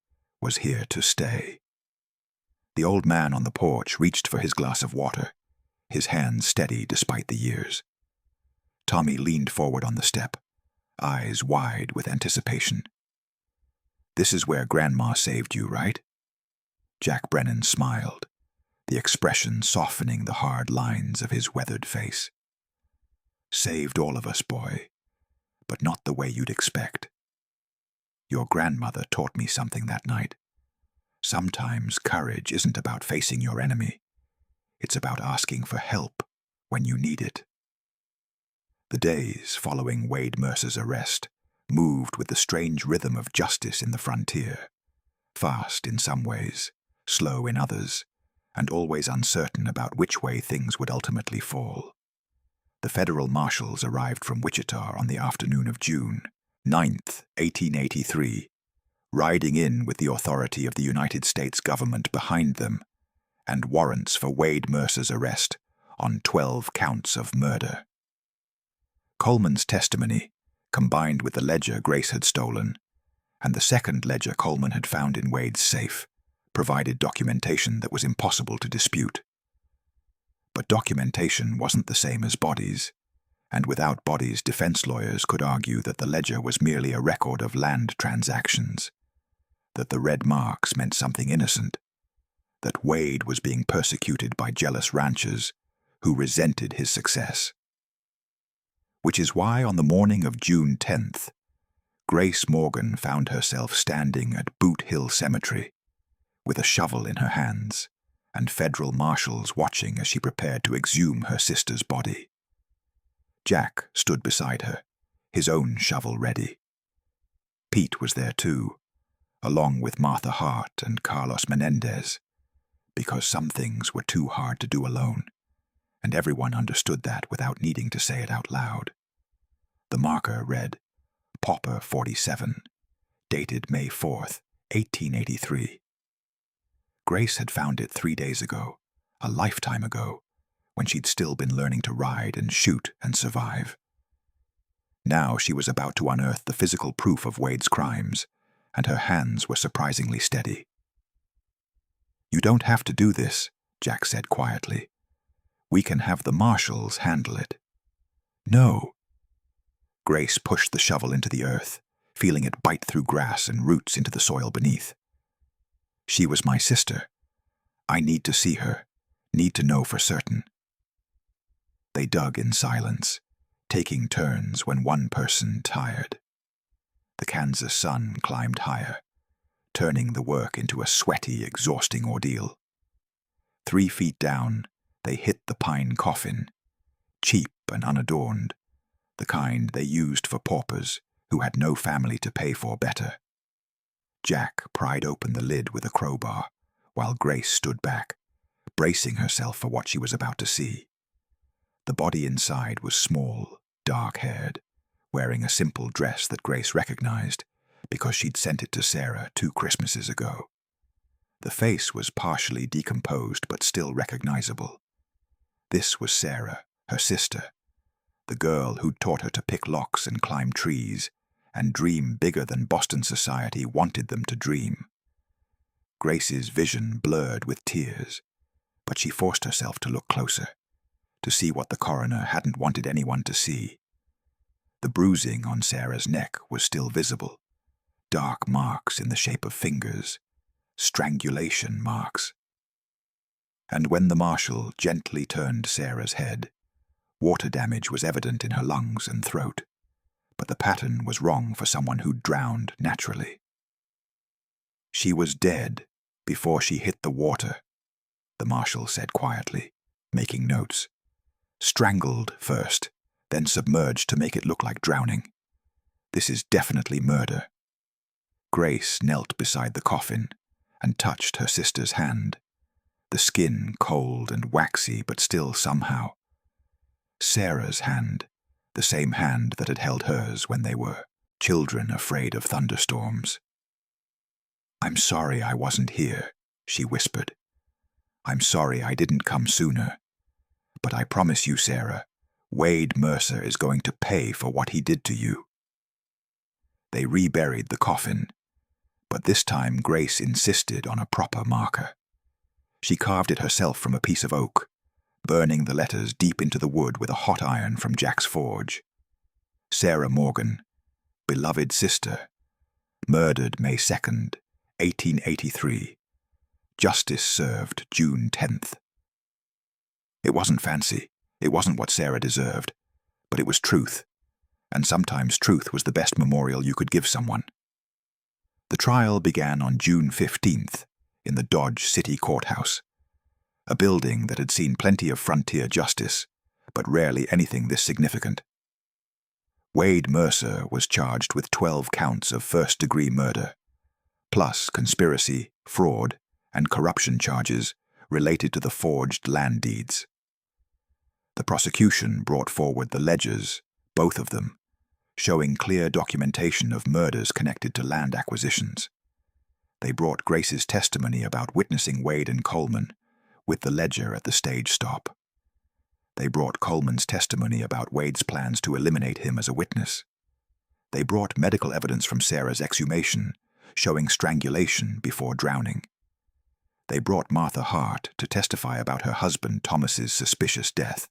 was here to stay. The old man on the porch reached for his glass of water, his hands steady despite the years. Tommy leaned forward on the step, eyes wide with anticipation. "This is where Grandma saved you, right?" Jack Brennan smiled, the expression softening the hard lines of his weathered face. "Saved all of us, boy, but not the way you'd expect. Your grandmother taught me something that night. Sometimes courage isn't about facing your enemy. It's about asking for help when you need it." The days following Wade Mercer's arrest moved with the strange rhythm of justice in the frontier, fast in some ways, slow in others, and always uncertain about which way things would ultimately fall. The federal marshals arrived from Wichita on the afternoon of June 9th, 1883, riding in with the authority of the United States government behind them and warrants for Wade Mercer's arrest on 12 counts of murder. Coleman's testimony, combined with the ledger Grace had stolen, and the second ledger Coleman had found in Wade's safe, provided documentation that was impossible to dispute. But documentation wasn't the same as bodies, and without bodies, defense lawyers could argue that the ledger was merely a record of land transactions, that the red marks meant something innocent, that Wade was being persecuted by jealous ranchers who resented his success. Which is why on the morning of June 10th, Grace Morgan found herself standing at Boot Hill Cemetery with a shovel in her hands and federal marshals watching as she prepared to exhume her sister's body. Jack stood beside her, his own shovel ready. Pete was there too, along with Martha Hart and Carlos Menendez, because some things were too hard to do alone, and everyone understood that without needing to say it out loud. The marker read, Pauper 47, dated May 4th, 1883. Grace had found it 3 days ago, a lifetime ago, when she'd still been learning to ride and shoot and survive. Now she was about to unearth the physical proof of Wade's crimes, and her hands were surprisingly steady. "You don't have to do this," Jack said quietly. "We can have the marshals handle it." "No." Grace pushed the shovel into the earth, feeling it bite through grass and roots into the soil beneath. "She was my sister. I need to see her, need to know for certain." They dug in silence, taking turns when one person tired. The Kansas sun climbed higher, turning the work into a sweaty, exhausting ordeal. 3 feet down, they hit the pine coffin, cheap and unadorned, the kind they used for paupers who had no family to pay for better. Jack pried open the lid with a crowbar, while Grace stood back, bracing herself for what she was about to see. The body inside was small, dark-haired, wearing a simple dress that Grace recognized because she'd sent it to Sarah 2 Christmases ago. The face was partially decomposed but still recognizable. This was Sarah, her sister, the girl who'd taught her to pick locks and climb trees and dream bigger than Boston society wanted them to dream. Grace's vision blurred with tears, but she forced herself to look closer, to see what the coroner hadn't wanted anyone to see. The bruising on Sarah's neck was still visible, dark marks in the shape of fingers, strangulation marks. And when the marshal gently turned Sarah's head, water damage was evident in her lungs and throat, but the pattern was wrong for someone who'd drowned naturally. "She was dead before she hit the water," the marshal said quietly, making notes. "Strangled first, then submerged to make it look like drowning. This is definitely murder." Grace knelt beside the coffin and touched her sister's hand, the skin cold and waxy but still somehow. Sarah's hand, the same hand that had held hers when they were children afraid of thunderstorms. "I'm sorry I wasn't here," she whispered. "I'm sorry I didn't come sooner. But I promise you, Sarah, Wade Mercer is going to pay for what he did to you." They reburied the coffin, but this time Grace insisted on a proper marker. She carved it herself from a piece of oak, burning the letters deep into the wood with a hot iron from Jack's forge. Sarah Morgan, beloved sister, murdered May 2nd, 1883. Justice served June 10th. It wasn't fancy, it wasn't what Sarah deserved, but it was truth, and sometimes truth was the best memorial you could give someone. The trial began on June 15th in the Dodge City Courthouse, a building that had seen plenty of frontier justice, but rarely anything this significant. Wade Mercer was charged with 12 counts of first-degree murder, plus conspiracy, fraud, and corruption charges related to the forged land deeds. The prosecution brought forward the ledgers, both of them, showing clear documentation of murders connected to land acquisitions. They brought Grace's testimony about witnessing Wade and Coleman, with the ledger at the stage stop. They brought Coleman's testimony about Wade's plans to eliminate him as a witness. They brought medical evidence from Sarah's exhumation, showing strangulation before drowning. They brought Martha Hart to testify about her husband Thomas's suspicious death,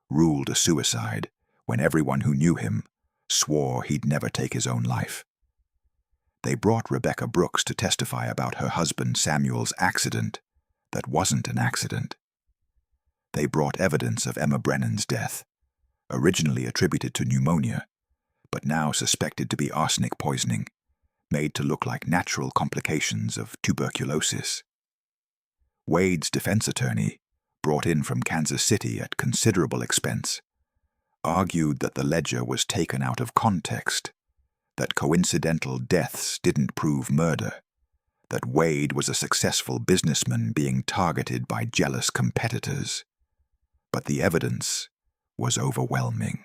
ruled a suicide when everyone who knew him swore he'd never take his own life. They brought Rebecca Brooks to testify about her husband Samuel's accident that wasn't an accident. They brought evidence of Emma Brennan's death, originally attributed to pneumonia, but now suspected to be arsenic poisoning, made to look like natural complications of tuberculosis. Wade's defense attorney, brought in from Kansas City at considerable expense, argued that the ledger was taken out of context, that coincidental deaths didn't prove murder, that Wade was a successful businessman being targeted by jealous competitors. But the evidence was overwhelming.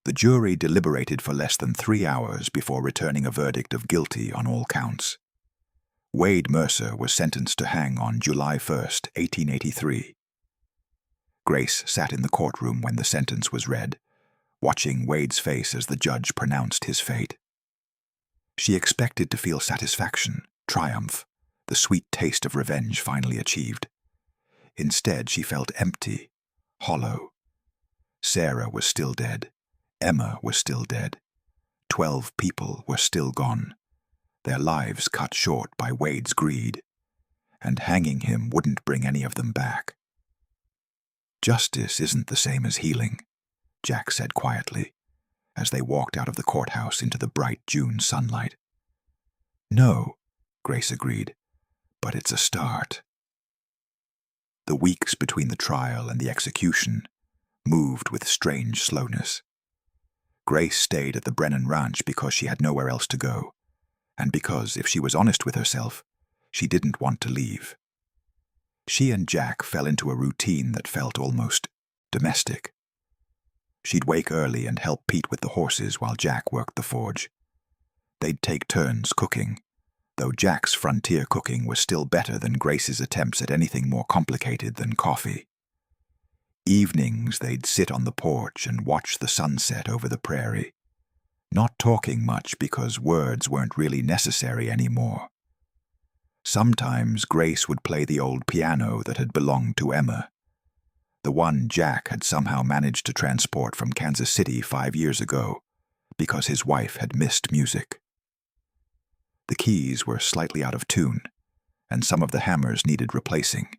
The jury deliberated for less than 3 hours before returning a verdict of guilty on all counts. Wade Mercer was sentenced to hang on July 1, 1883. Grace sat in the courtroom when the sentence was read, watching Wade's face as the judge pronounced his fate. She expected to feel satisfaction, triumph, the sweet taste of revenge finally achieved. Instead, she felt empty, hollow. Sarah was still dead. Emma was still dead. 12 people were still gone, their lives cut short by Wade's greed, and hanging him wouldn't bring any of them back. "Justice isn't the same as healing," Jack said quietly, as they walked out of the courthouse into the bright June sunlight. "No," Grace agreed, "but it's a start." The weeks between the trial and the execution moved with strange slowness. Grace stayed at the Brennan Ranch because she had nowhere else to go, and because, if she was honest with herself, she didn't want to leave. She and Jack fell into a routine that felt almost domestic. She'd wake early and help Pete with the horses while Jack worked the forge. They'd take turns cooking, though Jack's frontier cooking was still better than Grace's attempts at anything more complicated than coffee. Evenings they'd sit on the porch and watch the sunset over the prairie, not talking much because words weren't really necessary anymore. Sometimes Grace would play the old piano that had belonged to Emma, the one Jack had somehow managed to transport from Kansas City 5 years ago because his wife had missed music. The keys were slightly out of tune, and some of the hammers needed replacing,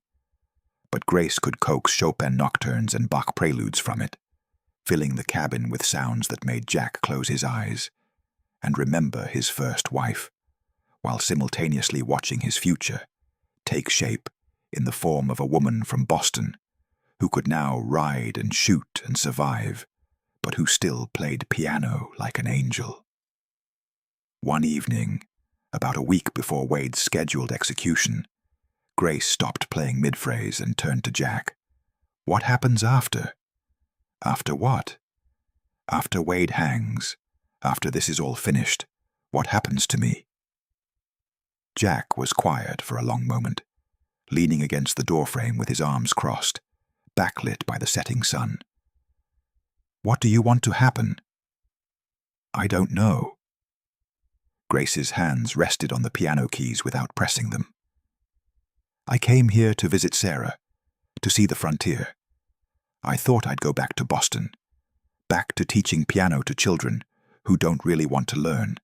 but Grace could coax Chopin nocturnes and Bach preludes from it, filling the cabin with sounds that made Jack close his eyes and remember his first wife, while simultaneously watching his future take shape in the form of a woman from Boston who could now ride and shoot and survive, but who still played piano like an angel. One evening, about a week before Wade's scheduled execution, Grace stopped playing mid-phrase and turned to Jack. "What happens after?" "After what?" "After Wade hangs, after this is all finished, what happens to me?" Jack was quiet for a long moment, leaning against the doorframe with his arms crossed, backlit by the setting sun. "What do you want to happen?" "I don't know." Grace's hands rested on the piano keys without pressing them. "I came here to visit Sarah, to see the frontier. I thought I'd go back to Boston, back to teaching piano to children who don't really want to learn,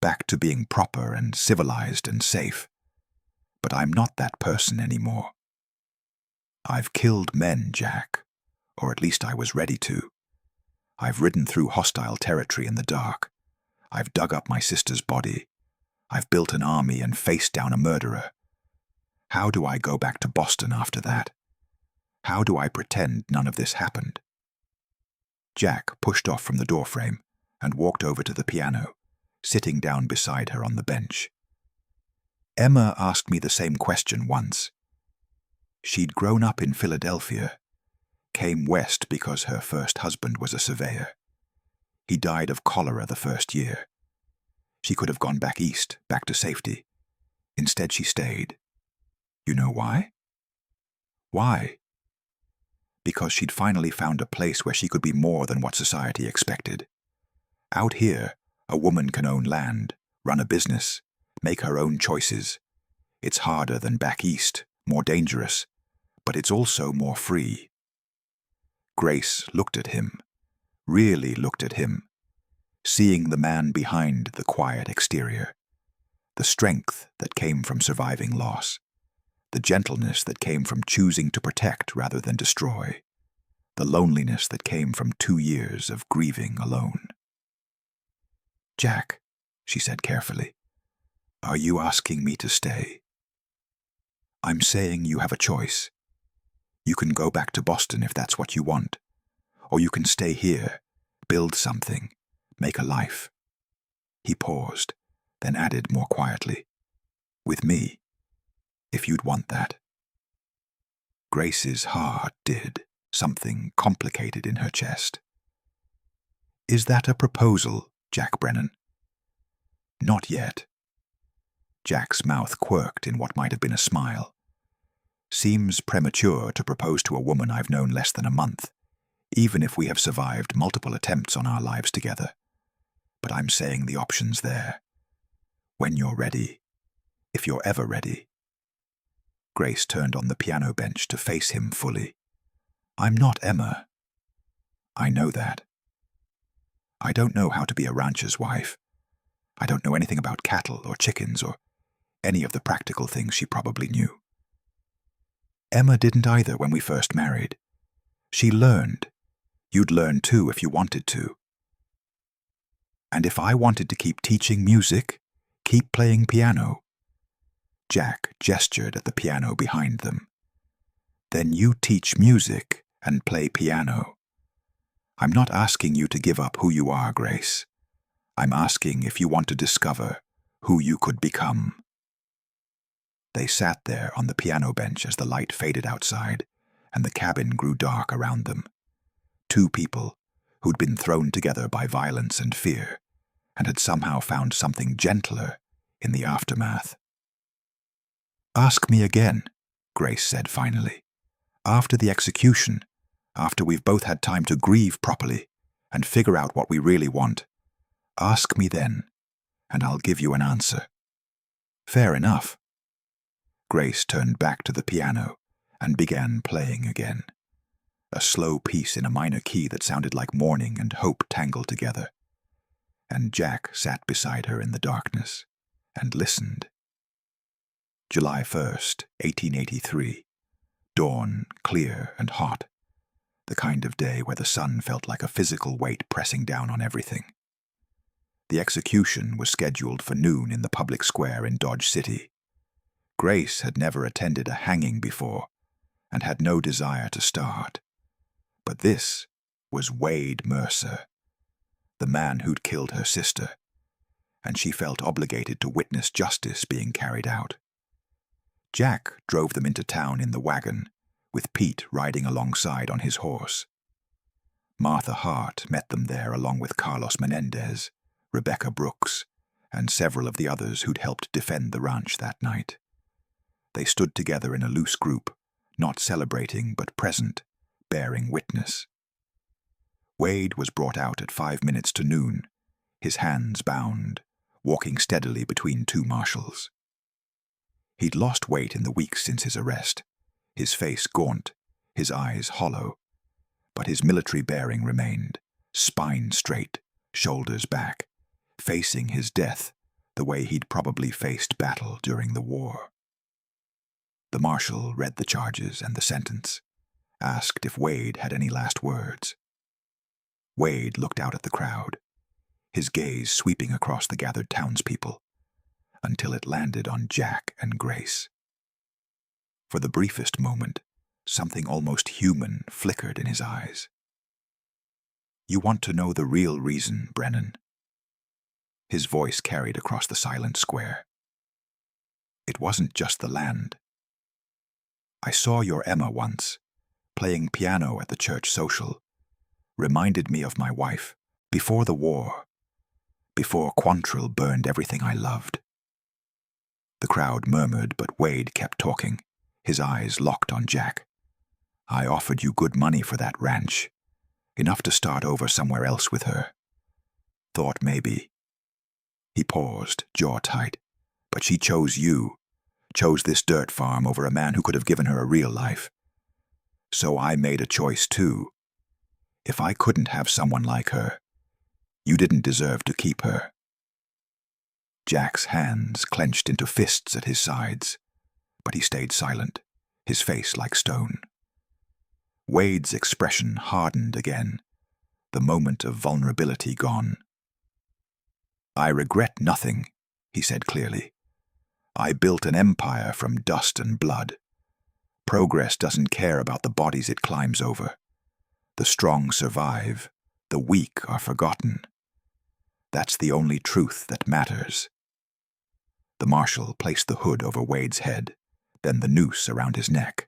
back to being proper and civilized and safe. But I'm not that person anymore. I've killed men, Jack, or at least I was ready to. I've ridden through hostile territory in the dark. I've dug up my sister's body. I've built an army and faced down a murderer. How do I go back to Boston after that? How do I pretend none of this happened?" Jack pushed off from the doorframe and walked over to the piano, sitting down beside her on the bench. "Emma asked me the same question once. She'd grown up in Philadelphia. came west because her first husband was a surveyor. He died of cholera the first year. She could have gone back east, back to safety. Instead, she stayed. You know why? Why? Because she'd finally found a place where she could be more than what society expected. Out here, a woman can own land, run a business, make her own choices. It's harder than back east, more dangerous, but it's also more free. Grace looked at him, really looked at him, seeing the man behind the quiet exterior, the strength that came from surviving loss, the gentleness that came from choosing to protect rather than destroy, the loneliness that came from 2 years of grieving alone. "Jack," she said carefully, "are you asking me to stay?" "I'm saying you have a choice. You can go back to Boston if that's what you want, or you can stay here, build something, make a life." He paused, then added more quietly, "With me, if you'd want that." Grace's heart did something complicated in her chest. "Is that a proposal, Jack Brennan?" "Not yet." Jack's mouth quirked in what might have been a smile. "Seems premature to propose to a woman I've known less than a month, even if we have survived multiple attempts on our lives together. But I'm saying the option's there. When you're ready, if you're ever ready." Grace turned on the piano bench to face him fully. "I'm not Emma. I know that. I don't know how to be a rancher's wife. I don't know anything about cattle or chickens or any of the practical things she probably knew. Emma didn't either when we first married. She learned. You'd learn too if you wanted to. And if I wanted to keep teaching music, keep playing piano," Jack gestured at the piano behind them, "then you teach music and play piano. I'm not asking you to give up who you are, Grace. I'm asking if you want to discover who you could become." They sat there on the piano bench as the light faded outside and the cabin grew dark around them. Two people who'd been thrown together by violence and fear and had somehow found something gentler in the aftermath. "Ask me again," Grace said finally. "After the execution, after we've both had time to grieve properly and figure out what we really want. Ask me then, and I'll give you an answer." "Fair enough." Grace turned back to the piano and began playing again. A slow piece in a minor key that sounded like mourning and hope tangled together. And Jack sat beside her in the darkness and listened. July 1st, 1883. Dawn, clear and hot. The kind of day where the sun felt like a physical weight pressing down on everything. The execution was scheduled for noon in the public square in Dodge City. Grace had never attended a hanging before and had no desire to start. But this was Wade Mercer, the man who'd killed her sister, and she felt obligated to witness justice being carried out. Jack drove them into town in the wagon, with Pete riding alongside on his horse. Martha Hart met them there along with Carlos Menendez, Rebecca Brooks, and several of the others who'd helped defend the ranch that night. They stood together in a loose group, not celebrating but present, bearing witness. Wade was brought out at 5 minutes to noon, his hands bound, walking steadily between two marshals. He'd lost weight in the weeks since his arrest, his face gaunt, his eyes hollow, but his military bearing remained, spine straight, shoulders back, facing his death the way he'd probably faced battle during the war. The marshal read the charges and the sentence, asked if Wade had any last words. Wade looked out at the crowd, his gaze sweeping across the gathered townspeople, until it landed on Jack and Grace. For the briefest moment, something almost human flickered in his eyes. "You want to know the real reason, Brennan?" His voice carried across the silent square. "It wasn't just the land. I saw your Emma once, playing piano at the church social, reminded me of my wife before the war, before Quantrill burned everything I loved. The crowd murmured, but Wade kept talking, his eyes locked on Jack. I offered you good money for that ranch, enough to start over somewhere else with her. Thought maybe. He paused, jaw tight. But she chose you, chose this dirt farm over a man who could have given her a real life. So I made a choice too. If I couldn't have someone like her, you didn't deserve to keep her. Jack's hands clenched into fists at his sides, but he stayed silent, his face like stone. Wade's expression hardened again, the moment of vulnerability gone. I regret nothing, he said clearly. I built an empire from dust and blood. Progress doesn't care about the bodies it climbs over. The strong survive, the weak are forgotten. That's the only truth that matters. The marshal placed the hood over Wade's head, then the noose around his neck.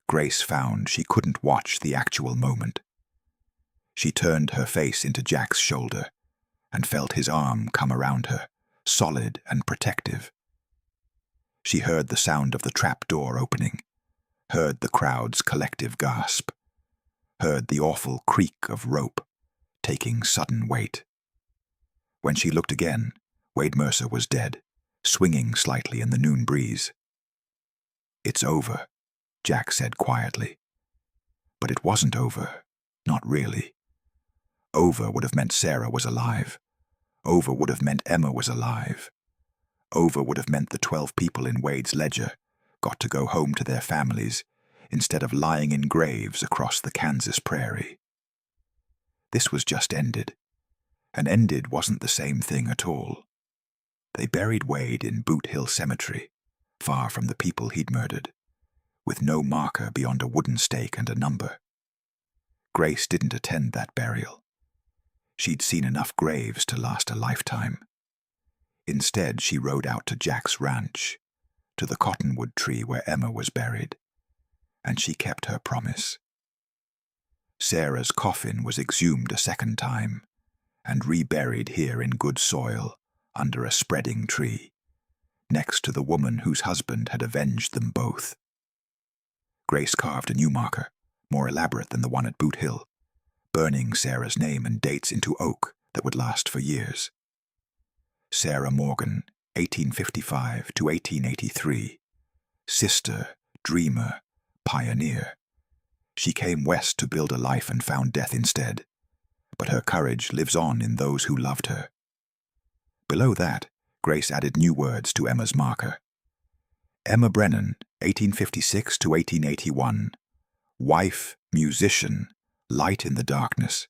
Grace found she couldn't watch the actual moment. She turned her face into Jack's shoulder and felt his arm come around her, solid and protective. She heard the sound of the trap door opening, heard the crowd's collective gasp, heard the awful creak of rope taking sudden weight. When she looked again, Wade Mercer was dead, swinging slightly in the noon breeze. It's over, Jack said quietly. But it wasn't over, not really. Over would have meant Sarah was alive. Over would have meant Emma was alive. Over would have meant the 12 people in Wade's ledger got to go home to their families instead of lying in graves across the Kansas prairie. This was just ended, and ended wasn't the same thing at all. They buried Wade in Boot Hill Cemetery, far from the people he'd murdered, with no marker beyond a wooden stake and a number. Grace didn't attend that burial. She'd seen enough graves to last a lifetime. Instead, she rode out to Jack's ranch, to the cottonwood tree where Emma was buried, and she kept her promise. Sarah's coffin was exhumed a second time and reburied here in good soil under a spreading tree, next to the woman whose husband had avenged them both. Grace carved a new marker, more elaborate than the one at Boot Hill, burning Sarah's name and dates into oak that would last for years. Sarah Morgan, 1855 to 1883. Sister, dreamer, pioneer. She came west to build a life and found death instead, but her courage lives on in those who loved her. Below that, Grace added new words to Emma's marker. Emma Brennan, 1856 to 1881. Wife, musician, light in the darkness.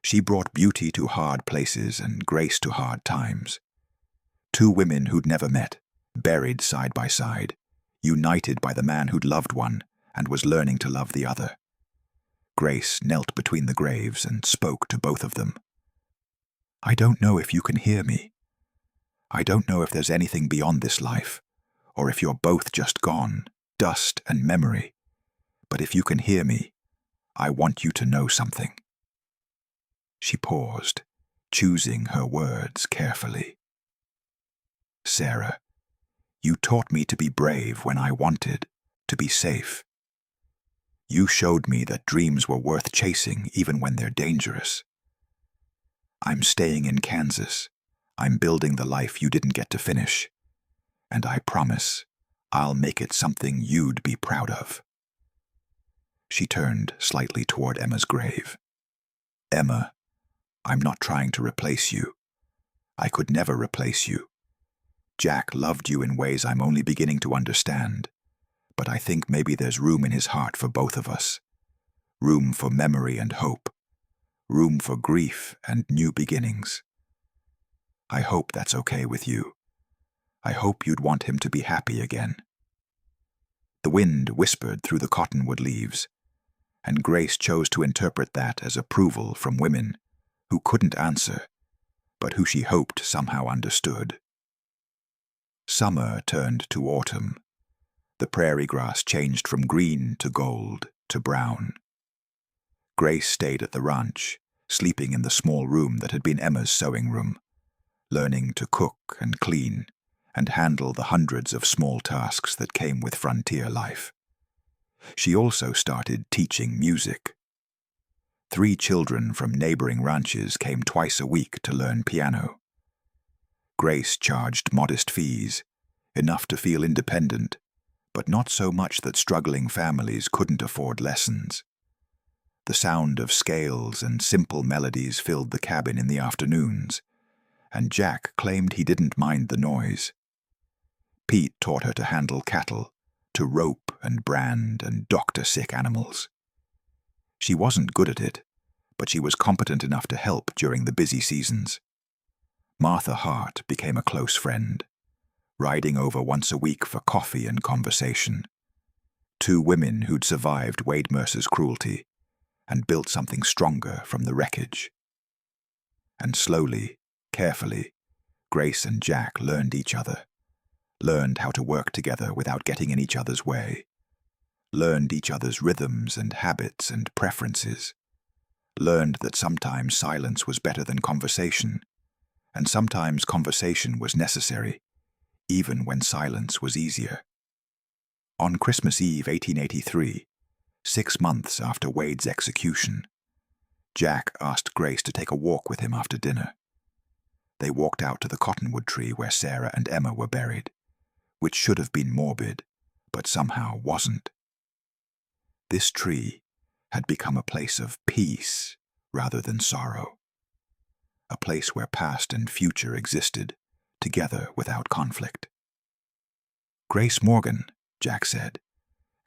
She brought beauty to hard places and grace to hard times. Two women who'd never met, buried side by side, united by the man who'd loved one and was learning to love the other. Grace knelt between the graves and spoke to both of them. I don't know if you can hear me. I don't know if there's anything beyond this life, or if you're both just gone, dust and memory. But if you can hear me, I want you to know something. She paused, choosing her words carefully. Sarah, you taught me to be brave when I wanted, to be safe. You showed me that dreams were worth chasing even when they're dangerous. I'm staying in Kansas. I'm building the life you didn't get to finish. And I promise I'll make it something you'd be proud of. She turned slightly toward Emma's grave. Emma, I'm not trying to replace you. I could never replace you. Jack loved you in ways I'm only beginning to understand, but I think maybe there's room in his heart for both of us. Room for memory and hope. Room for grief and new beginnings. I hope that's okay with you. I hope you'd want him to be happy again. The wind whispered through the cottonwood leaves, and Grace chose to interpret that as approval from women who couldn't answer, but who she hoped somehow understood. Summer turned to autumn. The prairie grass changed from green to gold, to brown. Grace stayed at the ranch, sleeping in the small room that had been Emma's sewing room, learning to cook and clean and handle the hundreds of small tasks that came with frontier life. She also started teaching music. 3 children from neighboring ranches came twice a week to learn piano. Grace charged modest fees, enough to feel independent, but not so much that struggling families couldn't afford lessons. The sound of scales and simple melodies filled the cabin in the afternoons, and Jack claimed he didn't mind the noise. Pete taught her to handle cattle, to rope and brand and doctor sick animals. She wasn't good at it, but she was competent enough to help during the busy seasons. Martha Hart became a close friend, riding over once a week for coffee and conversation. 2 women who'd survived Wade Mercer's cruelty and built something stronger from the wreckage. And slowly, carefully, Grace and Jack learned each other, learned how to work together without getting in each other's way, learned each other's rhythms and habits and preferences, learned that sometimes silence was better than conversation, and sometimes conversation was necessary, even when silence was easier. On Christmas Eve 1883, 6 months after Wade's execution, Jack asked Grace to take a walk with him after dinner. They walked out to the cottonwood tree where Sarah and Emma were buried, which should have been morbid, but somehow wasn't. This tree had become a place of peace rather than sorrow, a place where past and future existed, together without conflict. "Grace Morgan," Jack said,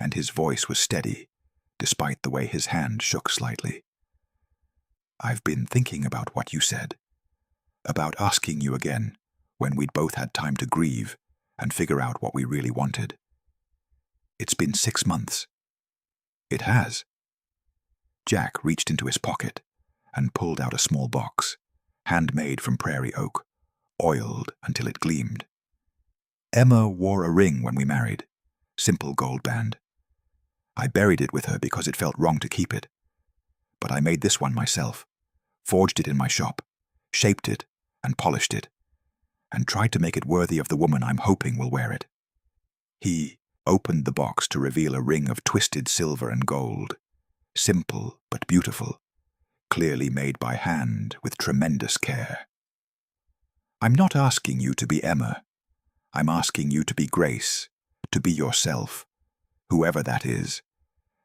and his voice was steady, despite the way his hand shook slightly. "I've been thinking about what you said, about asking you again when we'd both had time to grieve and figure out what we really wanted. It's been 6 months." "It has." Jack reached into his pocket and pulled out a small box, handmade from prairie oak, oiled until it gleamed. "Emma wore a ring when we married, simple gold band. I buried it with her because it felt wrong to keep it. But I made this one myself, forged it in my shop, shaped it and polished it, and tried to make it worthy of the woman I'm hoping will wear it." He opened the box to reveal a ring of twisted silver and gold, simple but beautiful, clearly made by hand with tremendous care. "I'm not asking you to be Emma. I'm asking you to be Grace, to be yourself, whoever that is,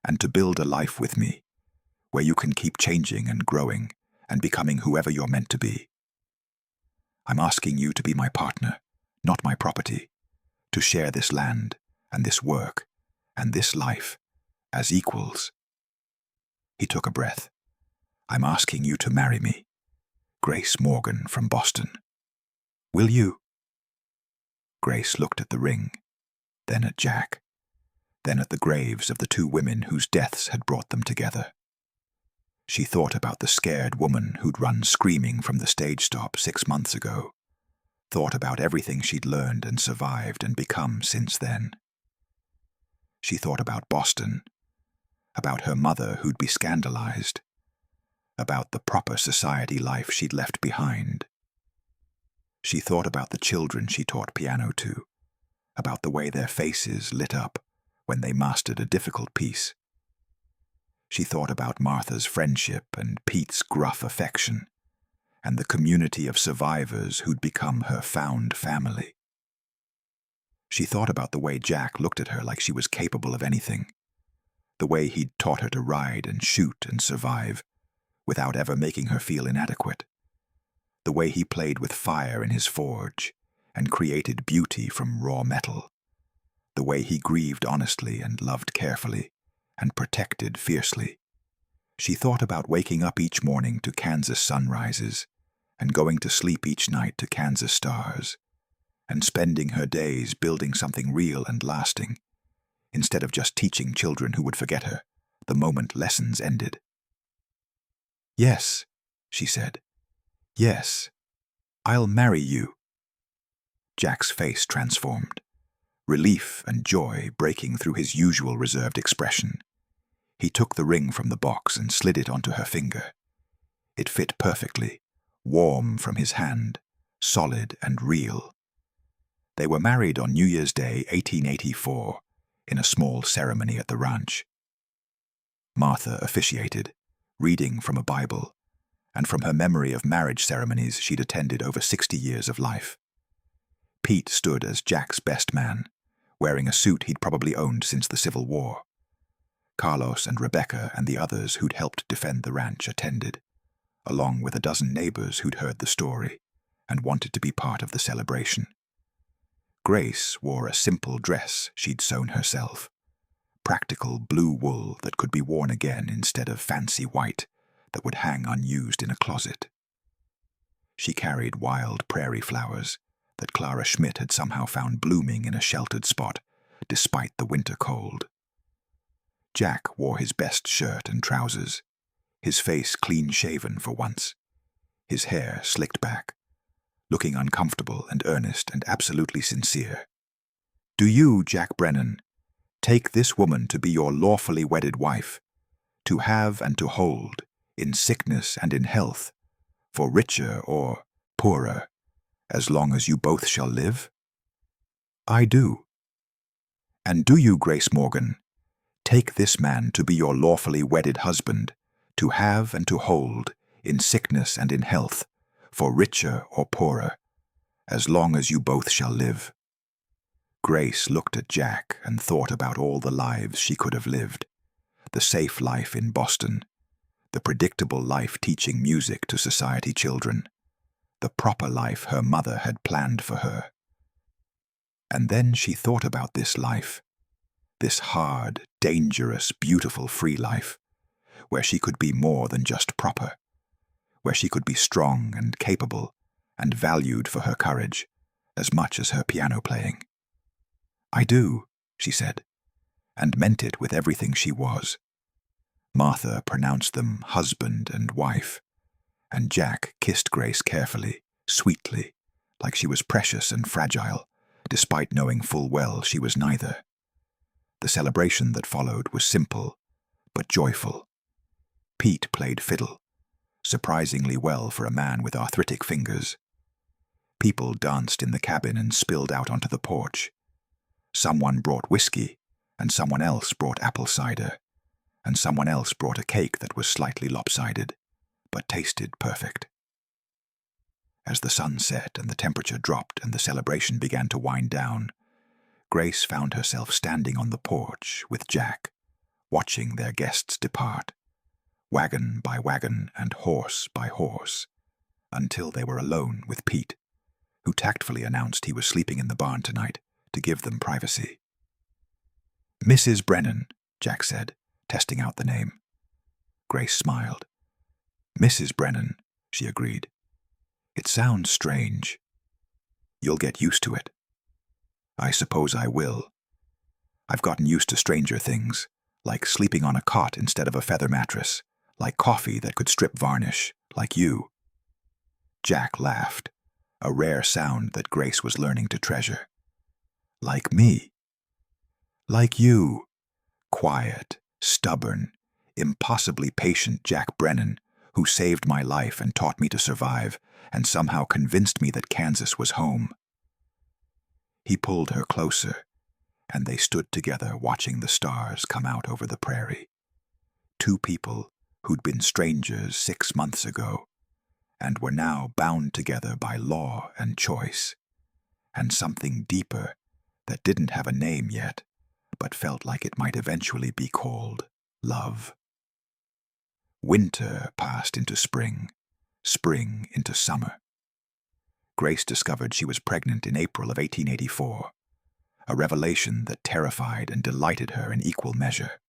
and to build a life with me, where you can keep changing and growing and becoming whoever you're meant to be. I'm asking you to be my partner, not my property, to share this land and this work and this life as equals." He took a breath. "I'm asking you to marry me, Grace Morgan from Boston. Will you?" Grace looked at the ring, then at Jack, then at the graves of the 2 women whose deaths had brought them together. She thought about the scared woman who'd run screaming from the stage stop 6 months ago, thought about everything she'd learned and survived and become since then. She thought about Boston, about her mother who'd be scandalized, about the proper society life she'd left behind. She thought about the children she taught piano to, about the way their faces lit up when they mastered a difficult piece. She thought about Martha's friendship and Pete's gruff affection, and the community of survivors who'd become her found family. She thought about the way Jack looked at her like she was capable of anything, the way he'd taught her to ride and shoot and survive, without ever making her feel inadequate, the way he played with fire in his forge and created beauty from raw metal, the way he grieved honestly and loved carefully and protected fiercely. She thought about waking up each morning to Kansas sunrises and going to sleep each night to Kansas stars, and spending her days building something real and lasting, instead of just teaching children who would forget her the moment lessons ended. "Yes," she said. "Yes, I'll marry you." Jack's face transformed, relief and joy breaking through his usual reserved expression. He took the ring from the box and slid it onto her finger. It fit perfectly, warm from his hand, solid and real. They were married on New Year's Day, 1884, in a small ceremony at the ranch. Martha officiated, reading from a Bible, and from her memory of marriage ceremonies she'd attended over 60 years of life. Pete stood as Jack's best man, wearing a suit he'd probably owned since the Civil War. Carlos and Rebecca and the others who'd helped defend the ranch attended, along with a dozen neighbors who'd heard the story and wanted to be part of the celebration. Grace wore a simple dress she'd sewn herself, practical blue wool that could be worn again instead of fancy white that would hang unused in a closet. She carried wild prairie flowers that Clara Schmidt had somehow found blooming in a sheltered spot despite the winter cold. Jack wore his best shirt and trousers, his face clean-shaven for once, his hair slicked back, looking uncomfortable and earnest and absolutely sincere. "Do you, Jack Brennan, take this woman to be your lawfully wedded wife, to have and to hold, in sickness and in health, for richer or poorer, as long as you both shall live?" "I do." "And do you, Grace Morgan, take this man to be your lawfully wedded husband, to have and to hold, in sickness and in health, for richer or poorer, as long as you both shall live?" Grace looked at Jack and thought about all the lives she could have lived, the safe life in Boston, the predictable life teaching music to society children, the proper life her mother had planned for her. And then she thought about this life, this hard, dangerous, beautiful free life, where she could be more than just proper, where she could be strong and capable and valued for her courage as much as her piano playing. "I do," she said, and meant it with everything she was. Martha pronounced them husband and wife, and Jack kissed Grace carefully, sweetly, like she was precious and fragile, despite knowing full well she was neither. The celebration that followed was simple, but joyful. Pete played fiddle, surprisingly well for a man with arthritic fingers. People danced in the cabin and spilled out onto the porch. Someone brought whiskey, and someone else brought apple cider, and someone else brought a cake that was slightly lopsided, but tasted perfect. As the sun set and the temperature dropped and the celebration began to wind down, Grace found herself standing on the porch with Jack, watching their guests depart, wagon by wagon and horse by horse, until they were alone with Pete, who tactfully announced he was sleeping in the barn tonight to give them privacy. "Mrs. Brennan," Jack said, testing out the name. Grace smiled. "Mrs. Brennan," she agreed. "It sounds strange. You'll get used to it." "I suppose I will. I've gotten used to stranger things, like sleeping on a cot instead of a feather mattress, like coffee that could strip varnish, like you." Jack laughed, a rare sound that Grace was learning to treasure. "Like me?" "Like you. Quiet, stubborn, impossibly patient Jack Brennan, who saved my life and taught me to survive, and somehow convinced me that Kansas was home." He pulled her closer, and they stood together watching the stars come out over the prairie. Two people who'd been strangers 6 months ago, and were now bound together by law and choice, and something deeper that didn't have a name yet, but felt like it might eventually be called love. Winter passed into spring, spring into summer. Grace discovered she was pregnant in April of 1884, a revelation that terrified and delighted her in equal measure.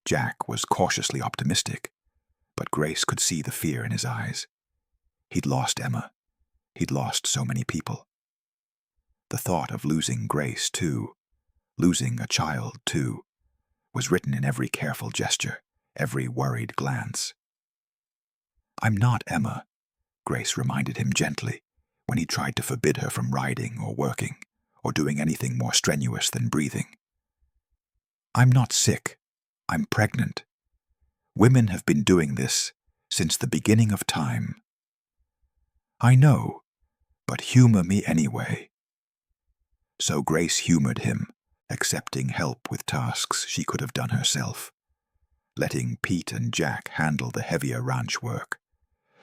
Jack was cautiously optimistic, but Grace could see the fear in his eyes. He'd lost Emma. He'd lost so many people. The thought of losing Grace, too, losing a child, too, was written in every careful gesture, every worried glance. "I'm not Emma," Grace reminded him gently, when he tried to forbid her from riding or working, or doing anything more strenuous than breathing. "I'm not sick," I'm pregnant. Women have been doing this since the beginning of time. I know, but humor me anyway. So Grace humored him, accepting help with tasks she could have done herself, letting Pete and Jack handle the heavier ranch work,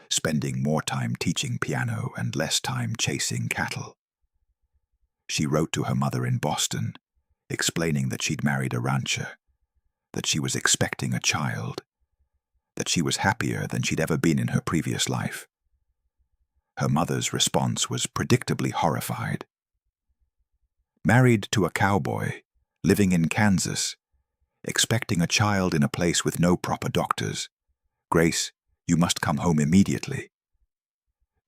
spending more time teaching piano and less time chasing cattle. She wrote to her mother in Boston, explaining that she'd married a rancher, that she was expecting a child, that she was happier than she'd ever been in her previous life. Her mother's response was predictably horrified. Married to a cowboy, living in Kansas, expecting a child in a place with no proper doctors. Grace, you must come home immediately.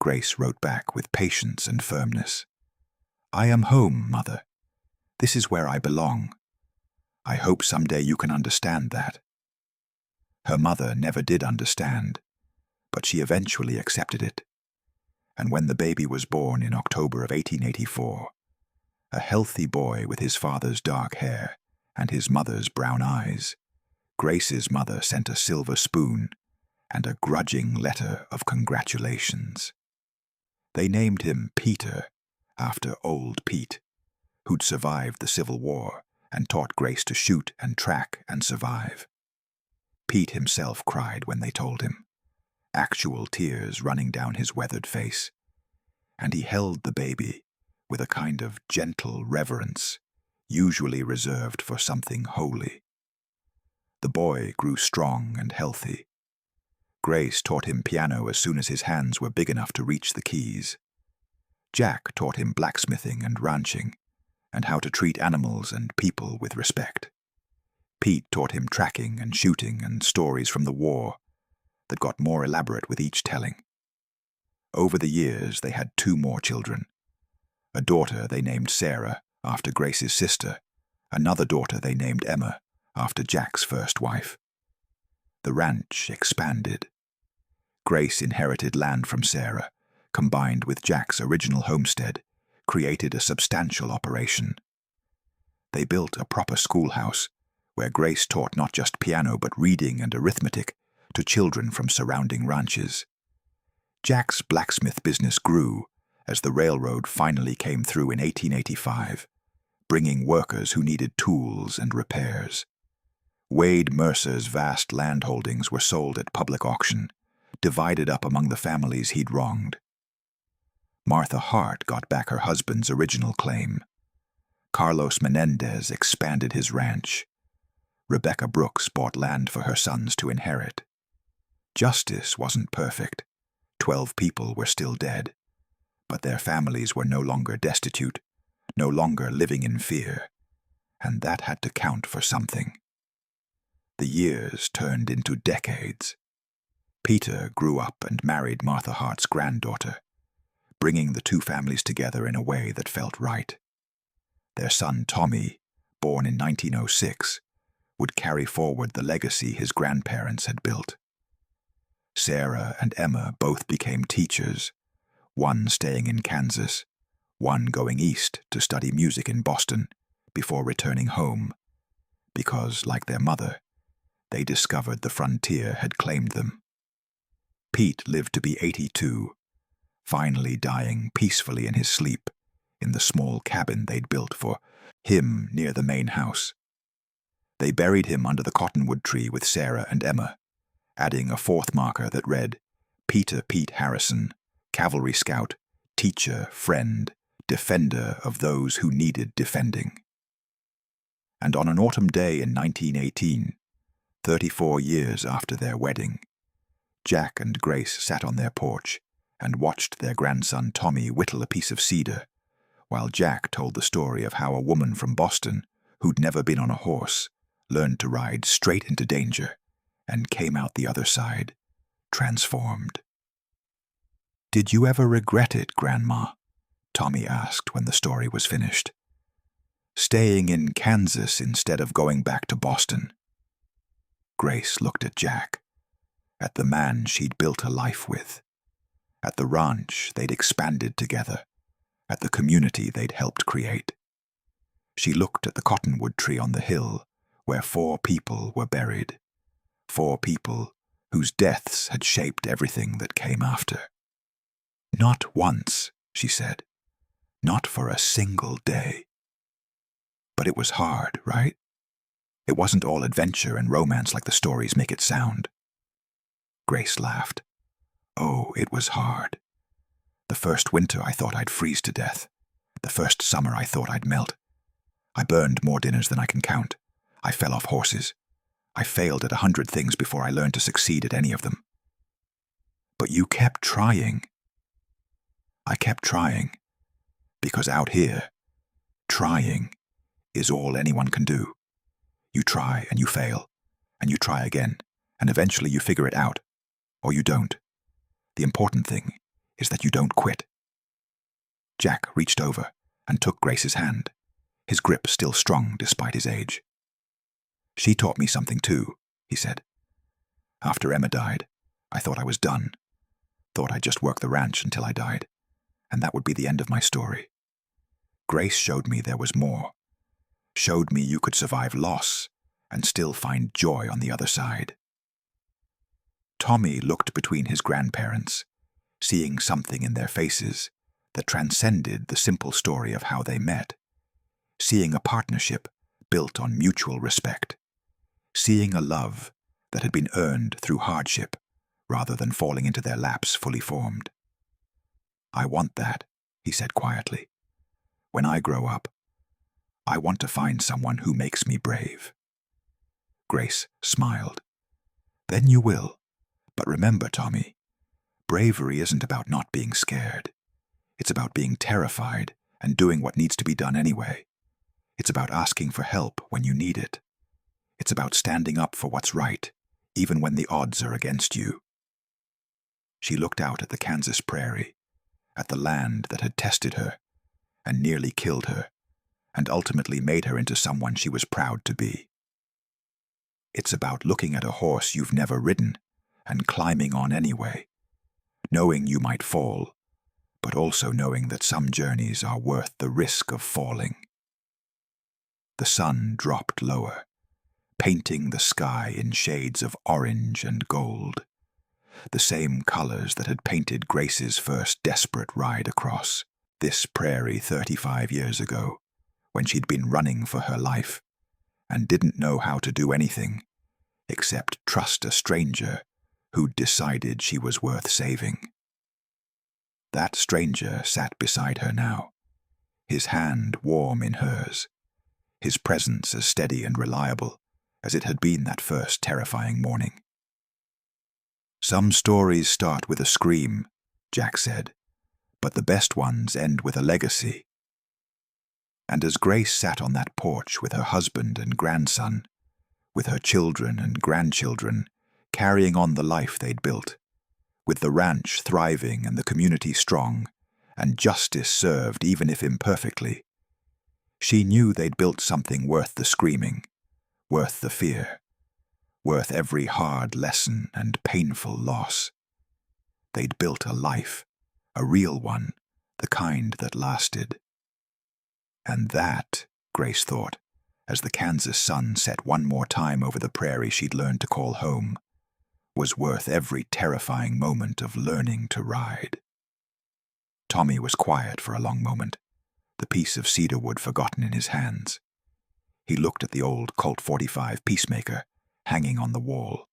Grace wrote back with patience and firmness. I am home, Mother. This is where I belong. I hope someday you can understand that. Her mother never did understand, but she eventually accepted it. And when the baby was born in October of 1884, a healthy boy with his father's dark hair and his mother's brown eyes, Grace's mother sent a silver spoon and a grudging letter of congratulations. They named him Peter, after old Pete, who'd survived the Civil War and taught Grace to shoot and track and survive. Pete himself cried when they told him, actual tears running down his weathered face, and he held the baby with a kind of gentle reverence, usually reserved for something holy. The boy grew strong and healthy. Grace taught him piano as soon as his hands were big enough to reach the keys. Jack taught him blacksmithing and ranching, and how to treat animals and people with respect. Pete taught him tracking and shooting and stories from the war that got more elaborate with each telling. Over the years, they had 2 more children. A daughter they named Sarah, after Grace's sister. Another daughter they named Emma, after Jack's first wife. The ranch expanded. Grace inherited land from Sarah, combined with Jack's original homestead, created a substantial operation. They built a proper schoolhouse, where Grace taught not just piano but reading and arithmetic to children from surrounding ranches. Jack's blacksmith business grew as the railroad finally came through in 1885, bringing workers who needed tools and repairs. Wade Mercer's vast landholdings were sold at public auction, divided up among the families he'd wronged. Martha Hart got back her husband's original claim. Carlos Menendez expanded his ranch. Rebecca Brooks bought land for her sons to inherit. Justice wasn't perfect. 12 people were still dead, but their families were no longer destitute, no longer living in fear, and that had to count for something. The years turned into decades. Peter grew up and married Martha Hart's granddaughter, bringing the 2 families together in a way that felt right. Their son Tommy, born in 1906, would carry forward the legacy his grandparents had built. Sarah and Emma both became teachers, one staying in Kansas, one going east to study music in Boston before returning home, because, like their mother, they discovered the frontier had claimed them. Pete lived to be 82, finally dying peacefully in his sleep in the small cabin they'd built for him near the main house. They buried him under the cottonwood tree with Sarah and Emma, adding a 4th marker that read, Peter Pete Harrison, cavalry scout, teacher, friend, defender of those who needed defending. And on an autumn day in 1918, 34 years after their wedding, Jack and Grace sat on their porch and watched their grandson Tommy whittle a piece of cedar, while Jack told the story of how a woman from Boston, who'd never been on a horse, learned to ride straight into danger and came out the other side, transformed. "Did you ever regret it, Grandma?" Tommy asked when the story was finished. "Staying in Kansas instead of going back to Boston?" Grace looked at Jack, at the man she'd built a life with, at the ranch they'd expanded together, at the community they'd helped create. She looked at the cottonwood tree on the hill, where 4 people were buried. 4 people whose deaths had shaped everything that came after. "Not once," she said. "Not for a single day." But it was hard, right? It wasn't all adventure and romance like the stories make it sound. Grace laughed. "Oh, it was hard. The first winter I thought I'd freeze to death. The first summer I thought I'd melt. I burned more dinners than I can count. I fell off horses. I failed at 100 things before I learned to succeed at any of them. But you kept trying." "I kept trying, because out here, trying is all anyone can do. You try and you fail, and you try again, and eventually you figure it out, or you don't. The important thing is that you don't quit." Jack reached over and took Grace's hand, his grip still strong despite his age. "She taught me something too," he said. "After Emma died, I thought I was done. Thought I'd just work the ranch until I died, and that would be the end of my story. Grace showed me there was more. Showed me you could survive loss and still find joy on the other side." Tommy looked between his grandparents, seeing something in their faces that transcended the simple story of how they met, seeing a partnership built on mutual respect, seeing a love that had been earned through hardship rather than falling into their laps fully formed. "I want that," he said quietly. "When I grow up, I want to find someone who makes me brave." Grace smiled. "Then you will. But remember, Tommy, bravery isn't about not being scared. It's about being terrified and doing what needs to be done anyway. It's about asking for help when you need it. It's about standing up for what's right, even when the odds are against you." She looked out at the Kansas prairie, at the land that had tested her and nearly killed her, and ultimately made her into someone she was proud to be. It's about looking at a horse you've never ridden and climbing on anyway, knowing you might fall, but also knowing that some journeys are worth the risk of falling. The sun dropped lower, painting the sky in shades of orange and gold, the same colors that had painted Grace's first desperate ride across this prairie 35 years ago, when she'd been running for her life and didn't know how to do anything except trust a stranger who'd decided she was worth saving. That stranger sat beside her now, his hand warm in hers, his presence as steady and reliable as it had been that first terrifying morning. "Some stories start with a scream," Jack said, "but the best ones end with a legacy." And as Grace sat on that porch with her husband and grandson, with her children and grandchildren, carrying on the life they'd built, with the ranch thriving and the community strong, and justice served even if imperfectly, she knew they'd built something worth the screaming, worth the fear, worth every hard lesson and painful loss. They'd built a life, a real one, the kind that lasted. And that, Grace thought, as the Kansas sun set one more time over the prairie she'd learned to call home, was worth every terrifying moment of learning to ride. Tommy was quiet for a long moment, the piece of cedar wood forgotten in his hands. He looked at the old Colt 45 Peacemaker hanging on the wall,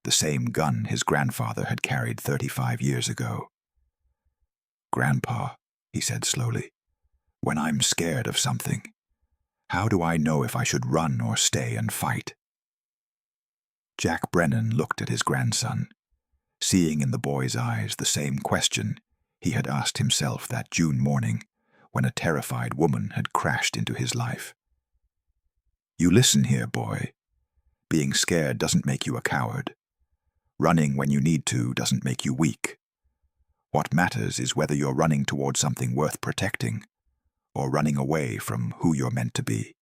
the same gun his grandfather had carried 35 years ago. "Grandpa," he said slowly, "when I'm scared of something, how do I know if I should run or stay and fight?" Jack Brennan looked at his grandson, seeing in the boy's eyes the same question he had asked himself that June morning when a terrified woman had crashed into his life. "You listen here, boy. Being scared doesn't make you a coward. Running when you need to doesn't make you weak. What matters is whether you're running toward something worth protecting or running away from who you're meant to be."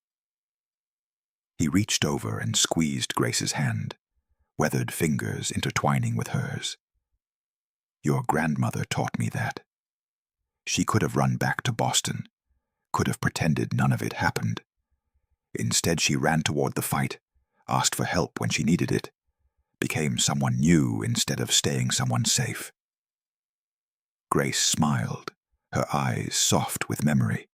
He reached over and squeezed Grace's hand, weathered fingers intertwining with hers. "Your grandmother taught me that. She could have run back to Boston, could have pretended none of it happened. Instead, she ran toward the fight, asked for help when she needed it, became someone new instead of staying someone safe. Grace smiled, her eyes soft with memory.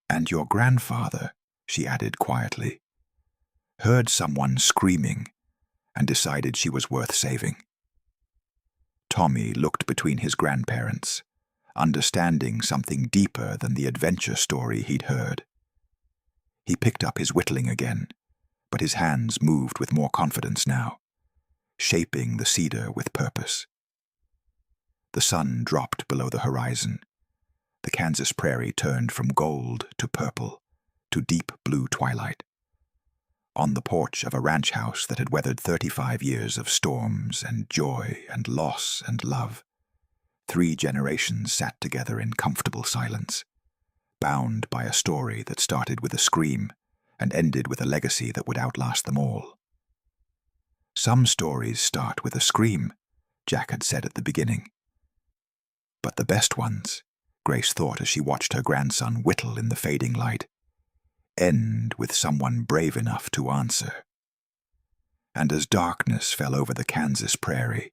"And your grandfather," she added quietly, "heard someone screaming and decided she was worth saving." Tommy looked between his grandparents, understanding something deeper than the adventure story he'd heard. He picked up his whittling again, but his hands moved with more confidence now, shaping the cedar with purpose. The sun dropped below the horizon. The Kansas prairie turned from gold to purple to deep blue twilight. On the porch of a ranch house that had weathered 35 years of storms and joy and loss and love, 3 generations sat together in comfortable silence, bound by a story that started with a scream and ended with a legacy that would outlast them all. "Some stories start with a scream," Jack had said at the beginning. But the best ones, Grace thought as she watched her grandson whittle in the fading light, end with someone brave enough to answer. And as darkness fell over the Kansas prairie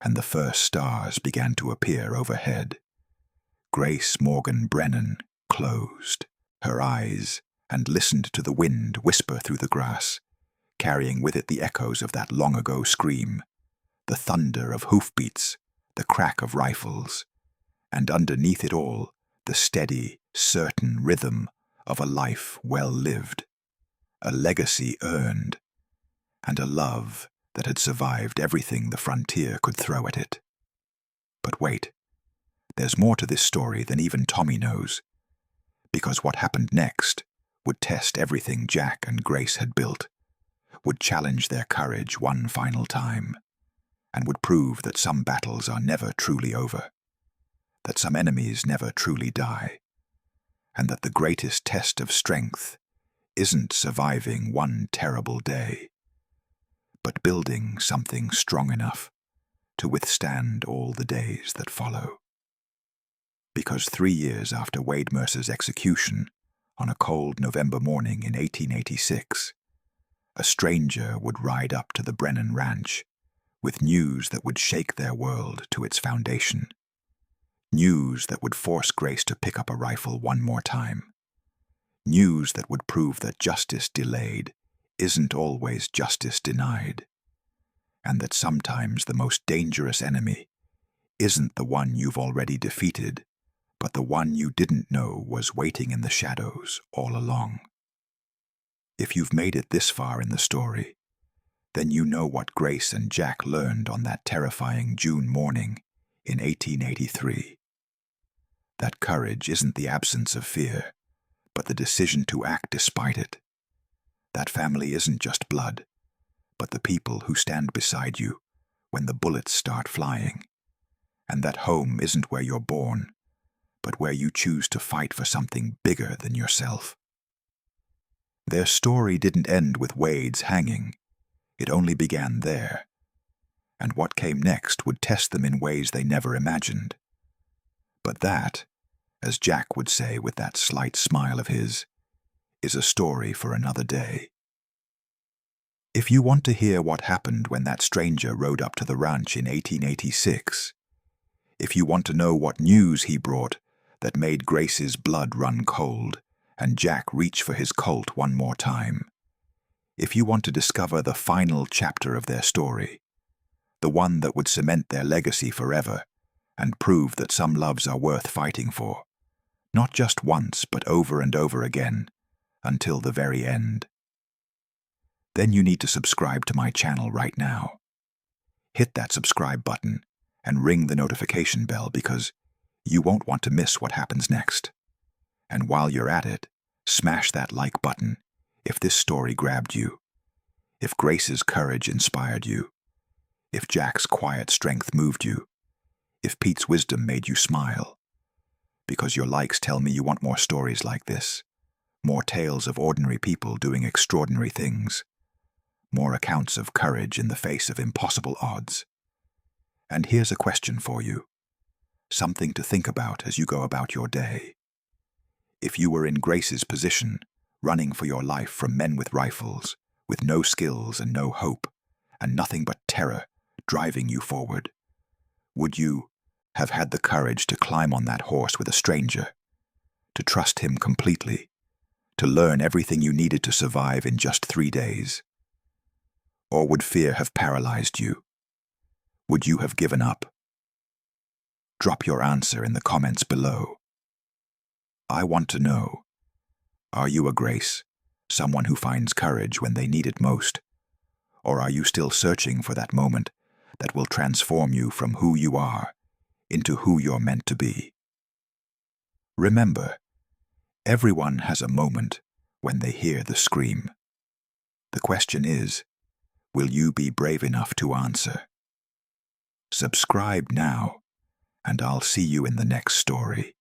and the first stars began to appear overhead, Grace Morgan Brennan closed her eyes and listened to the wind whisper through the grass, carrying with it the echoes of that long-ago scream, the thunder of hoofbeats, the crack of rifles, and underneath it all, the steady, certain rhythm of a life well lived, a legacy earned, and a love that had survived everything the frontier could throw at it. But wait, there's more to this story than even Tommy knows, because what happened next would test everything Jack and Grace had built, would challenge their courage one final time, and would prove that some battles are never truly over, that some enemies never truly die, and that the greatest test of strength isn't surviving one terrible day, but building something strong enough to withstand all the days that follow. Because 3 years after Wade Mercer's execution, on a cold November morning in 1886, a stranger would ride up to the Brennan Ranch with news that would shake their world to its foundation. News that would force Grace to pick up a rifle one more time. News that would prove that justice delayed isn't always justice denied, and that sometimes the most dangerous enemy isn't the one you've already defeated, but the one you didn't know was waiting in the shadows all along. If you've made it this far in the story, then you know what Grace and Jack learned on that terrifying June morning in 1883. That courage isn't the absence of fear, but the decision to act despite it. That family isn't just blood, but the people who stand beside you when the bullets start flying. And that home isn't where you're born, but where you choose to fight for something bigger than yourself. Their story didn't end with Wade's hanging. It only began there. And what came next would test them in ways they never imagined. But that, as Jack would say with that slight smile of his, is a story for another day. If you want to hear what happened when that stranger rode up to the ranch in 1886, if you want to know what news he brought that made Grace's blood run cold and Jack reach for his Colt one more time, if you want to discover the final chapter of their story, the one that would cement their legacy forever and prove that some loves are worth fighting for, not just once but over and over again, until the very end, then you need to subscribe to my channel right now. Hit that subscribe button and ring the notification bell because you won't want to miss what happens next. And while you're at it, smash that like button if this story grabbed you, if Grace's courage inspired you, if Jack's quiet strength moved you, if Pete's wisdom made you smile. Because your likes tell me you want more stories like this, more tales of ordinary people doing extraordinary things, more accounts of courage in the face of impossible odds. And here's a question for you, something to think about as you go about your day. If you were in Grace's position, running for your life from men with rifles, with no skills and no hope, and nothing but terror driving you forward? Would you have had the courage to climb on that horse with a stranger, to trust him completely, to learn everything you needed to survive in just 3 days? Or would fear have paralyzed you? Would you have given up? Drop your answer in the comments below. I want to know, are you a Grace, someone who finds courage when they need it most? Or are you still searching for that moment that will transform you from who you are into who you're meant to be? Remember, everyone has a moment when they hear the scream. The question is, will you be brave enough to answer? Subscribe now, and I'll see you in the next story.